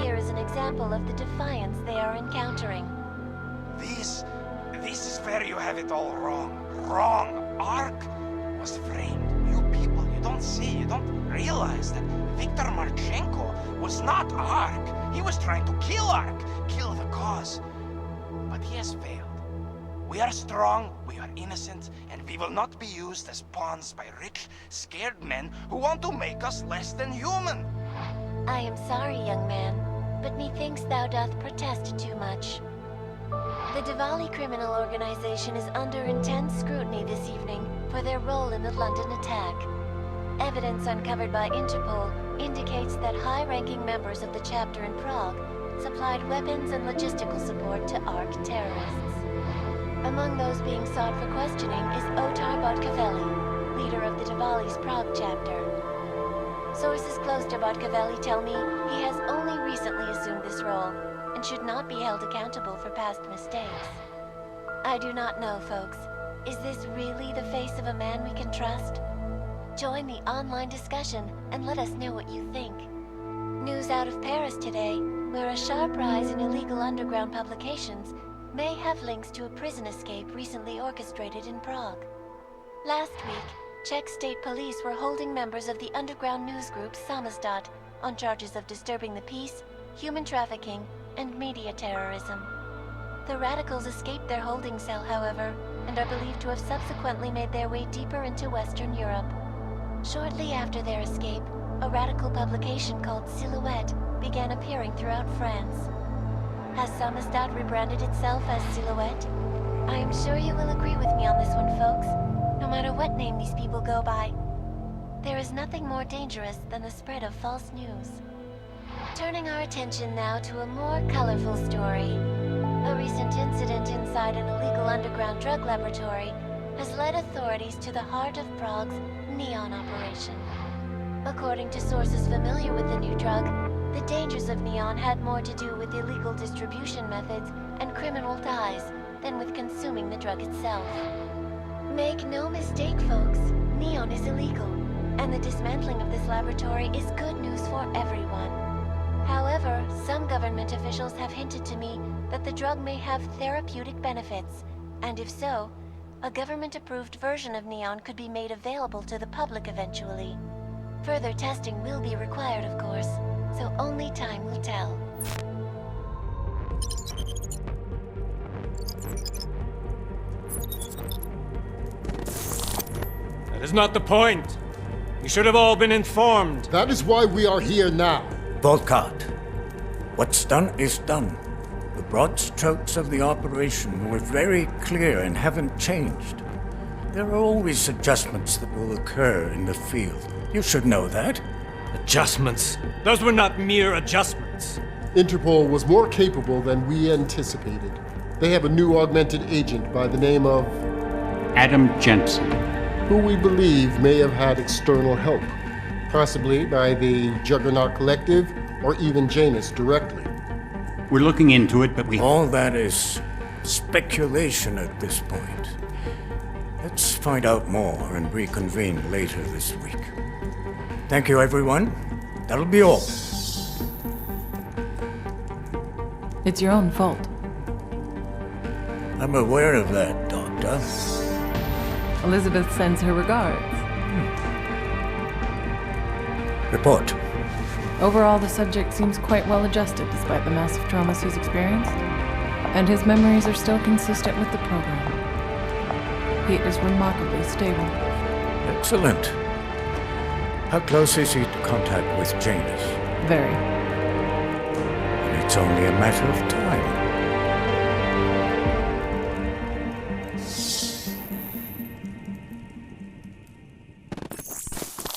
Here is an example of the defiance they are encountering. This is where you have it all wrong. Wrong. ARC was framed. You people, you don't see, you don't realize that Viktor Markchenko was not ARC. He was trying to kill ARC, kill the cause. But he has failed. We are strong, we are innocent, and we will not be used as pawns by rich, scared men who want to make us less than human. I am sorry, young man, but methinks thou doth protest too much. The Diwali criminal organization is under intense scrutiny this evening for their role in the London attack. Evidence uncovered by Interpol indicates that high-ranking members of the chapter in Prague supplied weapons and logistical support to ARC terrorists. Among those being sought for questioning is Otar Botkavelli, leader of the Diwali's Prague chapter. Sources close to Botkavelli tell me he has only recently assumed this role and should not be held accountable for past mistakes. I do not know, folks. Is this really the face of a man we can trust? Join the online discussion and let us know what you think. News out of Paris today, where a sharp rise in illegal underground publications may have links to a prison escape recently orchestrated in Prague. Last week, Czech state police were holding members of the underground news group Samizdat on charges of disturbing the peace, human trafficking, and media terrorism. The radicals escaped their holding cell, however, and are believed to have subsequently made their way deeper into Western Europe. Shortly after their escape, a radical publication called Silhouette began appearing throughout France. Has Samizdat rebranded itself as Silhouette? I am sure you will agree with me on this one, folks, no matter what name these people go by. There is nothing more dangerous than the spread of false news. Turning our attention now to a more colorful story. A recent incident inside an illegal underground drug laboratory has led authorities to the heart of Prague's Neon operation. According to sources familiar with the new drug, the dangers of Neon had more to do with illegal distribution methods and criminal ties than with consuming the drug itself. Make no mistake, folks, Neon is illegal, and the dismantling of this laboratory is good news for everyone. However, some government officials have hinted to me that the drug may have therapeutic benefits, and if so, a government-approved version of Neon could be made available to the public eventually. Further testing will be required, of course, so only time will tell. That is not the point. You should have all been informed. That is why we are here now. Volkart, what's done is done. The broad strokes of the operation were very clear and haven't changed. There are always adjustments that will occur in the field. You should know that. Adjustments? Those were not mere adjustments. Interpol was more capable than we anticipated. They have a new augmented agent by the name of... Adam Jensen. Who we believe may have had external help. Possibly by the Juggernaut Collective or even Janus directly. We're looking into it, but we... All that is speculation at this point. Let's find out more and reconvene later this week. Thank you, everyone. That'll be all. It's your own fault. I'm aware of that, Doctor. Elizabeth sends her regards. Report. Overall, the subject seems quite well adjusted despite the massive traumas he's experienced, and his memories are still consistent with the program. He is remarkably stable. Excellent. How close is he to contact with Janus? Very. And it's only a matter of time.